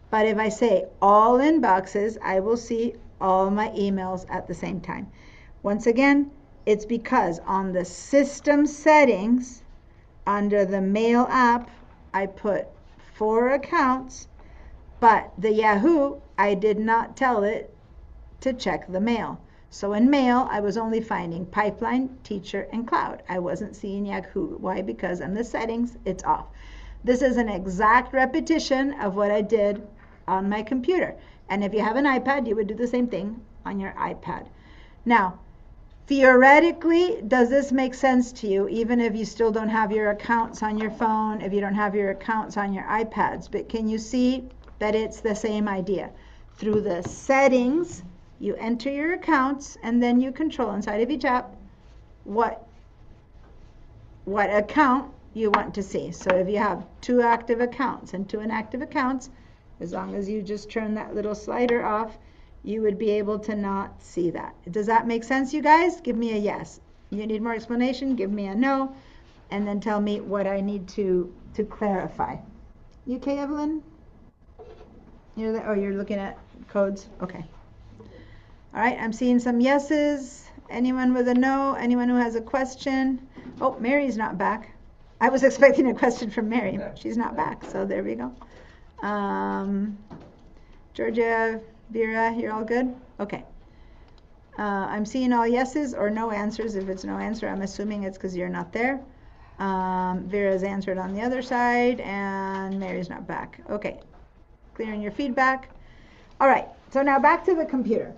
But if I say all inboxes, I will see all my emails at the same time. Once again, it's because on the system settings, under the mail app, I put 4 accounts, but the Yahoo, I did not tell it to check the mail. So in mail, I was only finding pipeline, teacher, and cloud. I wasn't seeing Yahoo. Why? Because in the settings, it's off. This is an exact repetition of what I did on my computer. And if you have an iPad, you would do the same thing on your iPad. Now, theoretically, does this make sense to you, even if you still don't have your accounts on your phone, if you don't have your accounts on your iPads? But can you see that it's the same idea? Through the settings, you enter your accounts, and then you control inside of each app what account you want to see. So if you have 2 active accounts and 2 inactive accounts, as long as you just turn that little slider off, you would be able to not see that. Does that make sense, you guys? Give me a yes. You need more explanation? Give me a no. And then tell me what I need to clarify. You okay, Evelyn? You're looking at codes? Okay. All right, I'm seeing some yeses. Anyone with a no? Anyone who has a question? Oh, Mary's not back. I was expecting a question from Mary. She's not back, so there we go. Georgia, Vera, you're all good? Okay. I'm seeing all yeses or no answers. If it's no answer, I'm assuming it's because you're not there. Vera's answered on the other side, and Mary's not back. Okay. Clearing your feedback. All right. So now back to the computer,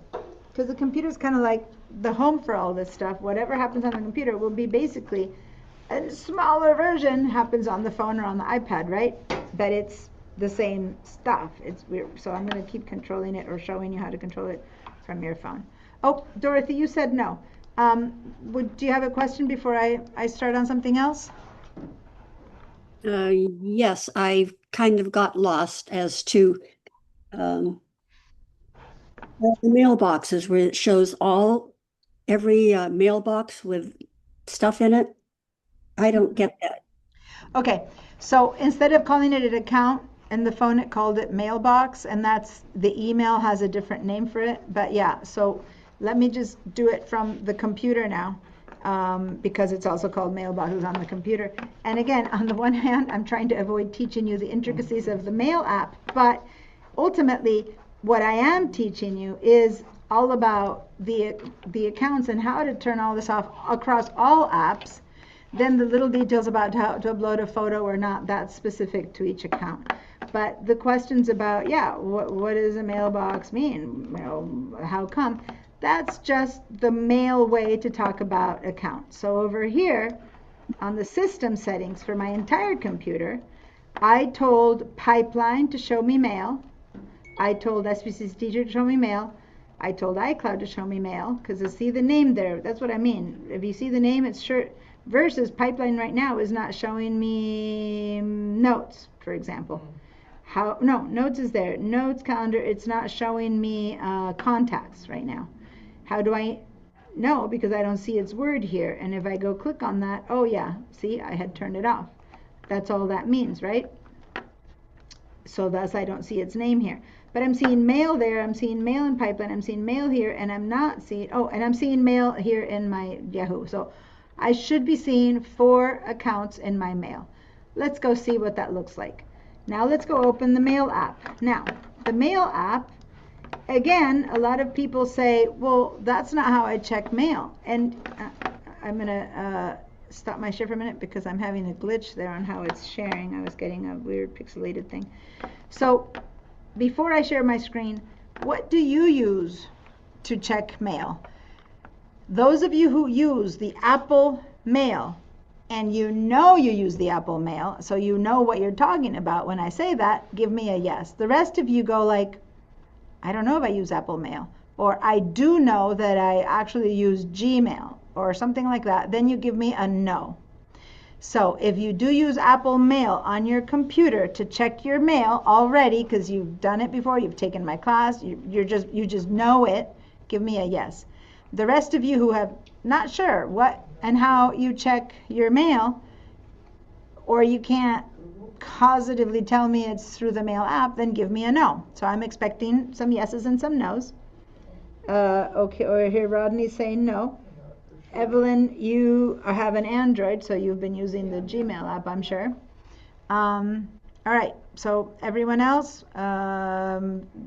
because the computer is kind of like the home for all this stuff. Whatever happens on the computer will be basically a smaller version happens on the phone or on the iPad, right? But it's the same stuff. It's weird. So I'm going to keep controlling it or showing you how to control it from your phone. Oh, Dorothy, you said no. Do you have a question before I start on something else? Yes, I kind of got lost as to the mailboxes where it shows every mailbox with stuff in it. I don't get that. Okay, so instead of calling it an account and the phone, it called it mailbox, and that's the email has a different name for it. But yeah, so let me just do it from the computer now, because it's also called mailboxes on the computer. And again, on the one hand, I'm trying to avoid teaching you the intricacies of the mail app, but ultimately, what I am teaching you is all about the accounts and how to turn all this off across all apps. Then the little details about how to upload a photo or not, that's specific to each account. But the questions about, yeah, what does a mailbox mean? You know, how come? That's just the mail way to talk about accounts. So over here on the system settings for my entire computer, I told Pipeline to show me mail. I told SPCC Teacher to show me mail. I told iCloud to show me mail, because I see the name there. That's what I mean. If you see the name, it's sure. Versus Pipeline right now is not showing me notes, for example. Notes is there. Notes, calendar, it's not showing me contacts right now. How do I know? Because I don't see its word here. And if I go click on that, oh yeah, see, I had turned it off. That's all that means, right? So thus I don't see its name here. But I'm seeing mail there, I'm seeing mail in Pipeline, I'm seeing mail here, and I'm not seeing, and I'm seeing mail here in my Yahoo. So I should be seeing 4 accounts in my mail. Let's go see what that looks like. Now let's go open the mail app. Now, the mail app, again, a lot of people say, well, that's not how I check mail. And I'm going to stop my share for a minute because I'm having a glitch there on how it's sharing. I was getting a weird pixelated thing. So before I share my screen, what do you use to check mail? Those of you who use the Apple Mail, and you know you use the Apple Mail, so you know what you're talking about when I say that, give me a yes. The rest of you go like, I don't know if I use Apple Mail, or I do know that I actually use Gmail, or something like that. Then you give me a no. So if you do use Apple Mail on your computer to check your mail already, because you've done it before, you've taken my class, you just know it, give me a yes. The rest of you who have not sure what and how you check your mail, or you can't positively tell me it's through the mail app, then give me a no. So I'm expecting some yeses and some nos. Okay, or here Rodney's saying no. Evelyn, you have an Android, so you've been using the Gmail app, I'm sure. All right, so everyone else,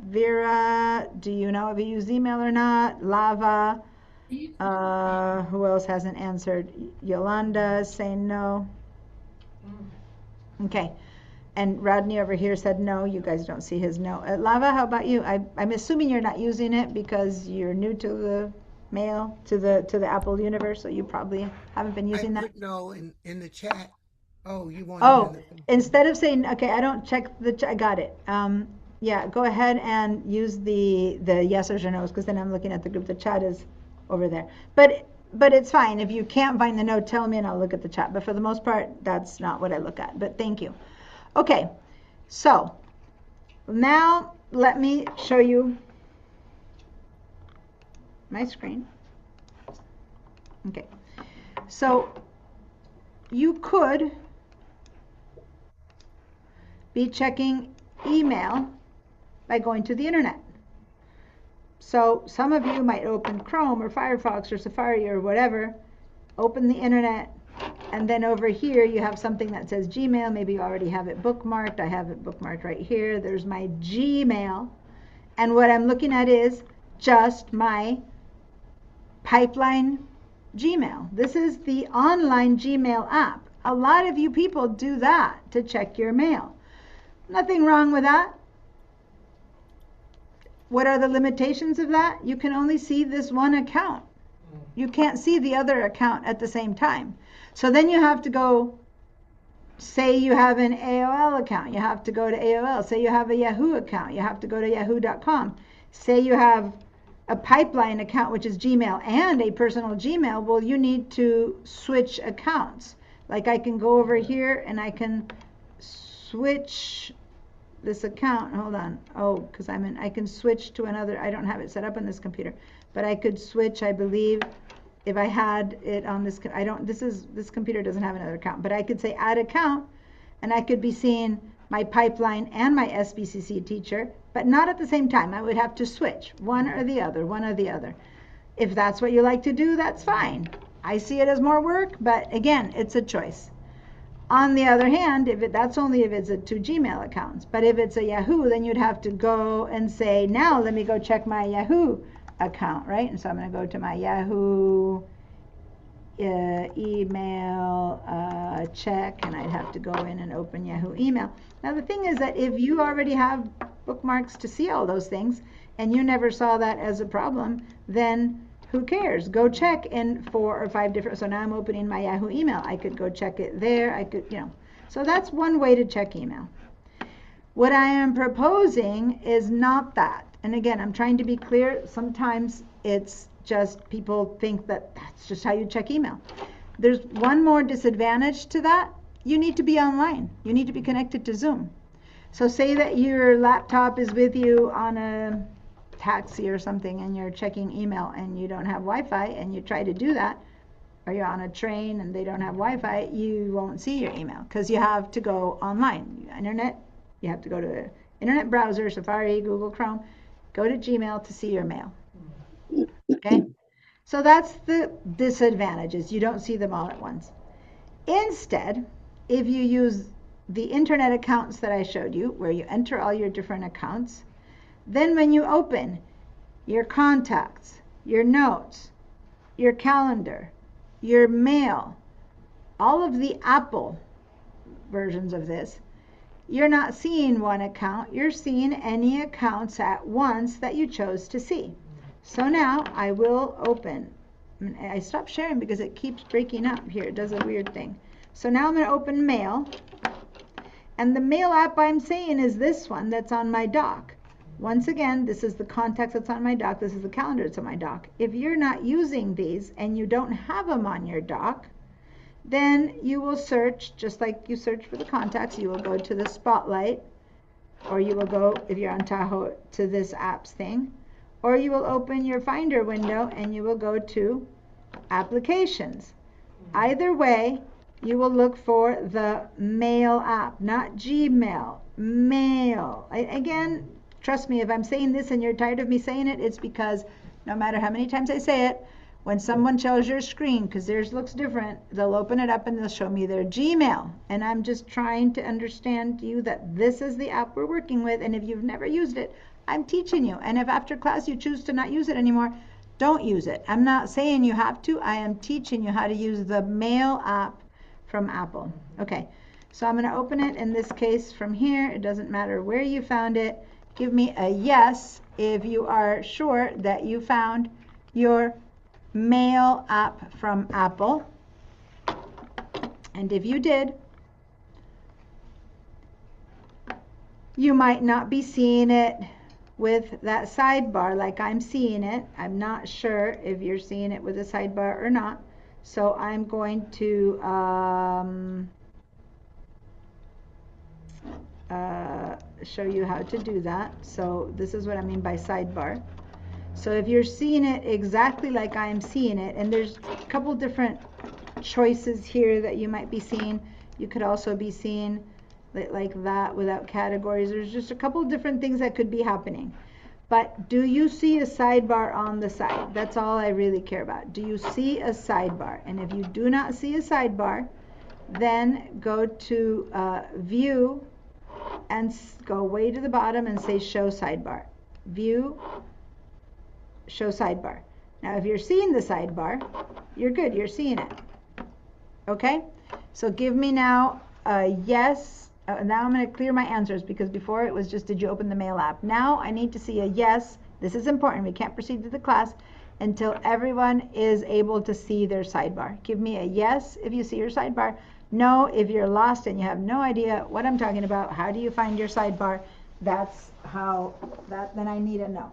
Vera, do you know if you use email or not? Lava, who else hasn't answered? Yolanda saying no. Okay, and Rodney over here said no. You guys don't see his no. Lava, how about you? I'm assuming you're not using it because you're new to the mail, to the Apple universe, so you probably haven't been using that. I put no in the chat. Oh, you want instead of saying, okay, I don't check the chat, I got it. Yeah, go ahead and use the yeses or no's, because then I'm looking at the group. The chat is over there. But it's fine. If you can't find the no, tell me and I'll look at the chat. But for the most part, that's not what I look at. But thank you. Okay, so now let me show you my screen. Okay, so you could be checking email by going to the internet. So some of you might open Chrome or Firefox or Safari or whatever, open the internet, and then over here you have something that says Gmail. Maybe you already have it bookmarked. I have it bookmarked right here. There's my Gmail. And what I'm looking at is just my Pipeline Gmail. This is the online Gmail app. A lot of you people do that to check your mail. Nothing wrong with that. What are the limitations of that? You can only see this one account. You can't see the other account at the same time. So then you have to go, say you have an AOL account, you have to go to AOL. Say you have a Yahoo account, you have to go to yahoo.com. Say you have a Pipeline account, which is Gmail, and a personal Gmail, well, you need to switch accounts. Like I can go over here and I can switch this account. Hold on. Oh, because I can switch to another. I don't have it set up on this computer, but I could switch, I believe, if I had it on this. This computer doesn't have another account, but I could say add account, and I could be seeing my Pipeline and my SBCC teacher, but not at the same time. I would have to switch one or the other. If that's what you like to do, that's fine. I see it as more work, but again, it's a choice. On the other hand, that's only if it's a 2 Gmail accounts. But if it's a Yahoo, then you'd have to go and say, now let me go check my Yahoo account, right? And so I'm going to go to my Yahoo email check, and I'd have to go in and open Yahoo email. Now the thing is that if you already have bookmarks to see all those things, and you never saw that as a problem, then who cares? Go check in 4 or 5 different, so now I'm opening my Yahoo email. I could go check it there. I could, so that's one way to check email. What I am proposing is not that. And again, I'm trying to be clear. Sometimes it's just people think that that's just how you check email. There's one more disadvantage to that. You need to be online. You need to be connected to Zoom. So say that your laptop is with you on a taxi or something and you're checking email and you don't have Wi-Fi and you try to do that, or you're on a train and they don't have Wi-Fi, you won't see your email because you have to go online. You have to go to the internet browser, Safari, Google Chrome, go to Gmail to see your mail. Okay? So that's the disadvantages. You don't see them all at once. Instead, if you use the internet accounts that I showed you, where you enter all your different accounts, then when you open your contacts, your notes, your calendar, your mail, all of the Apple versions of this, you're not seeing one account, you're seeing any accounts at once that you chose to see. So now I will open. I stopped sharing because it keeps breaking up here. It does a weird thing. So now I'm going to open Mail. And the Mail app I'm saying is this one that's on my dock. Once again, this is the contacts that's on my dock. This is the calendar that's on my dock. If you're not using these and you don't have them on your dock, then you will search, just like you search for the contacts, you will go to the Spotlight, or you will go, if you're on Tahoe, to this apps thing, or you will open your Finder window and you will go to Applications. Either way, you will look for the Mail app, not Gmail, Mail. Again, trust me, if I'm saying this and you're tired of me saying it, it's because no matter how many times I say it, when someone shows your screen, because theirs looks different, they'll open it up and they'll show me their Gmail. And I'm just trying to understand you that this is the app we're working with. And if you've never used it, I'm teaching you. And if after class you choose to not use it anymore, don't use it. I'm not saying you have to. I am teaching you how to use the Mail app from Apple. Okay, so I'm going to open it in this case from here. It doesn't matter where you found it. Give me a yes if you are sure that you found your Mail app from Apple. And if you did, you might not be seeing it with that sidebar like I'm seeing it. I'm not sure if you're seeing it with a sidebar or not. So I'm going to show you how to do that. So this is what I mean by sidebar. So if you're seeing it exactly like I'm seeing it, and there's a couple different choices here that you might be seeing. You could also be seeing like that without categories. There's just a couple different things that could be happening. But do you see a sidebar on the side? That's all I really care about. Do you see a sidebar? And if you do not see a sidebar, then go to View and go way to the bottom and say Show Sidebar. view, show sidebar. Now, if you're seeing the sidebar, you're good. You're seeing it. Okay? So give me now a yes. Now I'm going to clear my answers because before it was just, did you open the mail app? Now I need to see a yes. This is important. We can't proceed to the class until everyone is able to see their sidebar. Give me a yes if you see your sidebar. No if you're lost and you have no idea what I'm talking about. How do you find your sidebar? That's how, then I need a no.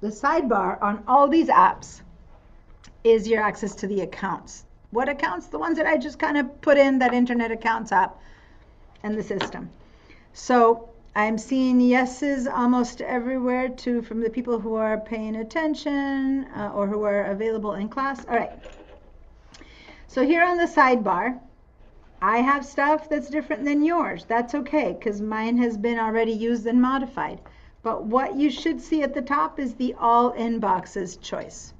The sidebar on all these apps is your access to the accounts. What accounts? The ones that I just kind of put in that internet accounts app and the system. So I'm seeing yeses almost everywhere too from the people who are paying attention or who are available in class. All right. So here on the sidebar, I have stuff that's different than yours. That's okay because mine has been already used and modified. But what you should see at the top is the all inboxes choice.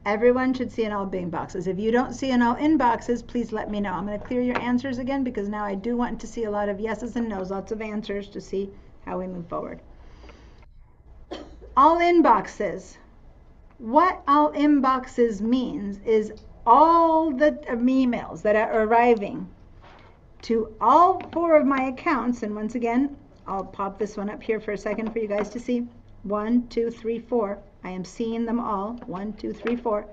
Everyone should see an all inboxes. If you don't see an all inboxes, please let me know. I'm going to clear your answers again because now I do want to see a lot of yeses and nos, lots of answers to see how we move forward. All inboxes. What all inboxes means is all the emails that are arriving to all 4 of my accounts, and once again, I'll pop this one up here for a second for you guys to see. 1, 2, 3, 4. I am seeing them all. 1, 2, 3, 4.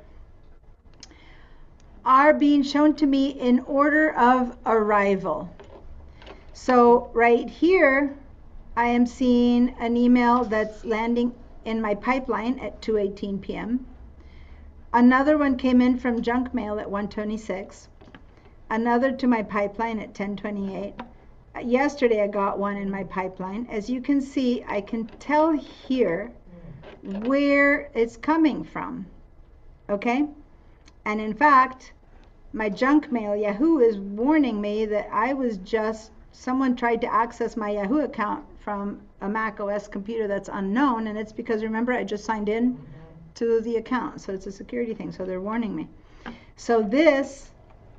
Are being shown to me in order of arrival. So right here, I am seeing an email that's landing in my pipeline at 2:18 p.m. Another one came in from junk mail at 1:26. Another to my pipeline at 10:28. Yesterday I got one in my pipeline. As you can see, I can tell here where it's coming from. Okay? And in fact, my junk mail, Yahoo, is warning me that someone tried to access my Yahoo account from a Mac OS computer that's unknown, and it's because, remember, I just signed in to the account, so it's a security thing, so they're warning me. So this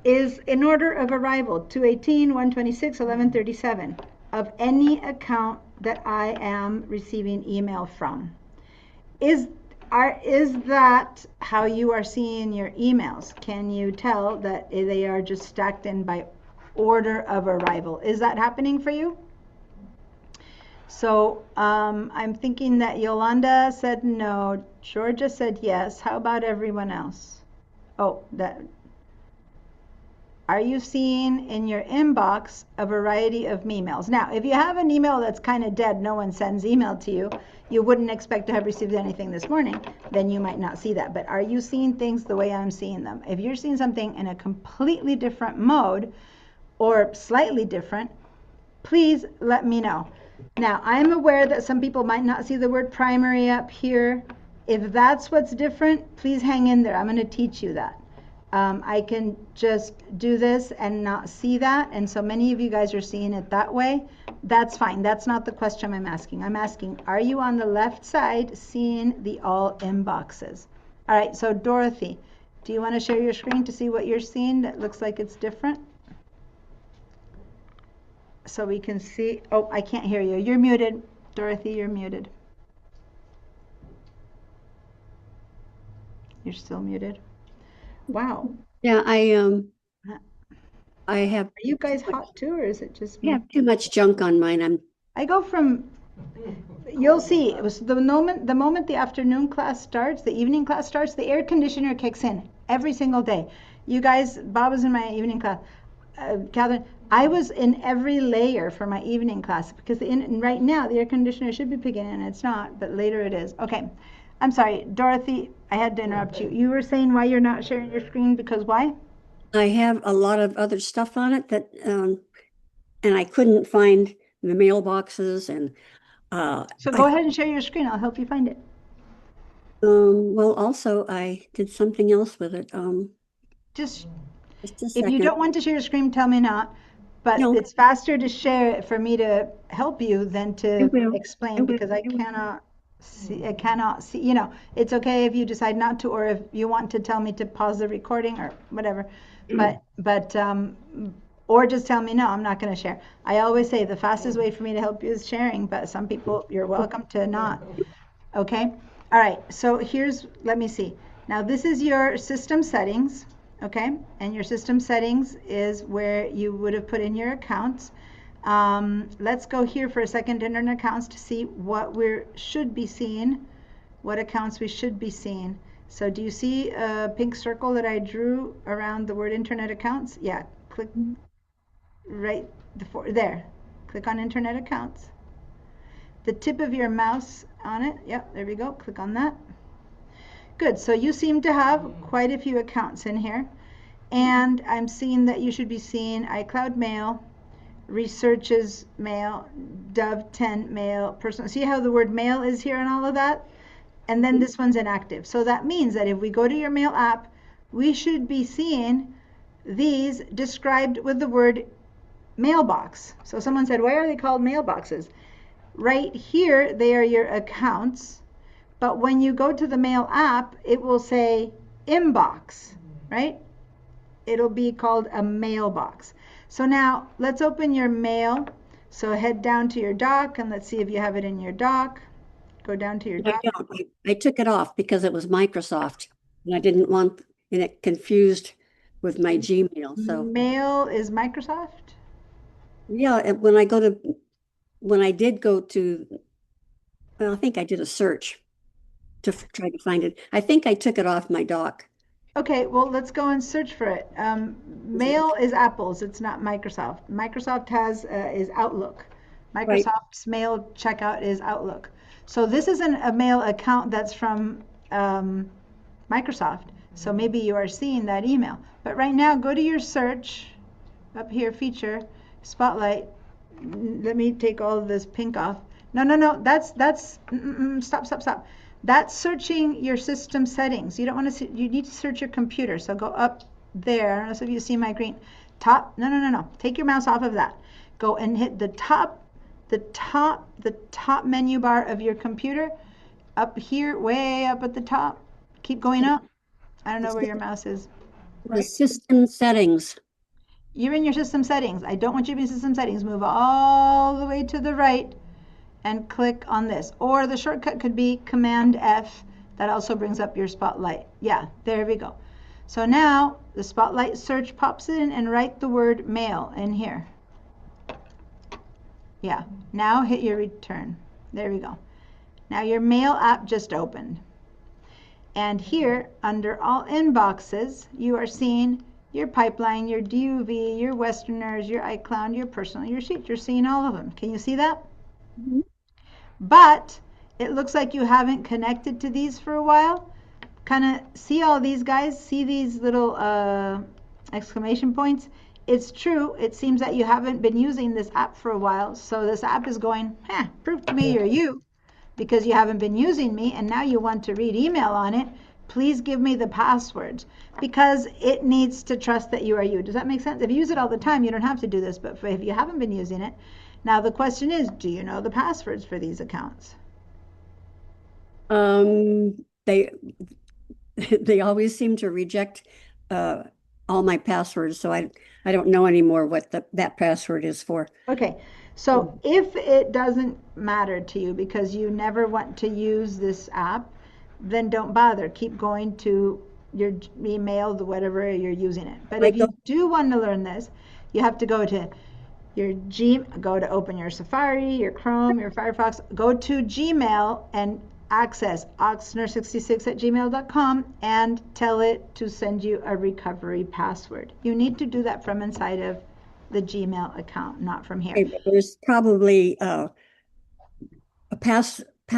is in order of arrival, 2:18, 1:26, 11:37, of any account that I am receiving email from. Is that how you are seeing your emails? Can you tell that they are just stacked in by order of arrival? Is that happening for you? So I'm thinking that Yolanda said no. Georgia said yes. How about everyone else? Oh, are you seeing in your inbox a variety of emails? Now, if you have an email that's kind of dead, no one sends email to you, you wouldn't expect to have received anything this morning, then you might not see that. But are you seeing things the way I'm seeing them? If you're seeing something in a completely different mode or slightly different, please let me know. Now, I'm aware that some people might not see the word primary up here. If that's what's different, please hang in there. I'm going to teach you that. I can just do this and not see that, and so many of you guys are seeing it that way. That's fine. That's not the question I'm asking. I'm asking, are you on the left side seeing the all inboxes? All right, so Dorothy, do you want to share your screen to see what you're seeing that looks like it's different? So we can see. Oh, I can't hear you. You're muted. Dorothy, you're muted. You're still muted. Wow. Yeah, I have. Are you guys hot too, or is it just me? I have too much junk on mine. I go from. You'll see. It was the moment the afternoon class starts, the evening class starts, the air conditioner kicks in every single day. You guys, Bob was in my evening class. Catherine, I was in every layer for my evening class because right now the air conditioner should be picking in. It's not, but later it is. Okay. I'm sorry, Dorothy, I had to interrupt you. You were saying why you're not sharing your screen, because why? I have a lot of other stuff on it that, and I couldn't find the mailboxes and. So go ahead and share your screen. I'll help you find it. Well, also I did something else with it. Just a if second. you don't want to share your screen, tell me not. But No. it's faster to share it for me to help you than to explain because I cannot see, you know. It's okay if you decide not to, or if you want to tell me to pause the recording or whatever, but or just tell me, no, I'm not going to share. I always say the fastest way for me to help you is sharing, but some people, you're welcome to not. Okay? All right, so here's, let me see. Now this is your system settings, okay? And your system settings is where you would have put in your accounts. Let's go here for a second, internet accounts, to see what we should be seeing, what accounts we should be seeing. So do you see a pink circle that I drew around the word internet accounts? Yeah, click right there. Click on internet accounts. The tip of your mouse on it, yep, there we go, click on that. Good, so you seem to have quite a few accounts in here. And I'm seeing that you should be seeing iCloud Mail, Researches Mail, Dove 10 Mail, Personal. See how the word mail is here and all of that? And then this one's inactive. So that means that if we go to your mail app, we should be seeing these described with the word mailbox. So someone said, why are they called mailboxes? Right here, they are your accounts. But when you go to the mail app, it will say inbox, right? It'll be called a mailbox. So now let's open your mail. So head down to your dock and let's see if you have it in your dock. Go down to your dock. I took it off because it was Microsoft and I didn't want it confused with my Gmail. So mail is Microsoft? Yeah, when I did go to, well, I think I did a search to try to find it. I think I took it off my dock. Okay, well, let's go and search for it. Mail is Apple's. It's not Microsoft. Microsoft is Outlook. Microsoft's mail checkout is Outlook. So this isn't a mail account that's from Microsoft. So maybe you are seeing that email. But right now, go to your search, up here, feature, spotlight. Let me take all of this pink off. No, that's stop. That's searching your system settings. You don't want to you need to search your computer. So go up there. I don't know if you see my green top. No. Take your mouse off of that. Go and hit the top menu bar of your computer. Up here, way up at the top. Keep going up. I don't know where your mouse is. The system settings. You're in your system settings. I don't want you to be in system settings. Move all the way to the right and click on this. Or the shortcut could be Command F. That also brings up your spotlight. Yeah, there we go. So now the spotlight search pops in and write the word mail in here. Yeah, now hit your return. There we go. Now your mail app just opened. And here, under all inboxes, you are seeing your pipeline, your DUV, your Westerners, your iCloud, your personal, your sheet. You're seeing all of them. Can you see that? Mm-hmm. But it looks like you haven't connected to these for a while. Kind of see all these guys? See these little exclamation points? It's true. It seems that you haven't been using this app for a while. So this app is going, prove to me you're you, because you haven't been using me and now you want to read email on it. Please give me the passwords, because it needs to trust that you are you. Does that make sense? If you use it all the time, you don't have to do this, but if you haven't been using it, now the question is, do you know the passwords for these accounts? They always seem to reject all my passwords, so I don't know anymore what that password is for. Okay, so if it doesn't matter to you because you never want to use this app, then don't bother. Keep going to your email, whatever you're using it. But if you do want to learn this, you have to go to your go to open your Safari, your Chrome, your Firefox, go to Gmail and access oxner66@gmail.com and tell it to send you a recovery password. You need to do that from inside of the Gmail account, not from here. There's probably a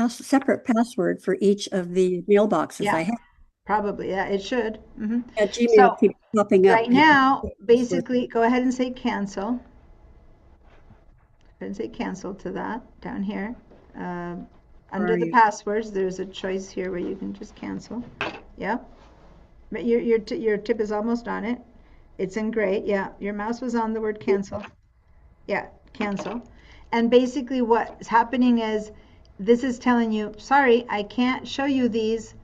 separate password for each of the mailboxes I have. Probably, yeah, it should. Mm-hmm. Yeah, Gmail keeps popping up. Right now, basically, go ahead and say cancel. Go ahead and say cancel to that down here. Under the passwords, there's a choice here where you can just cancel. Yeah. But your tip is almost on it. It's in gray. Yeah. Your mouse was on the word cancel. Yeah. Cancel. And basically what's happening is this is telling you, sorry, I can't show you these,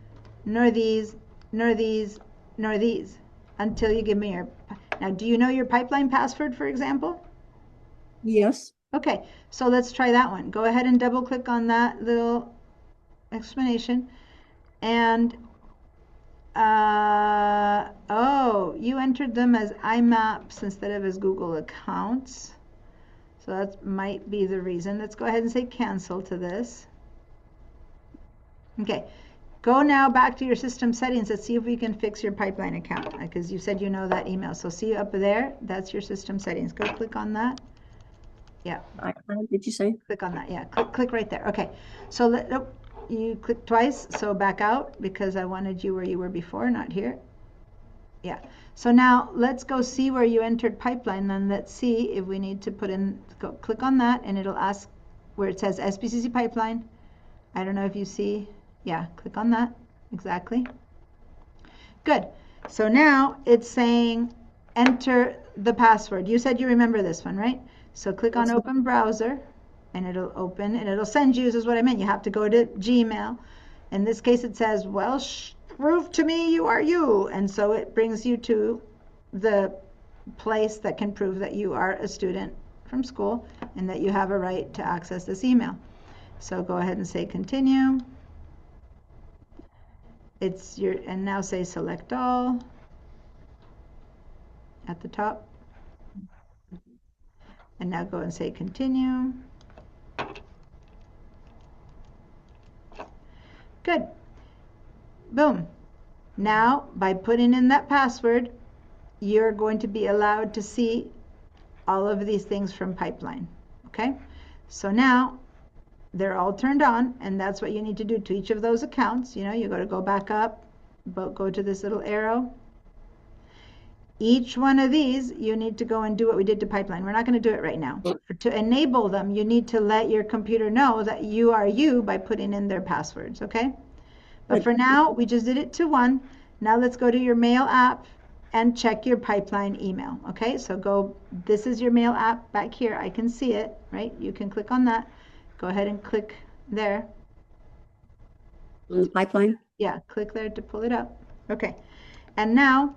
nor these, nor these, nor these until you give me your. Now, do you know your pipeline password, for example? Yes. Okay, so let's try that one. Go ahead and double click on that little explanation. And, oh, you entered them as IMAPs instead of as Google accounts. So that might be the reason. Let's go ahead and say cancel to this. Okay, go now back to your system settings. Let's see if we can fix your pipeline account, because you said you know that email. So see up there, that's your system settings. Go click on that. Yeah. Did you say? Click on that. Yeah, click right there. Okay, so you click twice, so back out, because I wanted you where you were before, not here. Yeah, so now let's go see where you entered pipeline, then let's see if we need to put in, go click on that, and it'll ask where it says SBCC pipeline. I don't know if you see, yeah, click on that, exactly. Good, so now it's saying enter the password. You said you remember this one, right? So click on open browser, and it'll open, and it'll send you, this is what I meant, you have to go to Gmail. In this case it says, well, prove to me you are you, and so it brings you to the place that can prove that you are a student from school and that you have a right to access this email. So go ahead and say continue. It's your, and now say select all at the top, and now go and say continue. Good. Boom. Now, by putting in that password, you're going to be allowed to see all of these things from Pipeline. Okay? So now they're all turned on, and that's what you need to do to each of those accounts. You know, you got to go back up, go to this little arrow. Each one of these, you need to go and do what we did to Pipeline. We're not going to do it right now. To enable them, you need to let your computer know that you are you by putting in their passwords, okay? But for now, we just did it to one. Now let's go to your mail app and check your Pipeline email, okay? So go, this is your mail app back here. I can see it, right? You can click on that. Go ahead and click there. On the Pipeline? Yeah, click there to pull it up. Okay, and now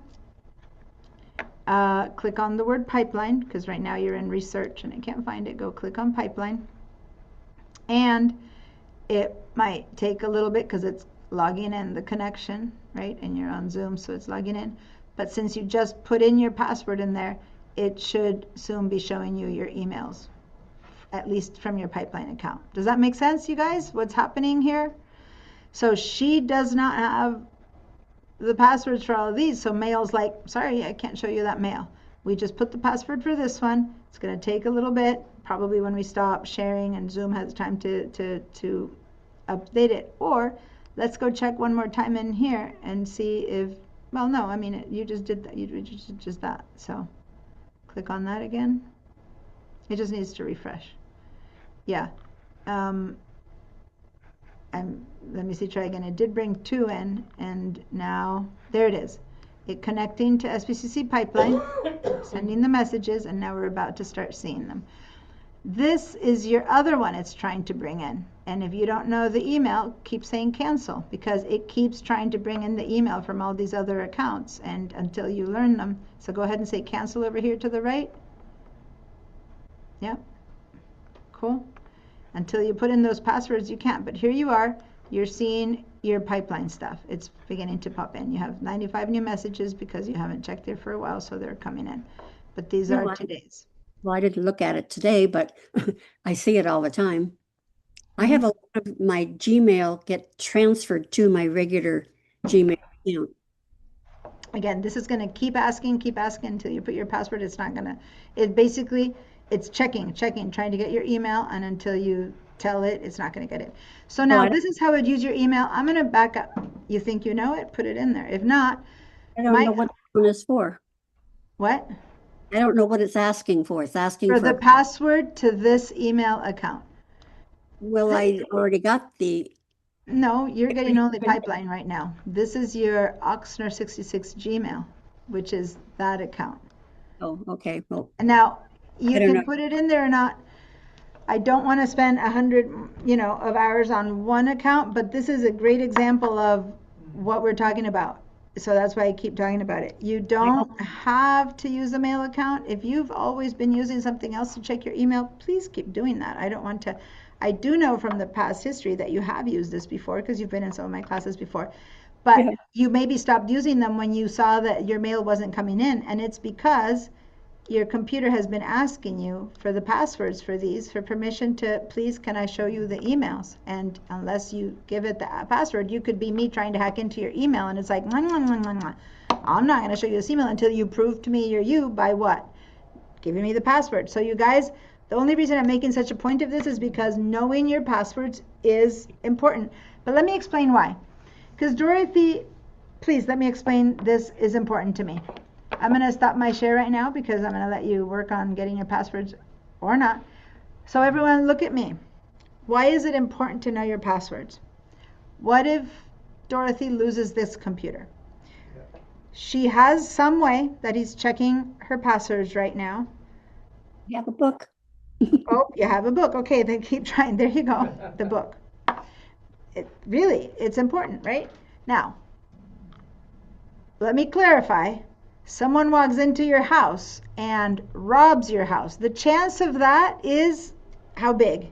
click on the word Pipeline, because right now you're in research and I can't find it. Go click on Pipeline. And it might take a little bit because it's logging in the connection, right? And you're on Zoom, so it's logging in. But since you just put in your password in there, it should soon be showing you your emails, at least from your Pipeline account. Does that make sense, you guys? What's happening here? So she does not have the passwords for all of these, so mail's like, sorry, I can't show you that mail. We just put the password for this one. It's going to take a little bit, probably when we stop sharing and Zoom has time to update it. Or let's go check one more time in here and see if, well, no, I mean, you just did that. You just did just that. So click on that again. It just needs to refresh. Yeah. Let me see, try again. It did bring 2 in, and now there it is. It connecting to SBCC Pipeline, sending the messages, and now we're about to start seeing them. This is your other one it's trying to bring in. And if you don't know the email, keep saying cancel, because it keeps trying to bring in the email from all these other accounts, and until you learn them. So go ahead and say cancel over here to the right. Yep. Cool. Until you put in those passwords, you can't. But here you are. You're seeing your Pipeline stuff. It's beginning to pop in. You have 95 new messages because you haven't checked there for a while, so they're coming in. But these are today's. Well, I didn't look at it today, but I see it all the time. I have a lot of my Gmail get transferred to my regular Gmail account. Again, this is going to keep asking until you put your password. It's not going to, it basically, it's checking, trying to get your email, and until you tell it, it's not going to get it. So now this is how I'd use your email. I'm going to back up. You think you know it? Put it in there. If not, I don't know what one is for. What? I don't know what it's asking for. It's asking for the password to this email account. Well, I already got the. No, you're getting only Pipeline right now. This is your Oxner66 Gmail, which is that account. Oh, okay. Well, now you can put it in there or not. I don't want to spend 100, of hours on one account, but this is a great example of what we're talking about. So that's why I keep talking about it. You don't have to use a mail account. If you've always been using something else to check your email, please keep doing that. I don't want to. I do know from the past history that you have used this before because you've been in some of my classes before. But Yeah. you maybe stopped using them when you saw that your mail wasn't coming in. And it's because your computer has been asking you for the passwords for these, for permission to, please, can I show you the emails? And unless you give it the password, you could be me trying to hack into your email. And it's like, mwah, mwah, mwah, mwah, mwah. I'm not going to show you this email until you prove to me you're you by what? Giving me the password. So you guys, the only reason I'm making such a point of this is because knowing your passwords is important. But let me explain why. Because Dorothy, please let me explain, this is important to me. I'm going to stop my share right now because I'm going to let you work on getting your passwords or not. So everyone look at me. Why is it important to know your passwords? What if Dorothy loses this computer? She has some way that he's checking her passwords right now. You have a book. Oh, you have a book. Okay, then keep trying. There you go, the book. It's important, right? Now, let me clarify. Someone walks into your house and robs your house. The chance of that is how big?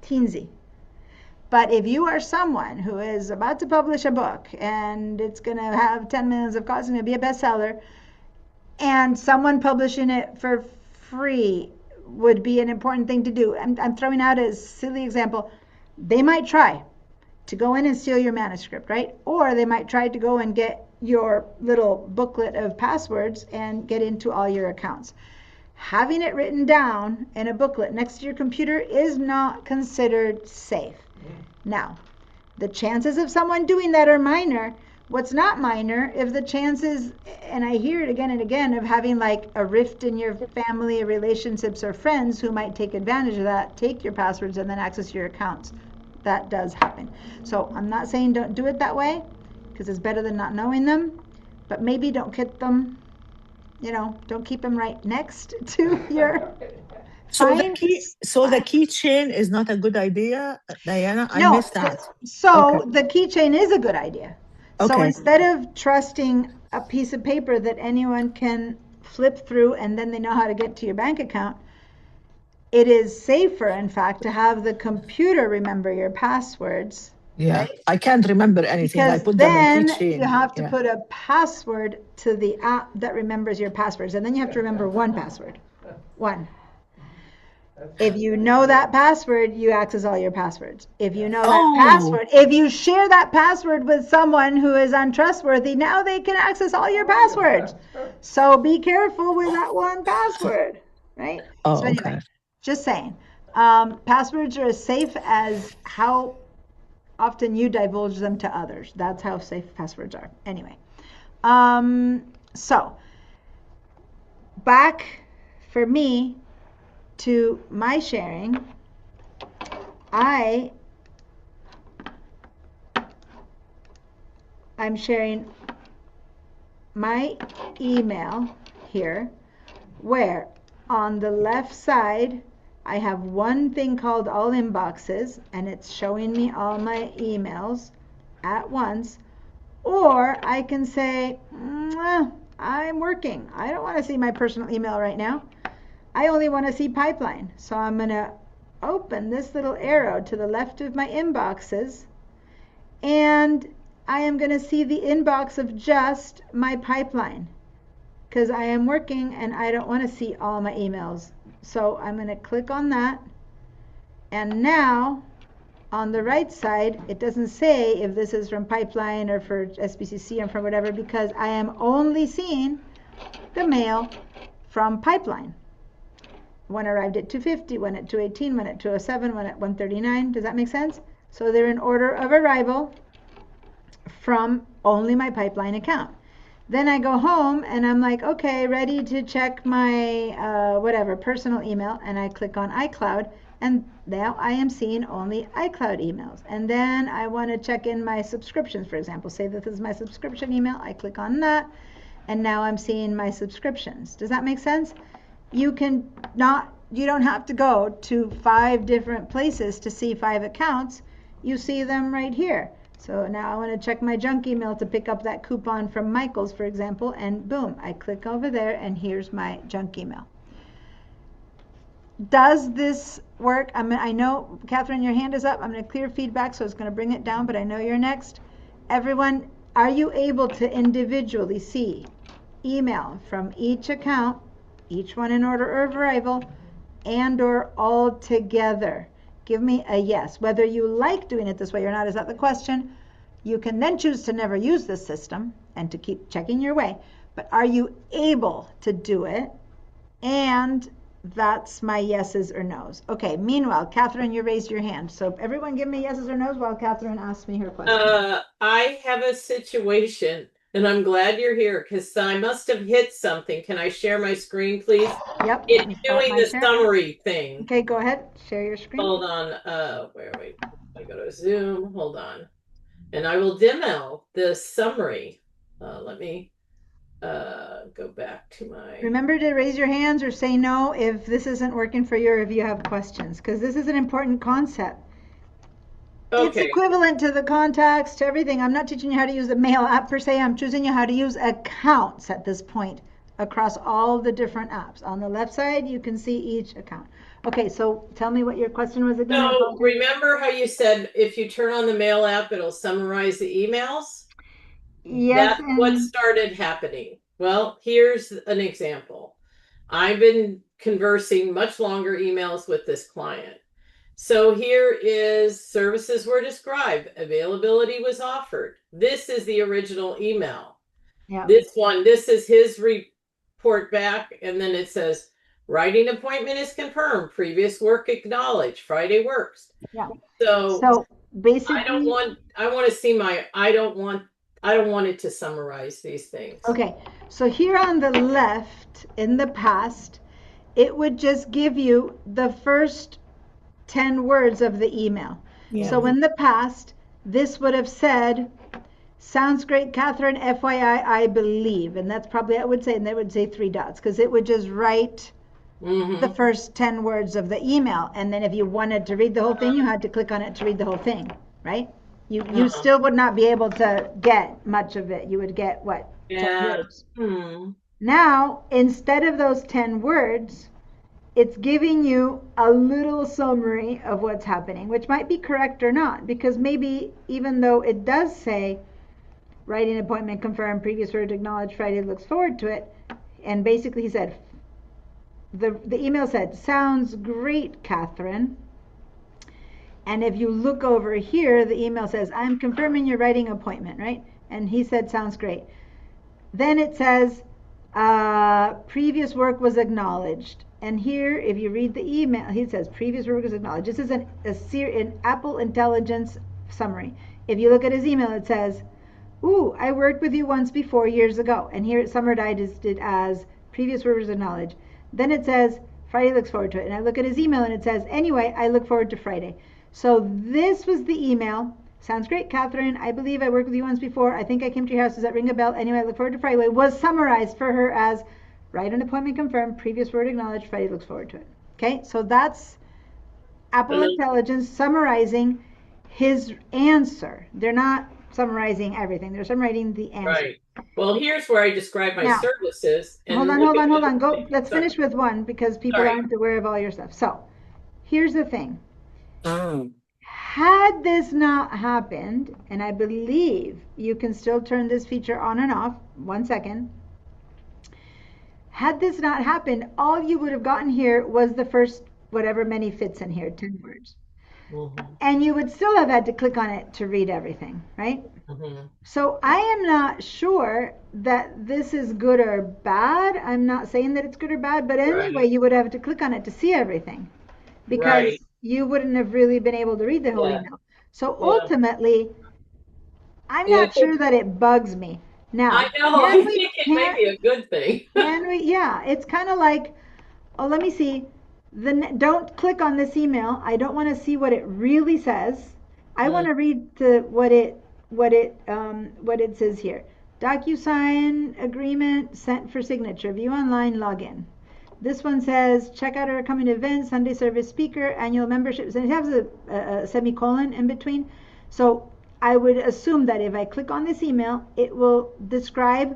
Teensy. But if you are someone who is about to publish a book and it's going to have 10 millions of copies and it'll be a bestseller, and someone publishing it for free would be an important thing to do. I'm throwing out a silly example. They might try to go in and steal your manuscript, right? Or they might try to go and get your little booklet of passwords and get into all your accounts. Having it written down in a booklet next to your computer is not considered safe. Now, the chances of someone doing that are minor. What's not minor, if the chances, and I hear it again and again, of having like a rift in your family, relationships, or friends who might take advantage of that, take your passwords, and then access your accounts. That does happen. So I'm not saying don't do it that way, because it's better than not knowing them, but maybe don't get them, don't keep them right next to your So the finds. keychain is not a good idea, Diana. I No, missed that. so Okay. the keychain is a good idea. So Okay. instead of trusting a piece of paper that anyone can flip through and then they know how to get to your bank account, it is safer, in fact, to have the computer remember your passwords. Yeah, right? I can't remember anything. I Because put them in then keychain. you have to Yeah. put a password to the app that remembers your passwords, and then you have to remember one password. One. If you know that password, you access all your passwords. If you know that password, if you share that password with someone who is untrustworthy, now they can access all your passwords. So be careful with that one password, right? Oh, So anyway, okay. just saying, passwords are as safe as how often you divulge them to others. That's how safe passwords are. Anyway, so back for me to my sharing, I'm sharing my email here, where on the left side I have one thing called all inboxes, and it's showing me all my emails at once. Or I can say, I'm working. I don't want to see my personal email right now. I only want to see pipeline. So I'm going to open this little arrow to the left of my inboxes, and I am going to see the inbox of just my pipeline, because I am working and I don't want to see all my emails. So I'm going to click on that, and now on the right side it doesn't say if this is from pipeline or for SBCC or from whatever, because I am only seeing the mail from pipeline. One arrived at 2:50, one at 2:18, one at 2:07, one at 1:39. Does that make sense? So they're in order of arrival from only my pipeline account. Then I go home and I'm like, okay, ready to check my whatever personal email, and I click on iCloud, and now I am seeing only iCloud emails. And then I want to check in my subscriptions, for example. Say that this is my subscription email. I click on that, and now I'm seeing my subscriptions. Does that make sense? You don't have to go to 5 different places to see 5 accounts. You see them right here. So now I want to check my junk email to pick up that coupon from Michael's, for example, and boom, I click over there and here's my junk email. Does this work? I know, Catherine, your hand is up. I'm going to clear feedback, so it's going to bring it down, but I know you're next. Everyone, are you able to individually see email from each account, each one in order of arrival, and or all together? Give me a yes. Whether you like doing it this way or not, is that the question? You can then choose to never use this system and to keep checking your way. But are you able to do it? And that's my yeses or nos. Okay, meanwhile, Catherine, you raised your hand. So everyone give me yeses or nos while Catherine asks me her question. I have a situation, and I'm glad you're here because I must have hit something. Can I share my screen, please? Yep. It's doing the summary thing. Okay, go ahead. Share your screen. Hold on. Where are we? I go to Zoom. Hold on. And I will demo the summary. Let me go back to my... Remember to raise your hands or say no if this isn't working for you or if you have questions, because this is an important concept. Okay. It's equivalent to the contacts, to everything. I'm not teaching you how to use the mail app per se. I'm choosing you how to use accounts at this point across all the different apps. On the left side, you can see each account. Okay, so tell me what your question was again. So remember how you said if you turn on the mail app, it'll summarize the emails? Yes. That's what started happening. Well, here's an example. I've been conversing much longer emails with this client. So here is services were described. Availability was offered. This is the original email. Yeah. This one, this is his report back. And then it says, writing appointment is confirmed. Previous work acknowledged. Friday works. Yeah. So basically, I want to see I don't want it to summarize these things. Okay. So here on the left, in the past, it would just give you the first 10 words of the email. Yeah. So in the past, this would have said, sounds great, Catherine, FYI, I believe. And that's probably, I would say, and they would say 3 dots, because it would just write the first 10 words of the email. And then if you wanted to read the whole thing, you had to click on it to read the whole thing, right? You still would not be able to get much of it. You would get what? 10 words. Now, instead of those 10 words, it's giving you a little summary of what's happening, which might be correct or not, because maybe even though it does say writing appointment confirmed, previous word acknowledged, Friday looks forward to it, and basically he said, the email said, sounds great, Catherine. And if you look over here, the email says, I'm confirming your writing appointment, right? And he said, sounds great. Then it says, previous work was acknowledged. And here, if you read the email, he says, previous work was acknowledged. This is an Apple Intelligence summary. If you look at his email, it says, ooh, I worked with you once before, years ago. And here it summarized it as previous work was acknowledged. Then it says, Friday looks forward to it. And I look at his email and it says, anyway, I look forward to Friday. So this was the email. Sounds great, Catherine. I believe I worked with you once before. I think I came to your house. Does that ring a bell? Anyway, I look forward to Friday. It was summarized for her as write an appointment confirmed, previous word acknowledged, Friday looks forward to it. Okay, so that's Apple Intelligence summarizing his answer. They're not summarizing everything. They're summarizing the answer. Right. Well, here's where I describe my services. And hold on. Go. Let's finish with one because people aren't aware of all your stuff. So here's the thing. Had this not happened, and I believe you can still turn this feature on and off, 1 second. Had this not happened, all you would have gotten here was the first whatever many fits in here, 10 words. And you would still have had to click on it to read everything, right? So I am not sure that this is good or bad. I'm not saying that it's good or bad, but anyway, you would have to click on it to see everything because you wouldn't have really been able to read the whole email. So ultimately, I'm not sure that it bugs me. Now, I know, I think it may be a good thing. It's kind of like, oh, let me see. Don't click on this email. I don't want to see what it really says. I want to read what it says here. DocuSign agreement sent for signature. View online login. This one says check out our upcoming events, Sunday service speaker, annual memberships, and it has a semicolon in between. So I would assume that if I click on this email, it will describe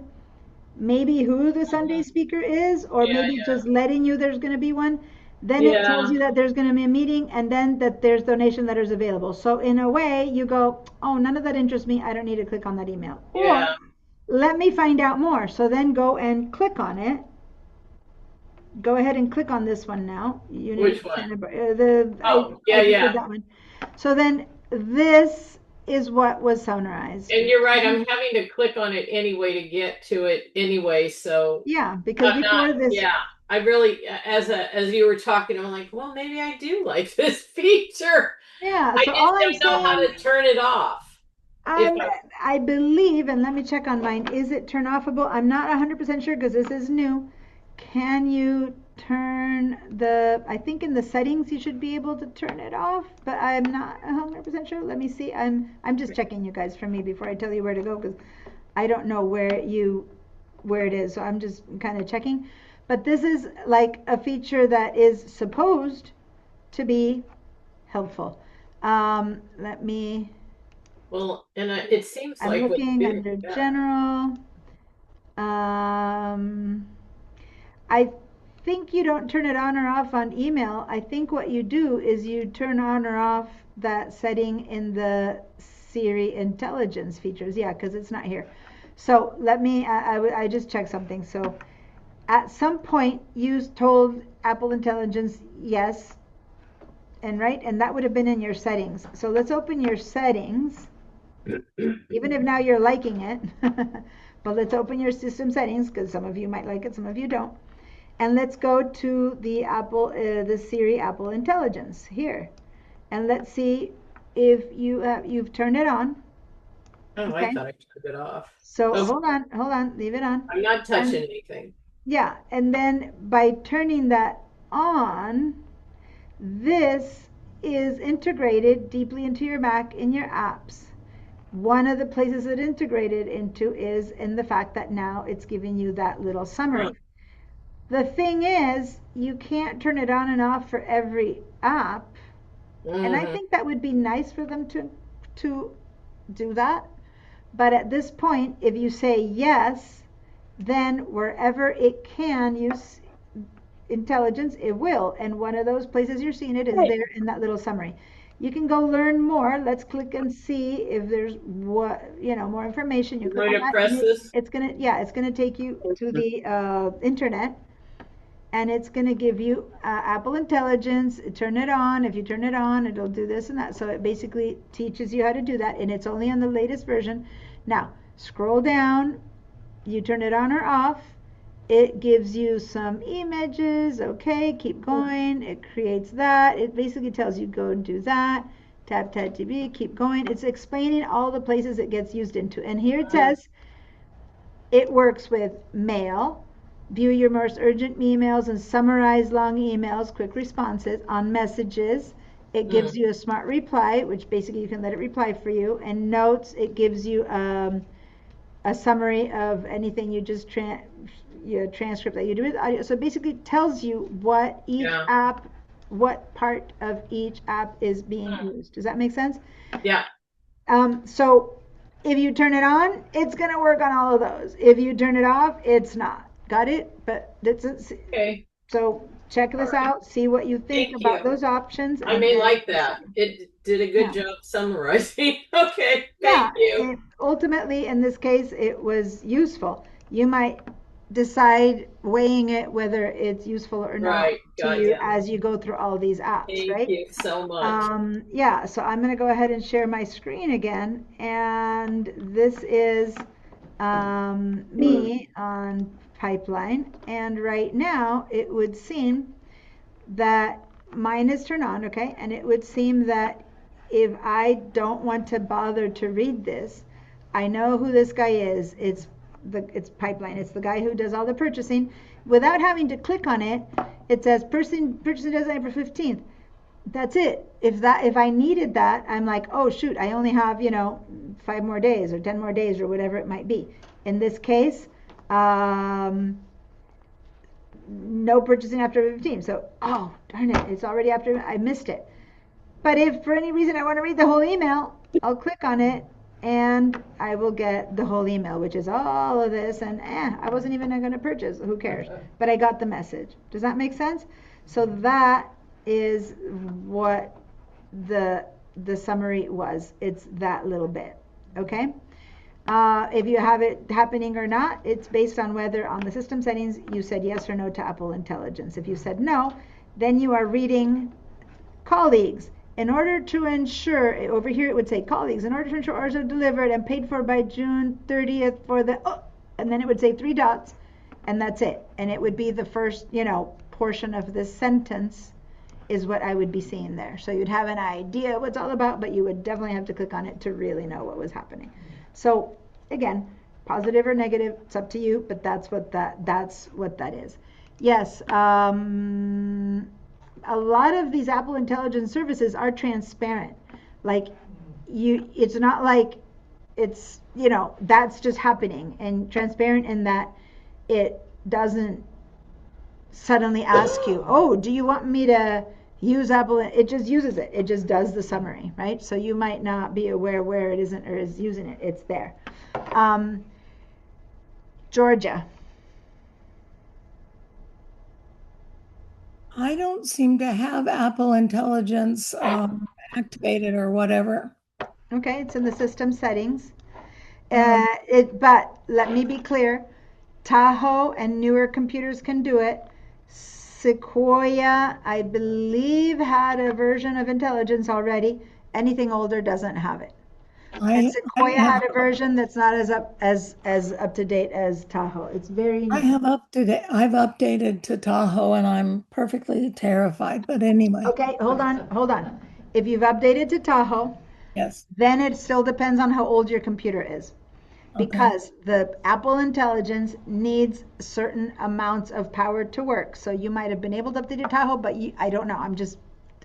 maybe who the Sunday speaker is, or Yeah, maybe yeah. just letting you there's going to be one. Then it tells Yeah. you that there's going to be a meeting, and then that there's donation letters available. So in a way, you go, oh, none of that interests me. I don't need to click on that email. Yeah. Or let me find out more. So then go and click on it. Go ahead and click on this one now. Which one? I yeah. did that one. So then this is what was summarized. And you're right, I'm having to click on it anyway to get to it anyway, so Yeah, because before this, yeah, I really, as you were talking, I'm like, well, maybe I do like this feature. yeah. I So just all I'm don't know how saying, to turn it off. I believe, and let me check on mine. Is it turn offable? I'm not 100% sure because this is new. Can you turn I think in the settings you should be able to turn it off, but I'm not 100% sure. Let me see. I'm just checking, you guys, for me before I tell you where to go, because I don't know where it is. So I'm just kind of checking. But this is like a feature that is supposed to be helpful. Let me. Well, and it seems I'm like looking under general. I think you don't turn it on or off on email. I think what you do is you turn on or off that setting in the Siri intelligence features. Yeah, because it's not here. So let me, I just checked something. So at some point you told Apple Intelligence yes, and right, and that would have been in your settings. So let's open your settings, even if now you're liking it. But let's open your system settings, because some of you might like it, some of you don't. And let's go to the the Siri Apple Intelligence here, and let's see if you've turned it on. Oh, Okay. I thought I turned it off. So hold on, leave it on. I'm not touching anything. Yeah, and then by turning that on, this is integrated deeply into your Mac in your apps. One of the places it integrated into is in the fact that now it's giving you that little summary. The thing is, you can't turn it on and off for every app. And I think that would be nice for them to do that. But at this point, if you say yes, then wherever it can use intelligence, it will. And one of those places you're seeing it is there in that little summary. You can go learn more. Let's click and see if there's more information. You click on that, press this. it's gonna take you to the internet, and it's gonna give you Apple Intelligence. Turn it on. If you turn it on, it'll do this and that. So it basically teaches you how to do that, and it's only on the latest version. Now scroll down. You turn it on or off. It gives you some images. Okay, keep going. It creates that. It basically tells you go and do that. Tab TV, keep going. It's explaining all the places it gets used into. And here it says it works with mail, view your most urgent emails and summarize long emails, quick responses. On messages, it gives you a smart reply, which basically you can let it reply for you. And notes, it gives you a summary of anything you just transcript that you do with audio. So it basically tells you what each app, what part of each app is being used. Does that make sense? Yeah. So if you turn it on, it's going to work on all of those. If you turn it off, it's not. Got it? But that's okay. So check this out. See what you think about those options. I may like that. It did a good job summarizing. Okay. Thank you. Ultimately, in this case, it was useful. You might decide weighing it whether it's useful or not to you as you go through all these apps. Thank you so much. Yeah, so I'm going to go ahead and share my screen again, and this is me on Pipeline, and right now it would seem that mine is turned on, okay, and it would seem that if I don't want to bother to read this, I know who this guy is. It's Pipeline. It's the guy who does all the purchasing. Without having to click on it, it says purchasing deadline for 15th. That's it. If I needed that, I'm like, oh shoot, I only have 5 more days or 10 more days or whatever it might be. In this case, no purchasing after 15. So, oh darn it, it's already after. I missed it. But if for any reason I want to read the whole email, I'll click on it, and I will get the whole email, which is all of this, and I wasn't even going to purchase. Who cares? But I got the message. Does that make sense? So that is what the summary was. It's that little bit. Okay? If you have it happening or not, it's based on whether on the system settings you said yes or no to Apple Intelligence. If you said no, then you are reading colleagues. In order to ensure, over here it would say colleagues, in order to ensure orders are delivered and paid for by June 30th for the, and then it would say 3 dots, and that's it. And it would be the first, portion of this sentence is what I would be seeing there. So you'd have an idea what it's all about, but you would definitely have to click on it to really know what was happening. So again, positive or negative, it's up to you, but that's what that is. Yes, a lot of these Apple Intelligence services are transparent. Like it's not like it's, that's just happening, and transparent in that it doesn't suddenly ask you, oh, do you want me to use Apple? It just uses it. It just does the summary, right? So you might not be aware where it isn't or is using it. It's there. Georgia. I don't seem to have Apple Intelligence activated or whatever. Okay, it's in the system settings. But let me be clear. Tahoe and newer computers can do it. Sequoia, I believe, had a version of Intelligence already. Anything older doesn't have it. And Sequoia had a version that's not as up to date as Tahoe. It's very new. I've updated to Tahoe, and I'm perfectly terrified. But anyway. Okay, hold on. If you've updated to Tahoe, yes, then it still depends on how old your computer is. Because the Apple Intelligence needs certain amounts of power to work. So you might have been able to update to Tahoe, but I don't know.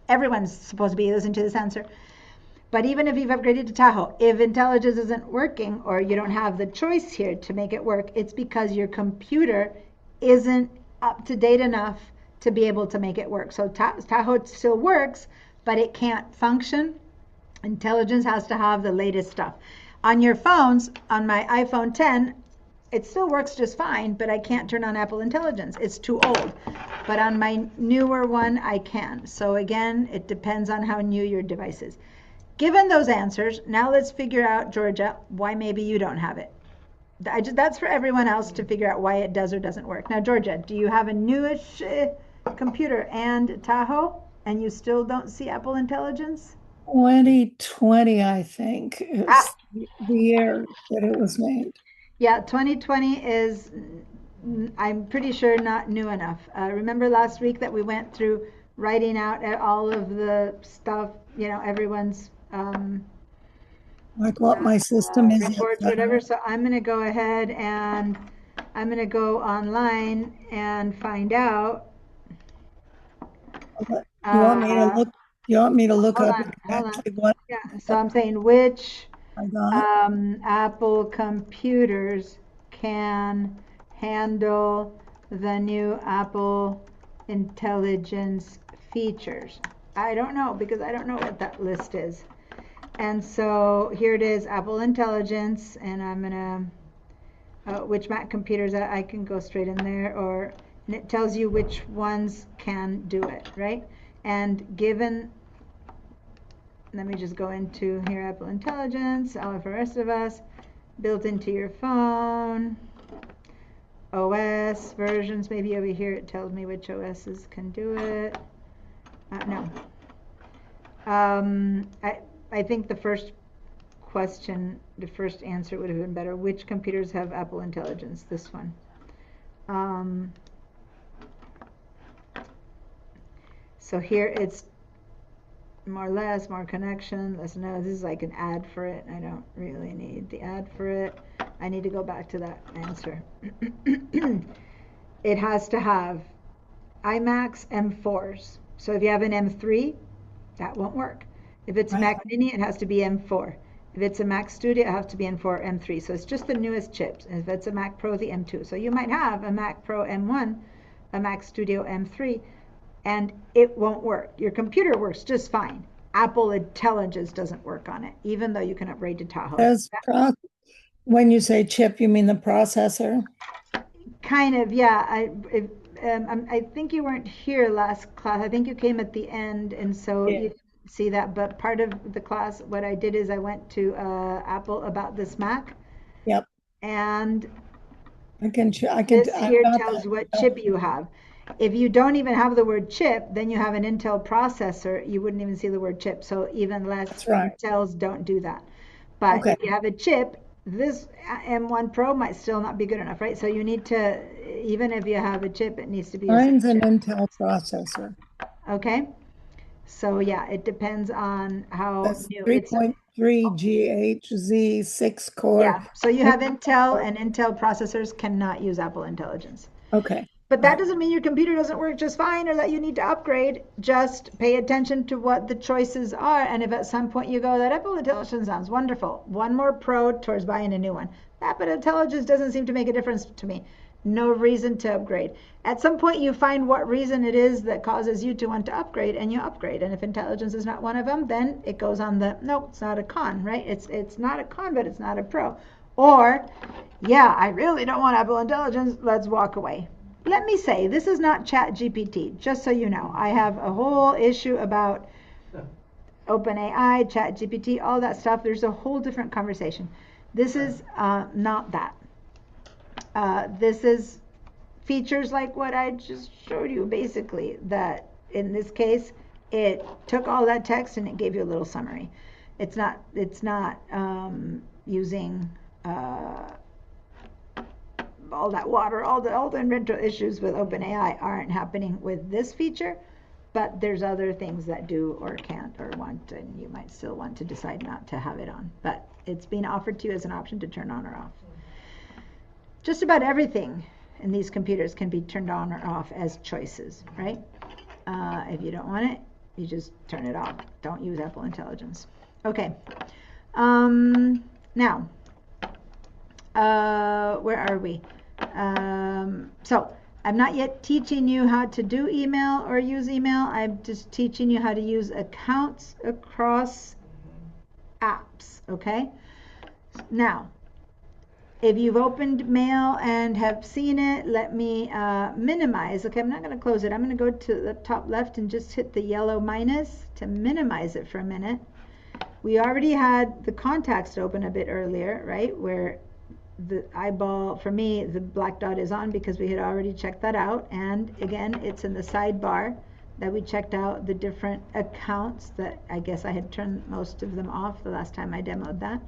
Everyone's supposed to be listening to this answer. But even if you've upgraded to Tahoe, if Intelligence isn't working or you don't have the choice here to make it work, it's because your computer isn't up to date enough to be able to make it work. So Tahoe still works, but it can't function. Intelligence has to have the latest stuff. On your phones, on my iPhone 10, it still works just fine, but I can't turn on Apple Intelligence. It's too old. But on my newer one, I can. So again, it depends on how new your device is. Given those answers, now let's figure out, Georgia, why maybe you don't have it. That's for everyone else to figure out why it does or doesn't work. Now, Georgia, do you have a newish computer and Tahoe, and you still don't see Apple Intelligence? 2020, I think, is the year that it was made. Yeah, 2020 is, I'm pretty sure, not new enough. Remember last week that we went through writing out all of the stuff, everyone's like what my system is, reports, whatever. So I'm going to go ahead and I'm going to go online and find out. You want me to look up exactly what? Yeah. So I'm saying which Apple computers can handle the new Apple Intelligence features. I don't know, because I don't know what that list is. And so here it is, Apple Intelligence, and I'm gonna which Mac computers. I can go straight in there, and it tells you which ones can do it, right? And given, let me just go into here, Apple Intelligence, all of the rest of us, built into your phone, OS versions, maybe over here it tells me which OSs can do it. No. I think the first question, the first answer would have been better. Which computers have Apple Intelligence? This one. So here it's more or less, more connection, less no. This is like an ad for it. I don't really need the ad for it. I need to go back to that answer. It has to have iMacs M4s. So if you have an M3, that won't work. If it's a Mac Mini, it has to be M4. If it's a Mac Studio, it has to be M4, M3. So it's just the newest chips. If it's a Mac Pro, the M2. So you might have a Mac Pro M1, a Mac Studio M3, and it won't work. Your computer works just fine, Apple Intelligence doesn't work on it, even though you can upgrade to Tahoe. When you say chip, you mean the processor? Kind of, yeah. I think you weren't here last class. I think you came at the end, and so you didn't see that. But part of the class, what I did is I went to Apple about this Mac. Yep. And this here tells what chip you have. If you don't even have the word chip, then you have an Intel processor. You wouldn't even see the word chip. So even less Intels don't do that. But if you have a chip, this M1 Pro might still not be good enough, right? So you need to, even if you have a chip, it needs to be. Mine's an Intel processor. Okay. So yeah, it depends on how new 3.3 GHz 6 core. Yeah. So you have Intel, and Intel processors cannot use Apple Intelligence. Okay. But that doesn't mean your computer doesn't work just fine or that you need to upgrade. Just pay attention to what the choices are. And if at some point you go, that Apple Intelligence sounds wonderful, one more pro towards buying a new one. Apple Intelligence doesn't seem to make a difference to me. No reason to upgrade. At some point you find what reason it is that causes you to want to upgrade, and you upgrade. And if intelligence is not one of them, then it goes on the, no, it's not a con, right? It's not a con, but it's not a pro. Or, yeah, I really don't want Apple Intelligence, let's walk away. Let me say, this is not ChatGPT, just so you know. I have a whole issue about OpenAI, ChatGPT, all that stuff. There's a whole different conversation. This is not that. This is features like what I just showed you, basically, that in this case, it took all that text and it gave you a little summary. It's not using all that water, all the environmental issues with OpenAI aren't happening with this feature, but there's other things that do or can't or want, and you might still want to decide not to have it on. But it's being offered to you as an option to turn on or off. Just about everything in these computers can be turned on or off as choices, right? If you don't want it, you just turn it off. Don't use Apple Intelligence. Okay. Now, where are we? So I'm not yet teaching you how to do email or use email. I'm just teaching you how to use accounts across apps, okay? Now, if you've opened mail and have seen it, let me minimize. Okay, I'm not going to close it. I'm going to go to the top left and just hit the yellow minus to minimize it for a minute. We already had the contacts open a bit earlier, right? Where the eyeball, for me, the black dot is on because we had already checked that out. And again, it's in the sidebar that we checked out the different accounts that I guess I had turned most of them off the last time I demoed that.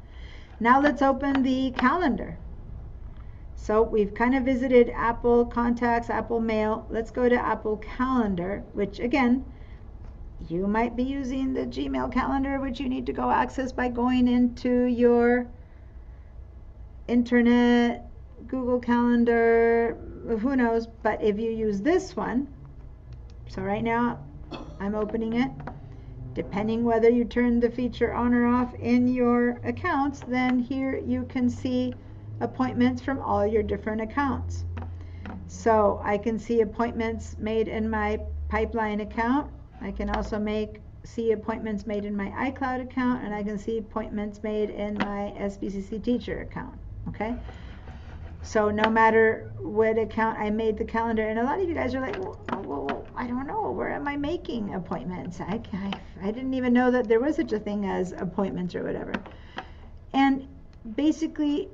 Now let's open the calendar. So we've kind of visited Apple Contacts, Apple Mail. Let's go to Apple Calendar, which again, you might be using the Gmail calendar, which you need to go access by going into your internet, Google Calendar, who knows. But if you use this one, so right now I'm opening it. Depending whether you turn the feature on or off in your accounts, then here you can see appointments from all your different accounts. So I can see appointments made in my Pipeline account. I can also see appointments made in my iCloud account, and I can see appointments made in my SBCC teacher account. Okay, so no matter what account I made the calendar, and a lot of you guys are like, well, I don't know, where am I making appointments? I didn't even know that there was such a thing as appointments or whatever. And basically,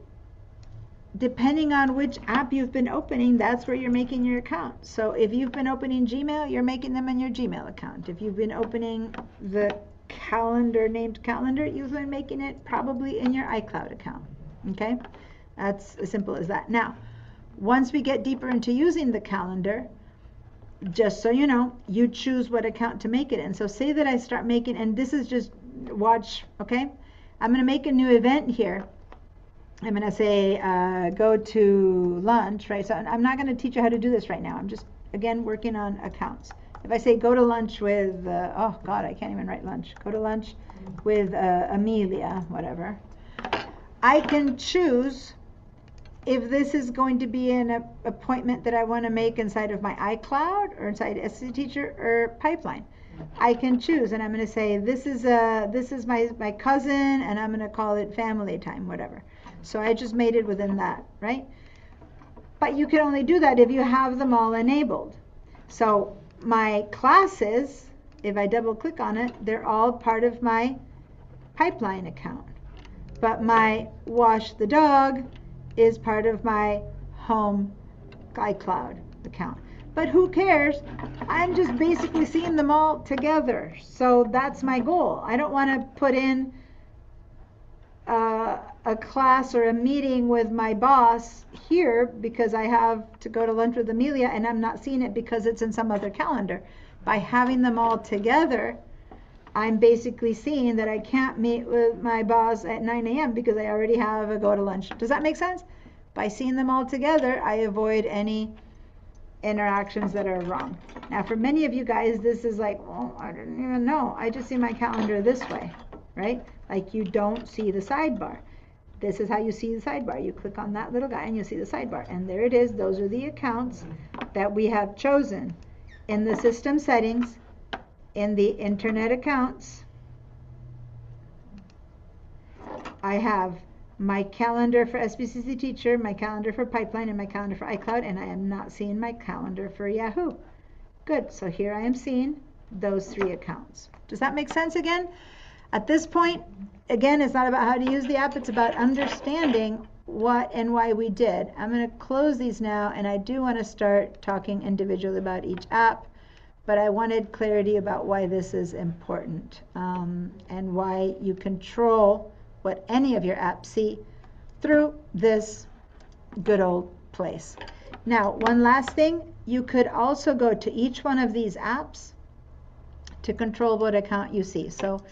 depending on which app you've been opening, that's where you're making your account. So if you've been opening Gmail, you're making them in your Gmail account. If you've been opening the calendar named calendar, you've been making it probably in your iCloud account. Okay, that's as simple as that. Now, once we get deeper into using the calendar, just so you know, you choose what account to make it in. So say that I start making, and this is just watch, okay? I'm going to make a new event here. I'm going to say go to lunch, right? So I'm not going to teach you how to do this right now. I'm just, again, working on accounts. If I say go to lunch with, oh God, I can't even write lunch. Go to lunch with Amelia, whatever. I can choose if this is going to be an appointment that I want to make inside of my iCloud or inside SC Teacher or Pipeline. I can choose, and I'm going to say this is my cousin, and I'm going to call it family time, whatever. So I just made it within that, right? But you can only do that if you have them all enabled. So my classes, if I double click on it, they're all part of my Pipeline account. But my Wash the Dog is part of my home iCloud account. But who cares? I'm just basically seeing them all together. So that's my goal. I don't want to put in a class or a meeting with my boss here because I have to go to lunch with Amelia and I'm not seeing it because it's in some other calendar. By having them all together, I'm basically seeing that I can't meet with my boss at 9 a.m. because I already have a go to lunch. Does that make sense? By seeing them all together, I avoid any interactions that are wrong. Now, for many of you guys, this is like, well, I didn't even know. I just see my calendar this way, right? Like you don't see the sidebar. This is how you see the sidebar. You click on that little guy and you see the sidebar. And there it is. Those are the accounts that we have chosen in the system settings, in the internet accounts. I have my calendar for SBCC Teacher, my calendar for Pipeline, and my calendar for iCloud, and I am not seeing my calendar for Yahoo. Good, so here I am seeing those 3 accounts. Does that make sense again? At this point, again, it's not about how to use the app, it's about understanding what and why we did. I'm going to close these now, and I do want to start talking individually about each app, but I wanted clarity about why this is important, and why you control what any of your apps see through this good old place. Now, one last thing, you could also go to each one of these apps to control what account you see. So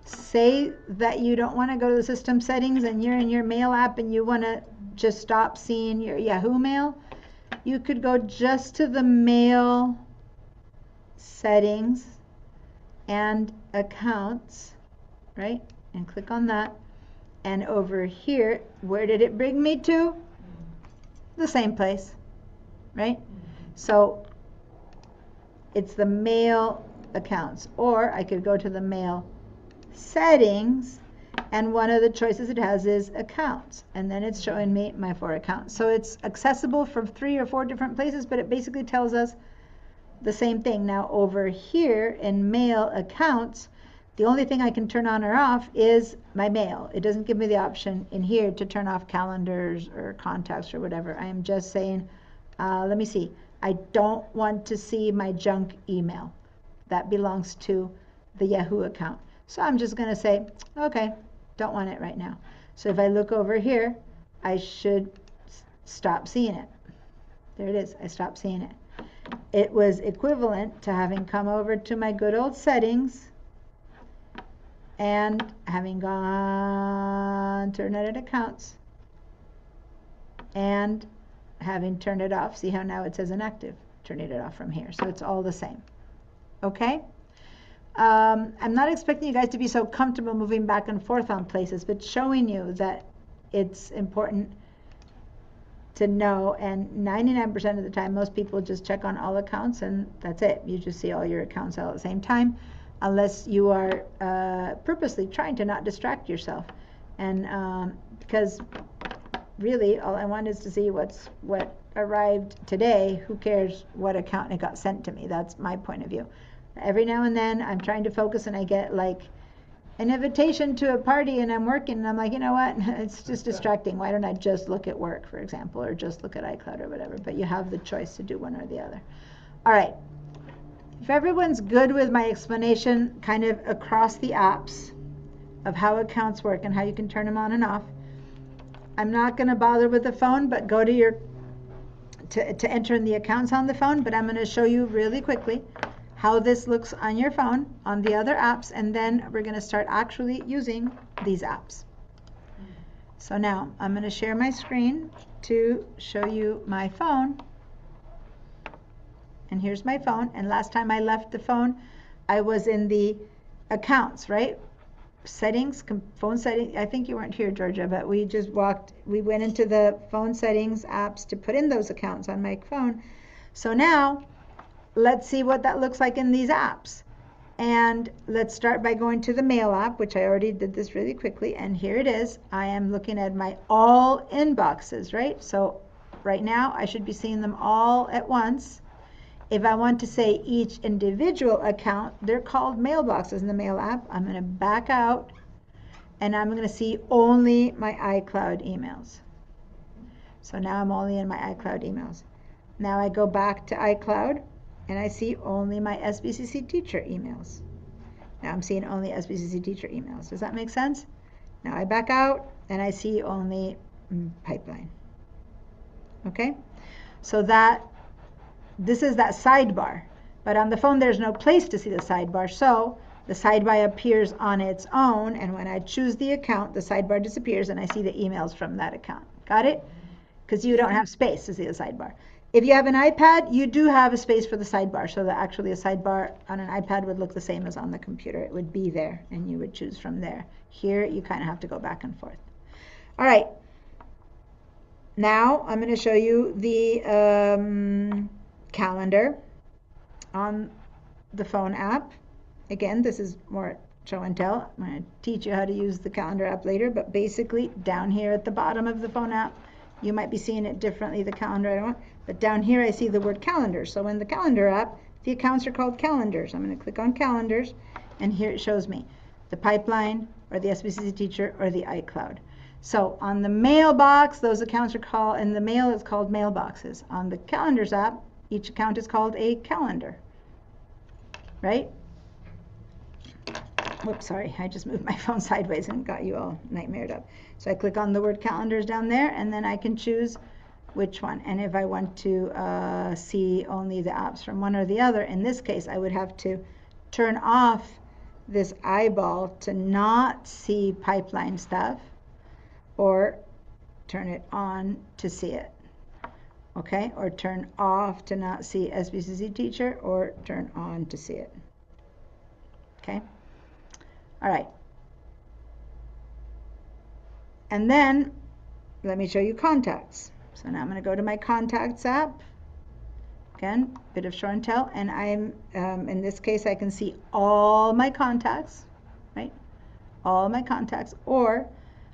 say that you don't want to go to the system settings and you're in your mail app and you want to just stop seeing your Yahoo Mail, you could go just to the mail settings and accounts, right? And click on that. And over here, where did it bring me to? The same place, right? So it's the mail accounts. Or I could go to the mail settings, and one of the choices it has is accounts. And then it's showing me my 4 accounts. So it's accessible from 3 or 4 different places, but it basically tells us the same thing. Now over here in mail accounts, the only thing I can turn on or off is my mail. It doesn't give me the option in here to turn off calendars or contacts or whatever. I am just saying, let me see. I don't want to see my junk email. That belongs to the Yahoo account. So I'm just going to say, okay, don't want it right now. So if I look over here, I should stop seeing it. There it is. I stopped seeing it. It was equivalent to having come over to my good old settings and having gone to internet accounts and having turned it off. See how now it says inactive? Turning it off from here. So it's all the same. Okay? I'm not expecting you guys to be so comfortable moving back and forth on places, but showing you that it's important to know. And 99% of the time, most people just check on all accounts and that's it. You just see all your accounts all at the same time, unless you are purposely trying to not distract yourself. And because really all I want is to see what arrived today. Who cares what account it got sent to me? That's my point of view. Every now and then I'm trying to focus and I get like an invitation to a party and I'm working and I'm like, you know what, it's just distracting. Why don't I just look at work, for example, or just look at iCloud or whatever. But you have the choice to do one or the other. All right. If everyone's good with my explanation kind of across the apps of how accounts work and how you can turn them on and off, I'm not going to bother with the phone, but go to your to enter in the accounts on the phone. But I'm going to show you really quickly how this looks on your phone, on the other apps, and then we're going to start actually using these apps. So now I'm going to share my screen to show you my phone. And here's my phone. And last time I left the phone, I was in the accounts, right? Settings, phone settings. I think you weren't here, Georgia, but we went into the phone settings apps to put in those accounts on my phone. So now, let's see what that looks like in these apps. And let's start by going to the mail app, which I already did this really quickly. And here it is. I am looking at my all inboxes, right? So right now I should be seeing them all at once. If I want to say each individual account, they're called mailboxes in the mail app. I'm going to back out and I'm going to see only my iCloud emails. So now I'm only in my iCloud emails. Now I go back to iCloud and I see only my SBCC teacher emails. Now I'm seeing only SBCC teacher emails. Does that make sense? Now I back out and I see only pipeline. Okay? So this is that sidebar. But on the phone there's no place to see the sidebar. So the sidebar appears on its own, and when I choose the account, the sidebar disappears and I see the emails from that account. Got it? Because you don't have space to see the sidebar. If you have an iPad, you do have a space for the sidebar, so that actually a sidebar on an iPad would look the same as on the computer. It would be there, and you would choose from there. Here, you kind of have to go back and forth. All right. Now, I'm going to show you the calendar on the phone app. Again, this is more show and tell. I'm going to teach you how to use the calendar app later, but basically, down here at the bottom of the phone app, you might be seeing it differently, the calendar, I don't want, but down here I see the word calendar. So in the calendar app, the accounts are called calendars. I'm going to click on calendars, and here it shows me the pipeline, or the SBCC teacher, or the iCloud. So on the mailbox, those accounts are called, in the mail it's called mailboxes. On the calendars app, each account is called a calendar, right? Whoops, sorry, I just moved my phone sideways and got you all nightmared up. So I click on the word calendars down there, and then I can choose which one. And if I want to see only the apps from one or the other, in this case, I would have to turn off this eyeball to not see pipeline stuff, or turn it on to see it. Okay, or turn off to not see SBCC teacher, or turn on to see it. Okay. All right. And then let me show you contacts. So now I'm going to go to my contacts app. Again, bit of show and tell, and I'm in this case I can see all my contacts, right? All my contacts, or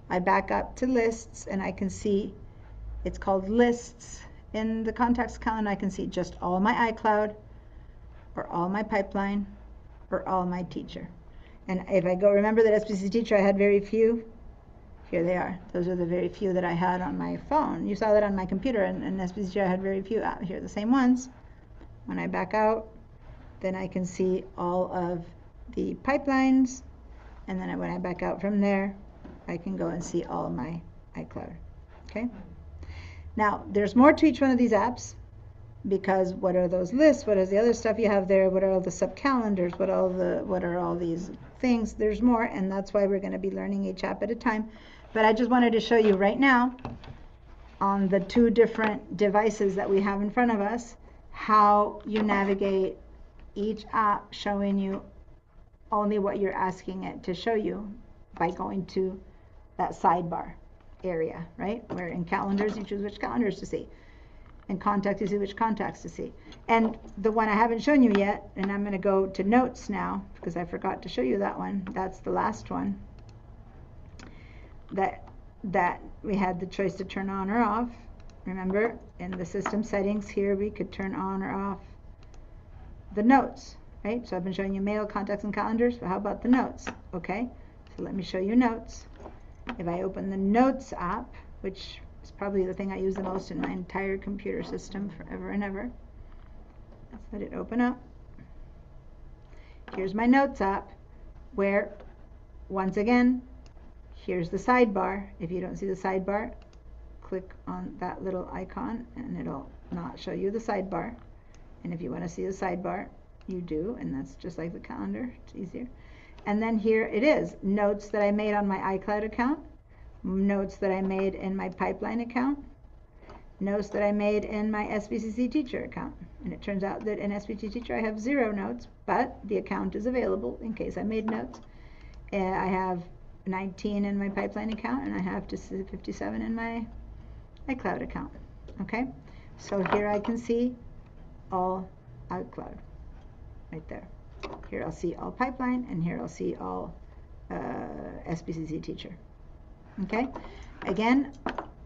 I back up to lists and I can see it's called lists in the contacts calendar. I can see just all my iCloud, or all my pipeline, or all my teacher. And if I go, remember that SBCC teacher I had very few. Here they are. Those are the very few that I had on my phone. You saw that on my computer, and SBCC teacher I had very few out here, the same ones. When I back out, then I can see all of the pipelines, and then when I back out from there, I can go and see all of my iCloud. Okay? Now, there's more to each one of these apps, because what are those lists? What is the other stuff you have there? What are all the sub-calendars? What are all these things? There's more, and that's why we're going to be learning each app at a time. But I just wanted to show you right now on the two different devices that we have in front of us how you navigate each app, showing you only what you're asking it to show you by going to that sidebar area, right? Where in calendars you choose which calendars to see. In contacts you see which contacts to see. And the one I haven't shown you yet, and I'm going to go to notes now because I forgot to show you that one. That's the last one that we had the choice to turn on or off. Remember, in the system settings here we could turn on or off the notes, right? So I've been showing you mail, contacts, and calendars, but how about the notes? Okay, so let me show you notes. If I open the notes app, which is probably the thing I use the most in my entire computer system forever and ever, let's let it open up. Here's my notes app, where once again, here's the sidebar. If you don't see the sidebar, click on that little icon and it'll not show you the sidebar. And if you want to see the sidebar, you do, and that's just like the calendar. It's easier. And then here it is, notes that I made on my iCloud account, notes that I made in my pipeline account, notes that I made in my SBCC teacher account. And it turns out that in SBCC teacher I have 0 notes, but the account is available in case I made notes. I have 19 in my pipeline account, and I have 57 in my iCloud account. Okay, so here I can see all iCloud right there. Here I'll see all pipeline, and here I'll see all SBCC teacher. Okay, again,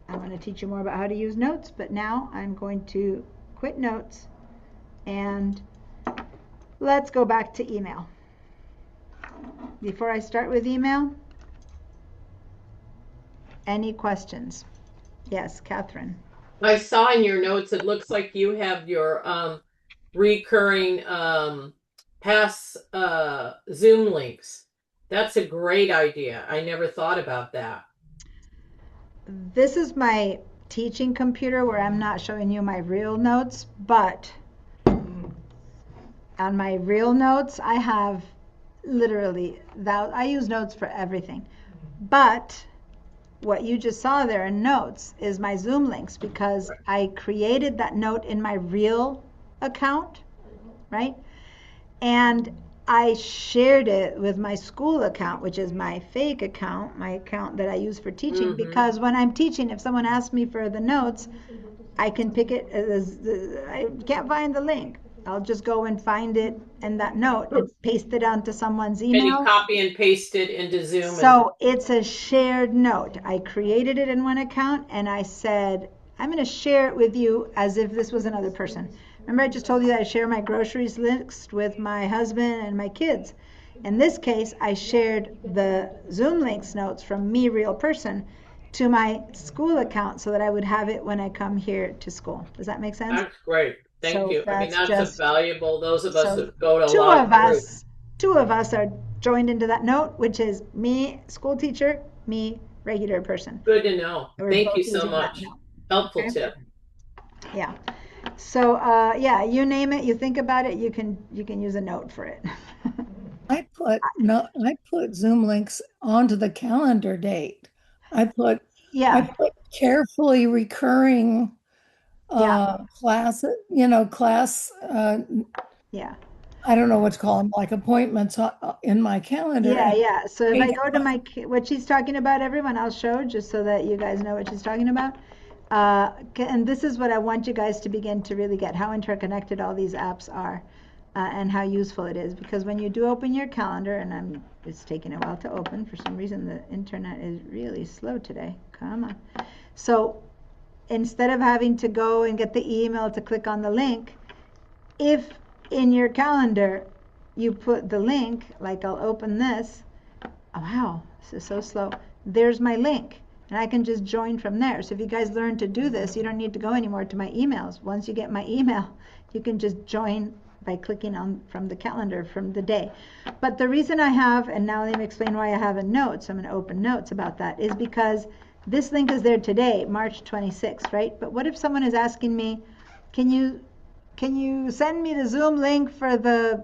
I'm going to teach you more about how to use notes, but now I'm going to quit notes and let's go back to email. Before I start with email, any questions? Yes, Catherine. I saw in your notes, it looks like you have your recurring past Zoom links. That's a great idea. I never thought about that. This is my teaching computer where I'm not showing you my real notes, but on my real notes, I have literally, I use notes for everything. But what you just saw there in notes is my Zoom links, because I created that note in my real account, right? And I shared it with my school account, which is my fake account, my account that I use for teaching, because when I'm teaching, if someone asks me for the notes, I can pick it I can't find the link. I'll just go and find it in that note and paste it onto someone's email. And you copy and paste it into Zoom. So it's a shared note. I created it in one account and I said, I'm going to share it with you as if this was another person. Remember I just told you that I share my groceries list with my husband and my kids. In this case, I shared the Zoom links notes from me, real person, to my school account so that I would have it when I come here to school. Does that make sense? That's great. Thank you. I mean, that's just valuable. Those of us that go to a two lot of us, two of us are joined into that note, which is me, school teacher, me, regular person. Good to know. Thank you so using that much. note. Helpful Okay. tip. Yeah. So yeah, you name it, you think about it, you can use a note for it. I put Zoom links onto the calendar date. I put carefully recurring class, class yeah. I don't know what to call them, like appointments in my calendar. Yeah. So if I go to what she's talking about, everyone, I'll show just so that you guys know what she's talking about. And this is what I want you guys to begin to really get, how interconnected all these apps are and how useful it is. Because when you do open your calendar, and it's taking a while to open, for some reason the internet is really slow today. Come on. So instead of having to go and get the email to click on the link, if in your calendar you put the link, like I'll open this, oh wow, this is so slow, there's my link, and I can just join from there. So if you guys learn to do this, you don't need to go anymore to my emails. Once you get my email, you can just join by clicking on from the calendar from the day. But the reason I have, and now let me explain why I have a note, so I'm going to open notes about that, is because this link is there today, March 26th, right? But what if someone is asking me, can you send me the Zoom link for the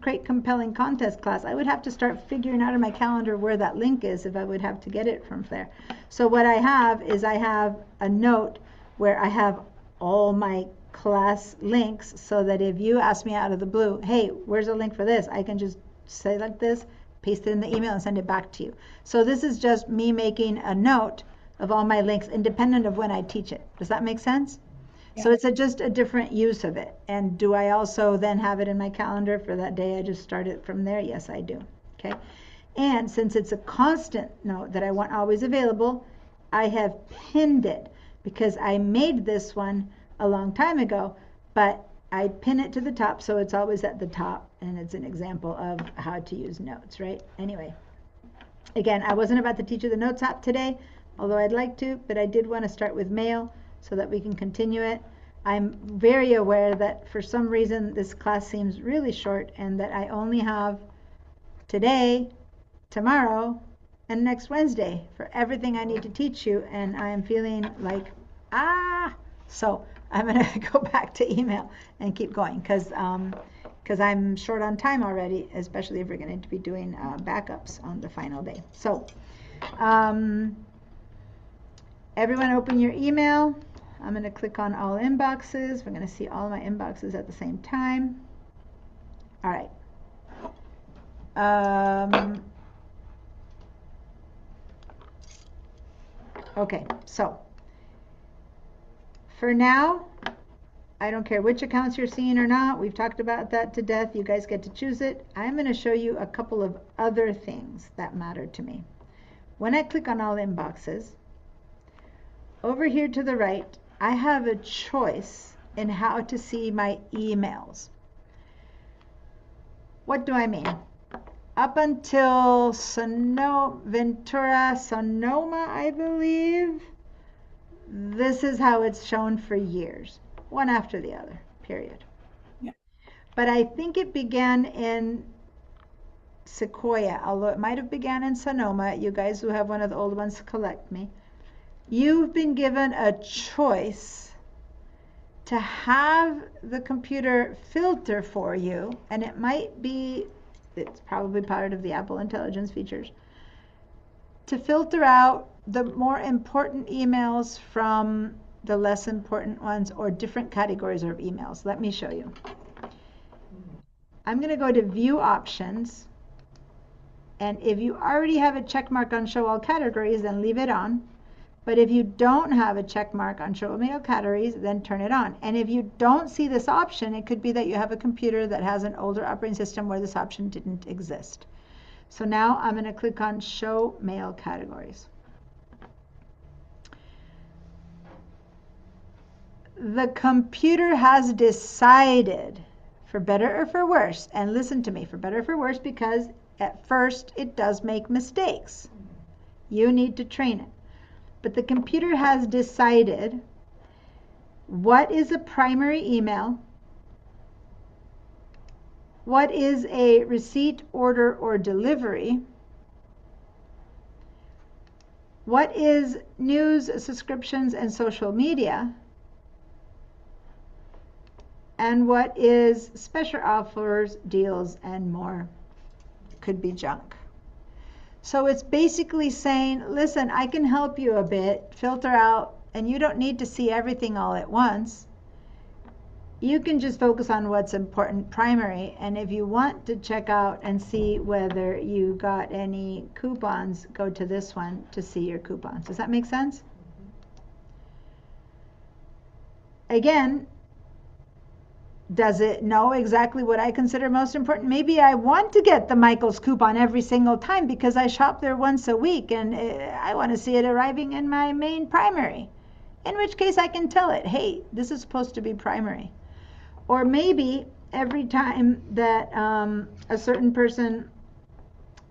Create Compelling Contest class? I would have to start figuring out in my calendar where that link is if I would have to get it from there. So what I have is I have a note where I have all my class links, so that if you ask me out of the blue, hey, where's a link for this? I can just say like this, paste it in the email and send it back to you. So this is just me making a note of all my links independent of when I teach it. Does that make sense? So it's just a different use of it. And do I also then have it in my calendar for that day? I just start it from there? Yes, I do. Okay. And since it's a constant note that I want always available, I have pinned it, because I made this one a long time ago, but I pin it to the top so it's always at the top, and it's an example of how to use notes, right? Anyway, again, I wasn't about to teach you the Notes app today, although I'd like to, but I did want to start with mail so that we can continue it. I'm very aware that for some reason this class seems really short, and that I only have today, tomorrow, and next Wednesday for everything I need to teach you, and I am feeling like, so I'm going to go back to email and keep going, because I'm short on time already, especially if we're going to be doing backups on the final day. So everyone open your email. I'm going to click on all inboxes. We're going to see all my inboxes at the same time. All right. Okay, so for now, I don't care which accounts you're seeing or not. We've talked about that to death. You guys get to choose it. I'm going to show you a couple of other things that matter to me. When I click on all inboxes, over here to the right, I have a choice in how to see my emails. What do I mean? Up until Ventura, Sonoma, I believe, this is how it's shown for years, one after the other, period. Yeah. But I think it began in Sequoia, although it might have began in Sonoma. You guys who have one of the old ones, collect me. You've been given a choice to have the computer filter for you, and it might be, it's probably part of the Apple Intelligence features, to filter out the more important emails from the less important ones, or different categories of emails. Let me show you. I'm going to go to View Options, and if you already have a check mark on Show All Categories, then leave it on. But if you don't have a check mark on Show All Categories, then turn it on. And if you don't see this option, it could be that you have a computer that has an older operating system where this option didn't exist. So now I'm going to click on Show Mail Categories. The computer has decided, for better or for worse, and listen to me, for better or for worse, because at first it does make mistakes. You need to train it. But the computer has decided what is a primary email, what is a receipt, order, or delivery, what is news, subscriptions, and social media, and what is special offers, deals, and more. Could be junk. So it's basically saying, listen, I can help you a bit, filter out, and you don't need to see everything all at once. You can just focus on what's important primary, and if you want to check out and see whether you got any coupons, go to this one to see your coupons. Does that make sense? Again, does it know exactly what I consider most important? Maybe I want to get the Michaels coupon every single time because I shop there once a week and I want to see it arriving in my main primary. In which case I can tell it, hey, this is supposed to be primary. Or maybe every time that a certain person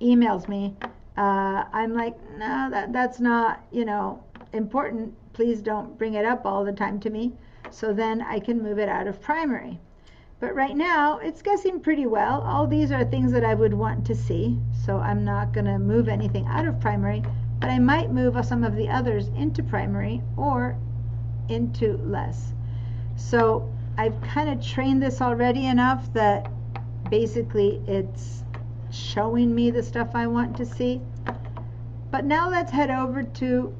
emails me, I'm like, no, that's not, important. Please don't bring it up all the time to me. So then I can move it out of primary. But right now, it's guessing pretty well. All these are things that I would want to see, so I'm not going to move anything out of primary, but I might move some of the others into primary or into less. So I've kind of trained this already enough that basically it's showing me the stuff I want to see. But now let's head over to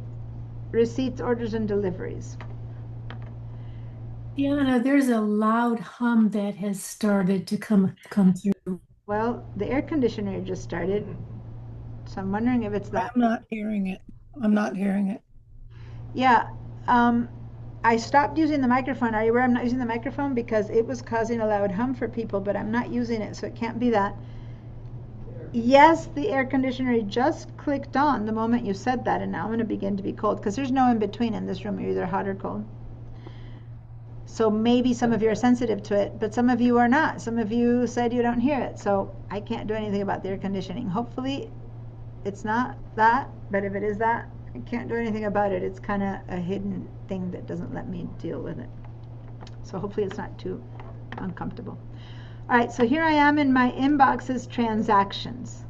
receipts, orders, and deliveries. Diana, there's a loud hum that has started to come through. Well, the air conditioner just started, so I'm wondering if it's that. I'm not hearing it. I'm not hearing it. Yeah, I stopped using the microphone. Are you aware I'm not using the microphone? Because it was causing a loud hum for people, but I'm not using it, so it can't be that. Yes, the air conditioner just clicked on the moment you said that, and now I'm going to begin to be cold, because there's no in between in this room. You're either hot or cold. So maybe some of you are sensitive to it, but some of you are not. Some of you said you don't hear it, so I can't do anything about the air conditioning. Hopefully it's not that, but if it is that, I can't do anything about it. It's kind of a hidden thing that doesn't let me deal with it. So hopefully it's not too uncomfortable. All right, so here I am in my inboxes transactions.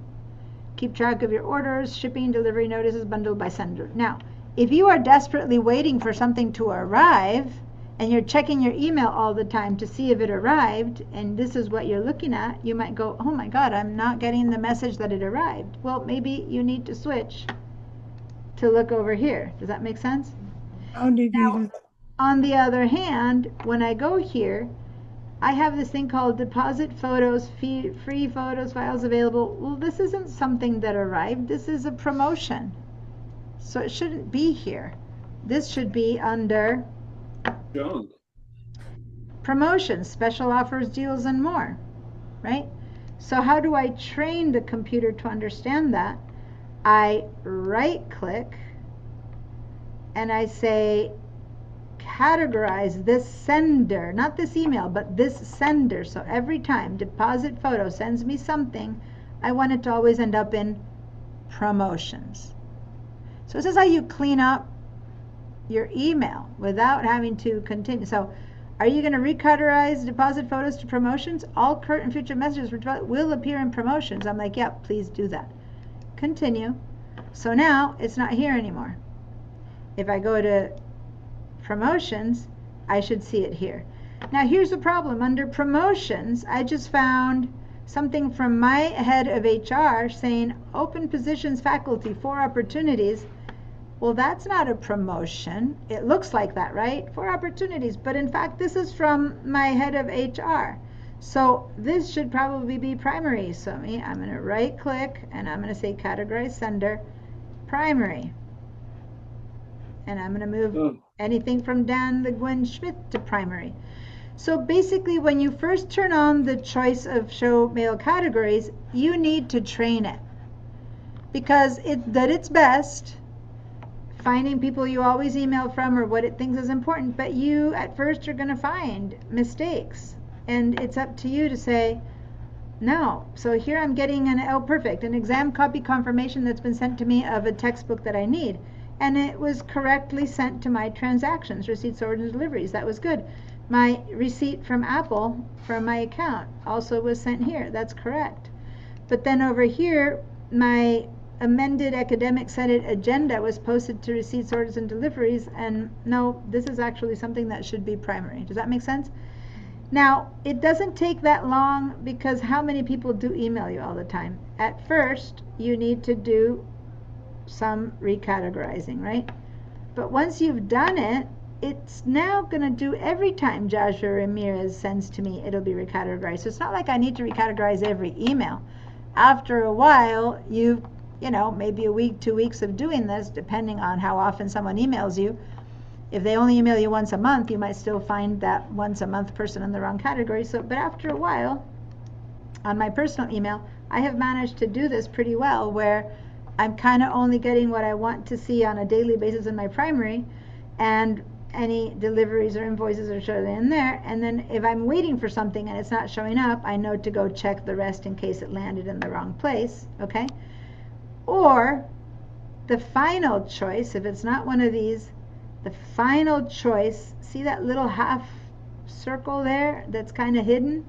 Keep track of your orders, shipping, delivery notices, bundled by sender. Now, if you are desperately waiting for something to arrive, and you're checking your email all the time to see if it arrived, and this is what you're looking at, you might go, oh my God, I'm not getting the message that it arrived. Well, maybe you need to switch to look over here. Does that make sense? How did you? On the other hand, when I go here, I have this thing called deposit photos, free photos, files available. Well, this isn't something that arrived. This is a promotion. So it shouldn't be here. This should be under Junk. promotions, special offers, deals, and more, right? So how do I train the computer to understand that? I right click and I say categorize this sender, not this email, but this sender. So every time Deposit Photo sends me something, I want it to always end up in promotions. So this is how you clean up your email without having to continue. So are you going to recategorize Deposit Photos to promotions? All current and future messages will appear in promotions. I'm like, yep, please do that. Continue. So now it's not here anymore. If I go to promotions, I should see it here. Now here's the problem. Under promotions, I just found something from my head of HR saying open positions faculty, 4 opportunities. Well, that's not a promotion. It looks like that, right? 4 opportunities. But in fact, this is from my head of HR. So this should probably be primary. So I'm going to right click and I'm going to say categorize sender primary. And I'm going to move anything from Dan Le Guin Schmidt to primary. So basically, when you first turn on the choice of show mail categories, you need to train it. Because it's at its best, finding people you always email from or what it thinks is important, but you at first are going to find mistakes. And it's up to you to say, no. So here I'm getting an exam copy confirmation that's been sent to me of a textbook that I need. And it was correctly sent to my transactions, receipts, orders, deliveries. That was good. My receipt from Apple from my account also was sent here. That's correct. But then over here, my amended academic senate agenda was posted to receipts, orders, and deliveries. And no, this is actually something that should be primary. Does that make sense? Now, it doesn't take that long because how many people do email you all the time? At first, you need to do some recategorizing, right? But once you've done it, it's now going to do every time Joshua Ramirez sends to me, it'll be recategorized. So it's not like I need to recategorize every email. After a while, you know, maybe a week, 2 weeks of doing this, depending on how often someone emails you. If they only email you once a month, you might still find that once a month person in the wrong category. So, but after a while, on my personal email, I have managed to do this pretty well where I'm kind of only getting what I want to see on a daily basis in my primary, and any deliveries or invoices are shown in there. And then if I'm waiting for something and it's not showing up, I know to go check the rest in case it landed in the wrong place, okay? Or the final choice, if it's not one of these, the final choice, see that little half circle there that's kind of hidden?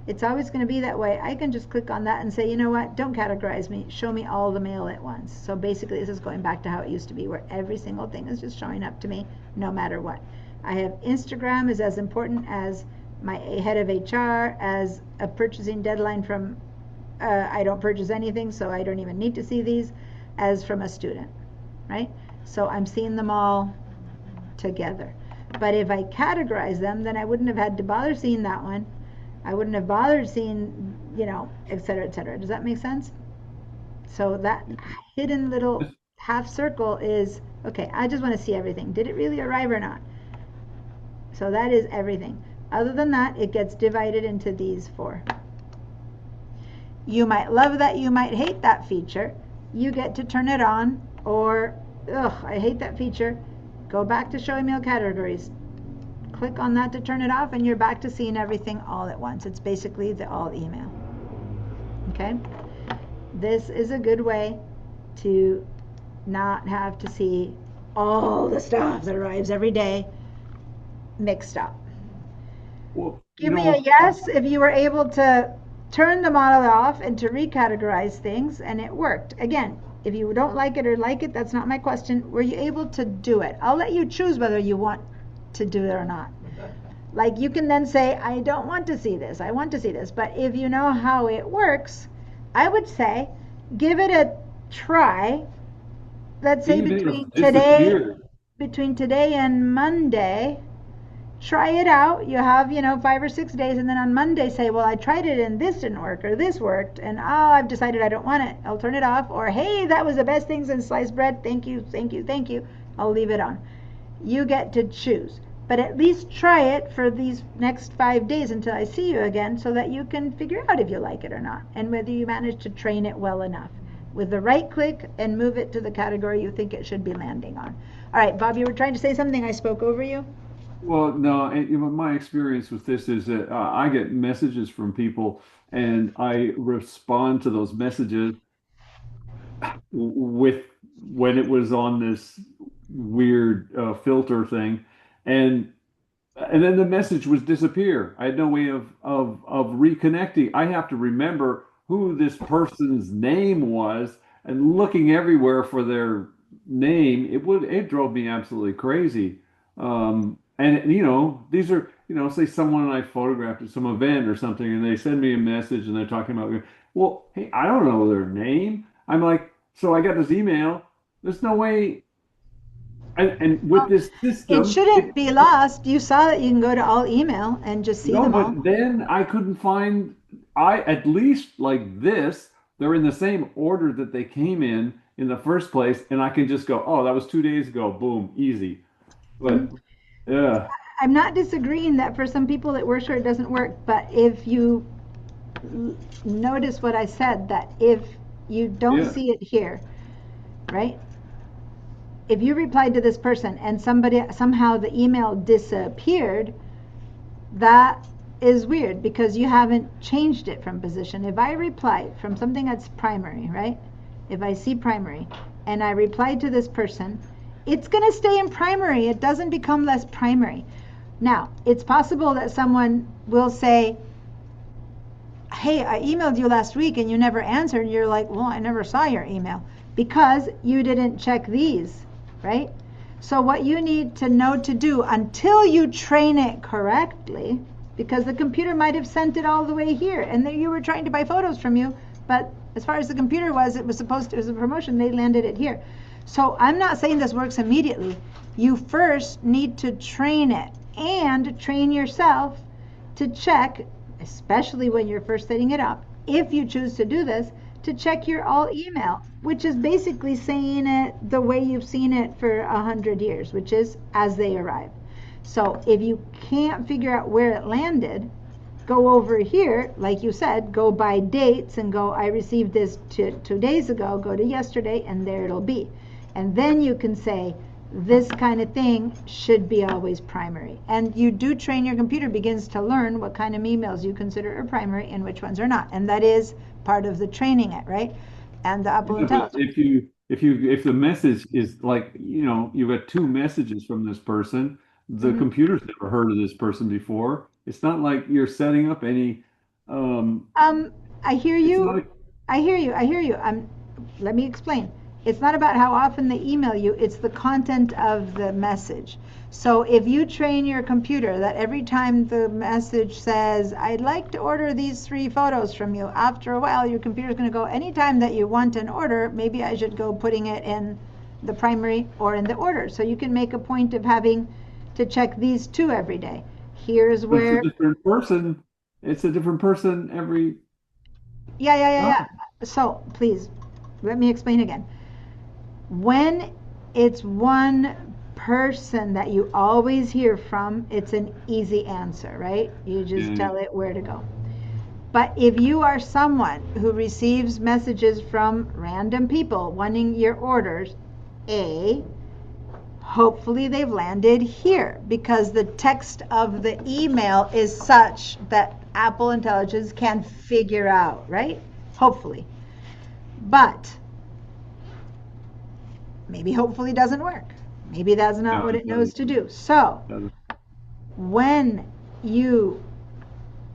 It's always going to be that way. I can just click on that and say, you know what, don't categorize me, show me all the mail at once. So basically this is going back to how it used to be, where every single thing is just showing up to me no matter what. I have Instagram is as important as my head of HR, as a purchasing deadline from, I don't purchase anything, so I don't even need to see these, as from a student, right? So I'm seeing them all together. But if I categorize them, then I wouldn't have had to bother seeing that one. I wouldn't have bothered seeing, you know, et cetera, et cetera. Does that make sense? So that hidden little half circle is, okay, I just want to see everything. Did it really arrive or not? So that is everything. Other than that, it gets divided into these 4. You might love that, you might hate that feature. You get to turn it on, or, ugh, I hate that feature. Go back to show email categories. Click on that to turn it off, and you're back to seeing everything all at once. It's basically the all email. Okay? This is a good way to not have to see all the stuff that arrives every day mixed up. Well, Give me a yes if you were able to turn the model off and to recategorize things, and it worked. Again, if you don't like it or like it, that's not my question. Were you able to do it? I'll let you choose whether you want to do it or not. Like, you can then say, I don't want to see this, I want to see this. But if you know how it works, I would say give it a try. Let's say between today and Monday, try it out. You have, 5 or 6 days, and then on Monday say, well, I tried it and this didn't work, or this worked, and I've decided I don't want it, I'll turn it off. Or, hey, that was the best thing since sliced bread, thank you, thank you, thank you, I'll leave it on. You get to choose. but at least try it for these next 5 days until I see you again so that you can figure out if you like it or not and whether you manage to train it well enough with the right click and move it to the category you think it should be landing on. All right, Bob, you were trying to say something. I spoke over you. Well, no, my experience with this is that I get messages from people and I respond to those messages with when it was on this weird filter thing, and then the message would disappear. I had no way of reconnecting. I have to remember who this person's name was and looking everywhere for their name. It drove me absolutely crazy. And these are, say someone I photographed at some event or something, and they send me a message and they're talking about, well, hey, I don't know their name. I'm like, so I got this email. There's no way. And with this system, it shouldn't be lost. You saw that you can go to all email and just see them all. But then I couldn't find. At least like this, they're in the same order that they came in the first place, and I can just go, oh, that was 2 days ago. Boom, easy. But yeah. I'm not disagreeing that for some people it works or it doesn't work, but if you notice what I said, that if you don't see it here, right? If you replied to this person and somehow the email disappeared, that is weird because you haven't changed it from position. If I reply from something that's primary, right? If I see primary and I reply to this person, it's going to stay in primary. It doesn't become less primary. Now, it's possible that someone will say, hey, I emailed you last week and you never answered. And you're like, well, I never saw your email because you didn't check these. Right? So what you need to know to do until you train it correctly, because the computer might have sent it all the way here and then you were trying to buy photos from you, but as far as the computer was, it was a promotion, they landed it here. So I'm not saying this works immediately. You first need to train it and train yourself to check, especially when you're first setting it up, if you choose to do this, to check your all email, which is basically saying it the way you've seen it for 100 years, which is as they arrive. So if you can't figure out where it landed, go over here, like you said, go by dates and go, I received this 2 days ago, go to yesterday, and there it'll be. And then you can say, this kind of thing should be always primary. And you do train, your computer begins to learn what kind of emails you consider are primary and which ones are not. And that is part of the training it, right? And the Apple Intelligence. If the message is like, you've got 2 messages from this person, the computer's never heard of this person before. It's not like you're setting up any. I hear you. I hear you. Let me explain. It's not about how often they email you, it's the content of the message. So if you train your computer that every time the message says, I'd like to order these 3 photos from you, after a while your computer's going to go, anytime that you want an order, maybe I should go putting it in the primary or in the order. So you can make a point of having to check these 2 every day. Here's where it's a different person. It's a different person every. Yeah. So please, let me explain again. When it's one person that you always hear from, it's an easy answer, right? You just tell it where to go. But if you are someone who receives messages from random people wanting your orders, hopefully they've landed here because the text of the email is such that Apple Intelligence can figure out, right? Hopefully. But maybe hopefully doesn't work. Maybe that's not what it knows to do. So when you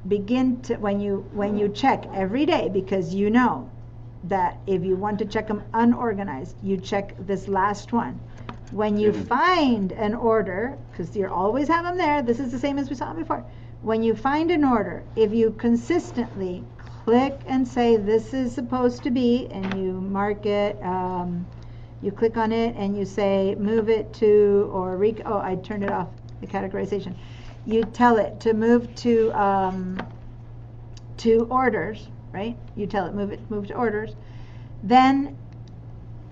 begin to, when you check every day, because you know that if you want to check them unorganized, you check this last one. When you find an order, because you always have them there, this is the same as we saw before. When you find an order, if you consistently click and say this is supposed to be, and you mark it, you click on it and you say move it to, or I turned it off, the categorization. You tell it to move to orders, right? You tell it move to orders. Then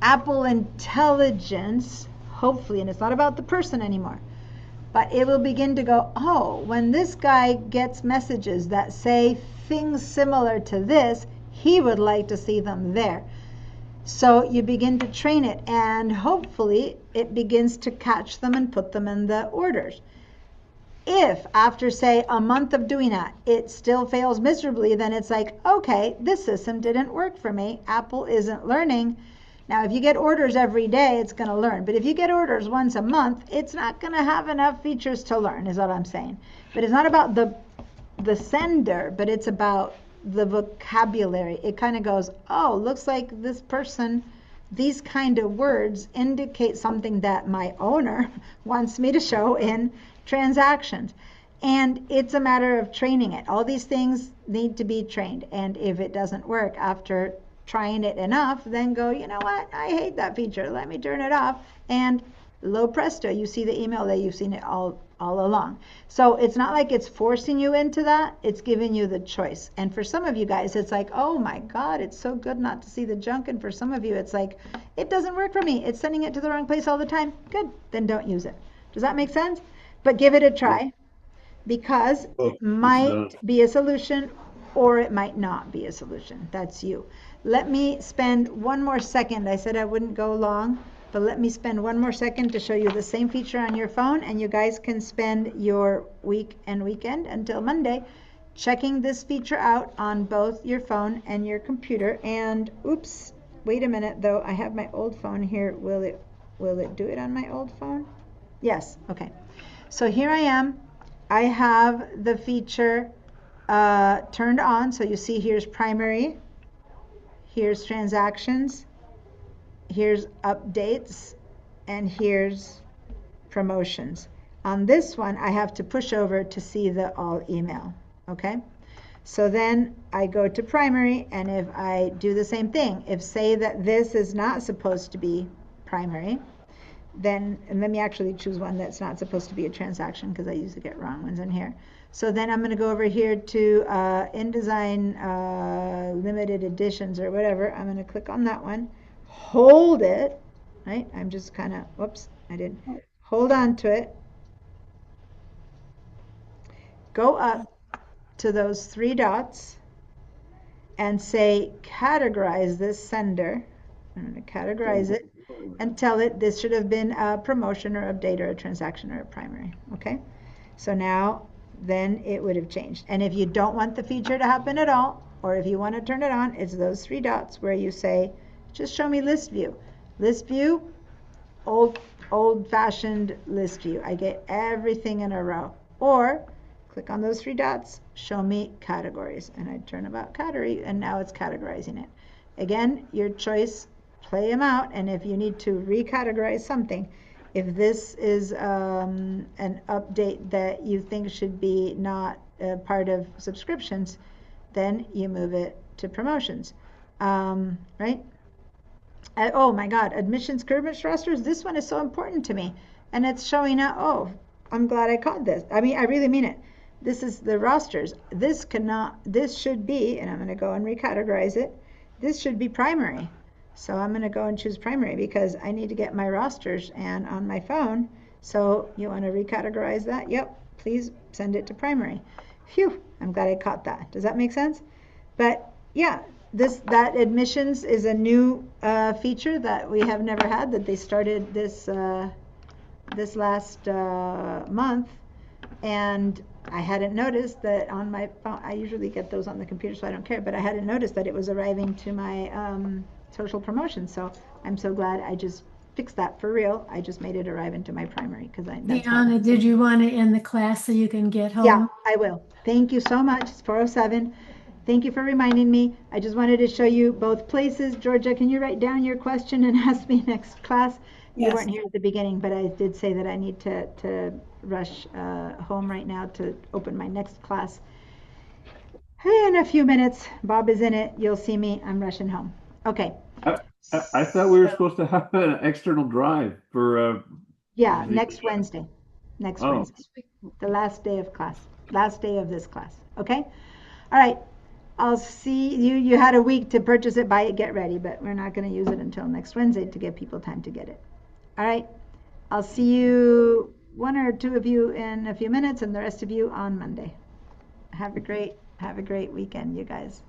Apple Intelligence, hopefully, and it's not about the person anymore, but it will begin to go, oh, when this guy gets messages that say things similar to this, he would like to see them there. So you begin to train it, and hopefully it begins to catch them and put them in the orders. If after, say, a month of doing that, it still fails miserably, then it's like, okay, this system didn't work for me. Apple isn't learning. Now, if you get orders every day, it's going to learn. But if you get orders once a month, it's not going to have enough features to learn, is what I'm saying. But it's not about the sender, but it's about the vocabulary. It kind of goes, oh, looks like this person, these kind of words indicate something that my owner wants me to show in transactions. And it's a matter of training it. All these things need to be trained. And if it doesn't work after trying it enough, then go, you know what, I hate that feature, let me turn it off, and lo presto, you see the email that you've seen it all along. So it's not like it's forcing you into that, it's giving you the choice. And for some of you guys, it's like, oh my God, it's so good not to see the junk. And for some of you, it's like, it doesn't work for me, it's sending it to the wrong place all the time. Good, then don't use it. Does that make sense? But give it a try, because it might be a solution or it might not be a solution. That's you. Let me spend one more second. I said I wouldn't go long, but let me spend one more second to show you the same feature on your phone, and you guys can spend your week and weekend until Monday checking this feature out on both your phone and your computer. And oops, wait a minute though, I have my old phone here. Will it do it on my old phone? Yes, okay. So here I am. I have the feature turned on. So you see here's primary, here's transactions, here's updates, and here's promotions. On this one, I have to push over to see the all email, okay? So then I go to primary, and if I do the same thing, if say that this is not supposed to be primary, then, and let me actually choose one that's not supposed to be a transaction, because I usually get wrong ones in here. So then I'm going to go over here to InDesign limited editions or whatever. I'm going to click on that one, hold it, right? I'm just kind of, whoops, I didn't hold on to it. Go up to those three dots and say categorize this sender. I'm going to categorize it and tell it this should have been a promotion or update or a transaction or a primary. Okay, so now then it would have changed. And if you don't want the feature to happen at all, or if you want to turn it on, it's those three dots where you say just show me list view. List view, old-fashioned list view. I get everything in a row. Or click on those three dots, show me categories, and I turn about category, and now it's categorizing it. Again, your choice, play them out, and if you need to recategorize something, if this is an update that you think should be not part of subscriptions, then you move it to promotions, right? Oh my God, admissions current rosters, this one is so important to me, and it's showing up. Oh, I'm glad I caught this. I mean, I really mean it. This is the rosters. This should be, and I'm going to go and recategorize it. This should be primary. So I'm going to go and choose primary because I need to get my rosters and on my phone. So you want to recategorize that? Yep, please send it to primary. Phew, I'm glad I caught that. Does that make sense? But yeah, that admissions is a new feature that we have never had, that they started this last month, and I hadn't noticed that on my phone. I usually get those on the computer, so I don't care, but I hadn't noticed that it was arriving to my social promotion. So I'm so glad I just fixed that for real. I just made it arrive into my primary because Deanna, did you want to end the class so you can get home? Yeah, I will. Thank you so much. It's 4:07. Thank you for reminding me. I just wanted to show you both places. Georgia, can you write down your question and ask me next class? Yes. You weren't here at the beginning, but I did say that I need to rush home right now to open my next class. In a few minutes, Bob is in it. You'll see me. I'm rushing home. Okay. I thought we were supposed to have an external drive for. Yeah, next Wednesday. Next Wednesday. The last day of class. Last day of this class. Okay? All right. I'll see you. You had a week to purchase it, buy it, get ready, but we're not going to use it until next Wednesday to give people time to get it. All right. I'll see you one or two of you in a few minutes and the rest of you on Monday. Have a great weekend, you guys.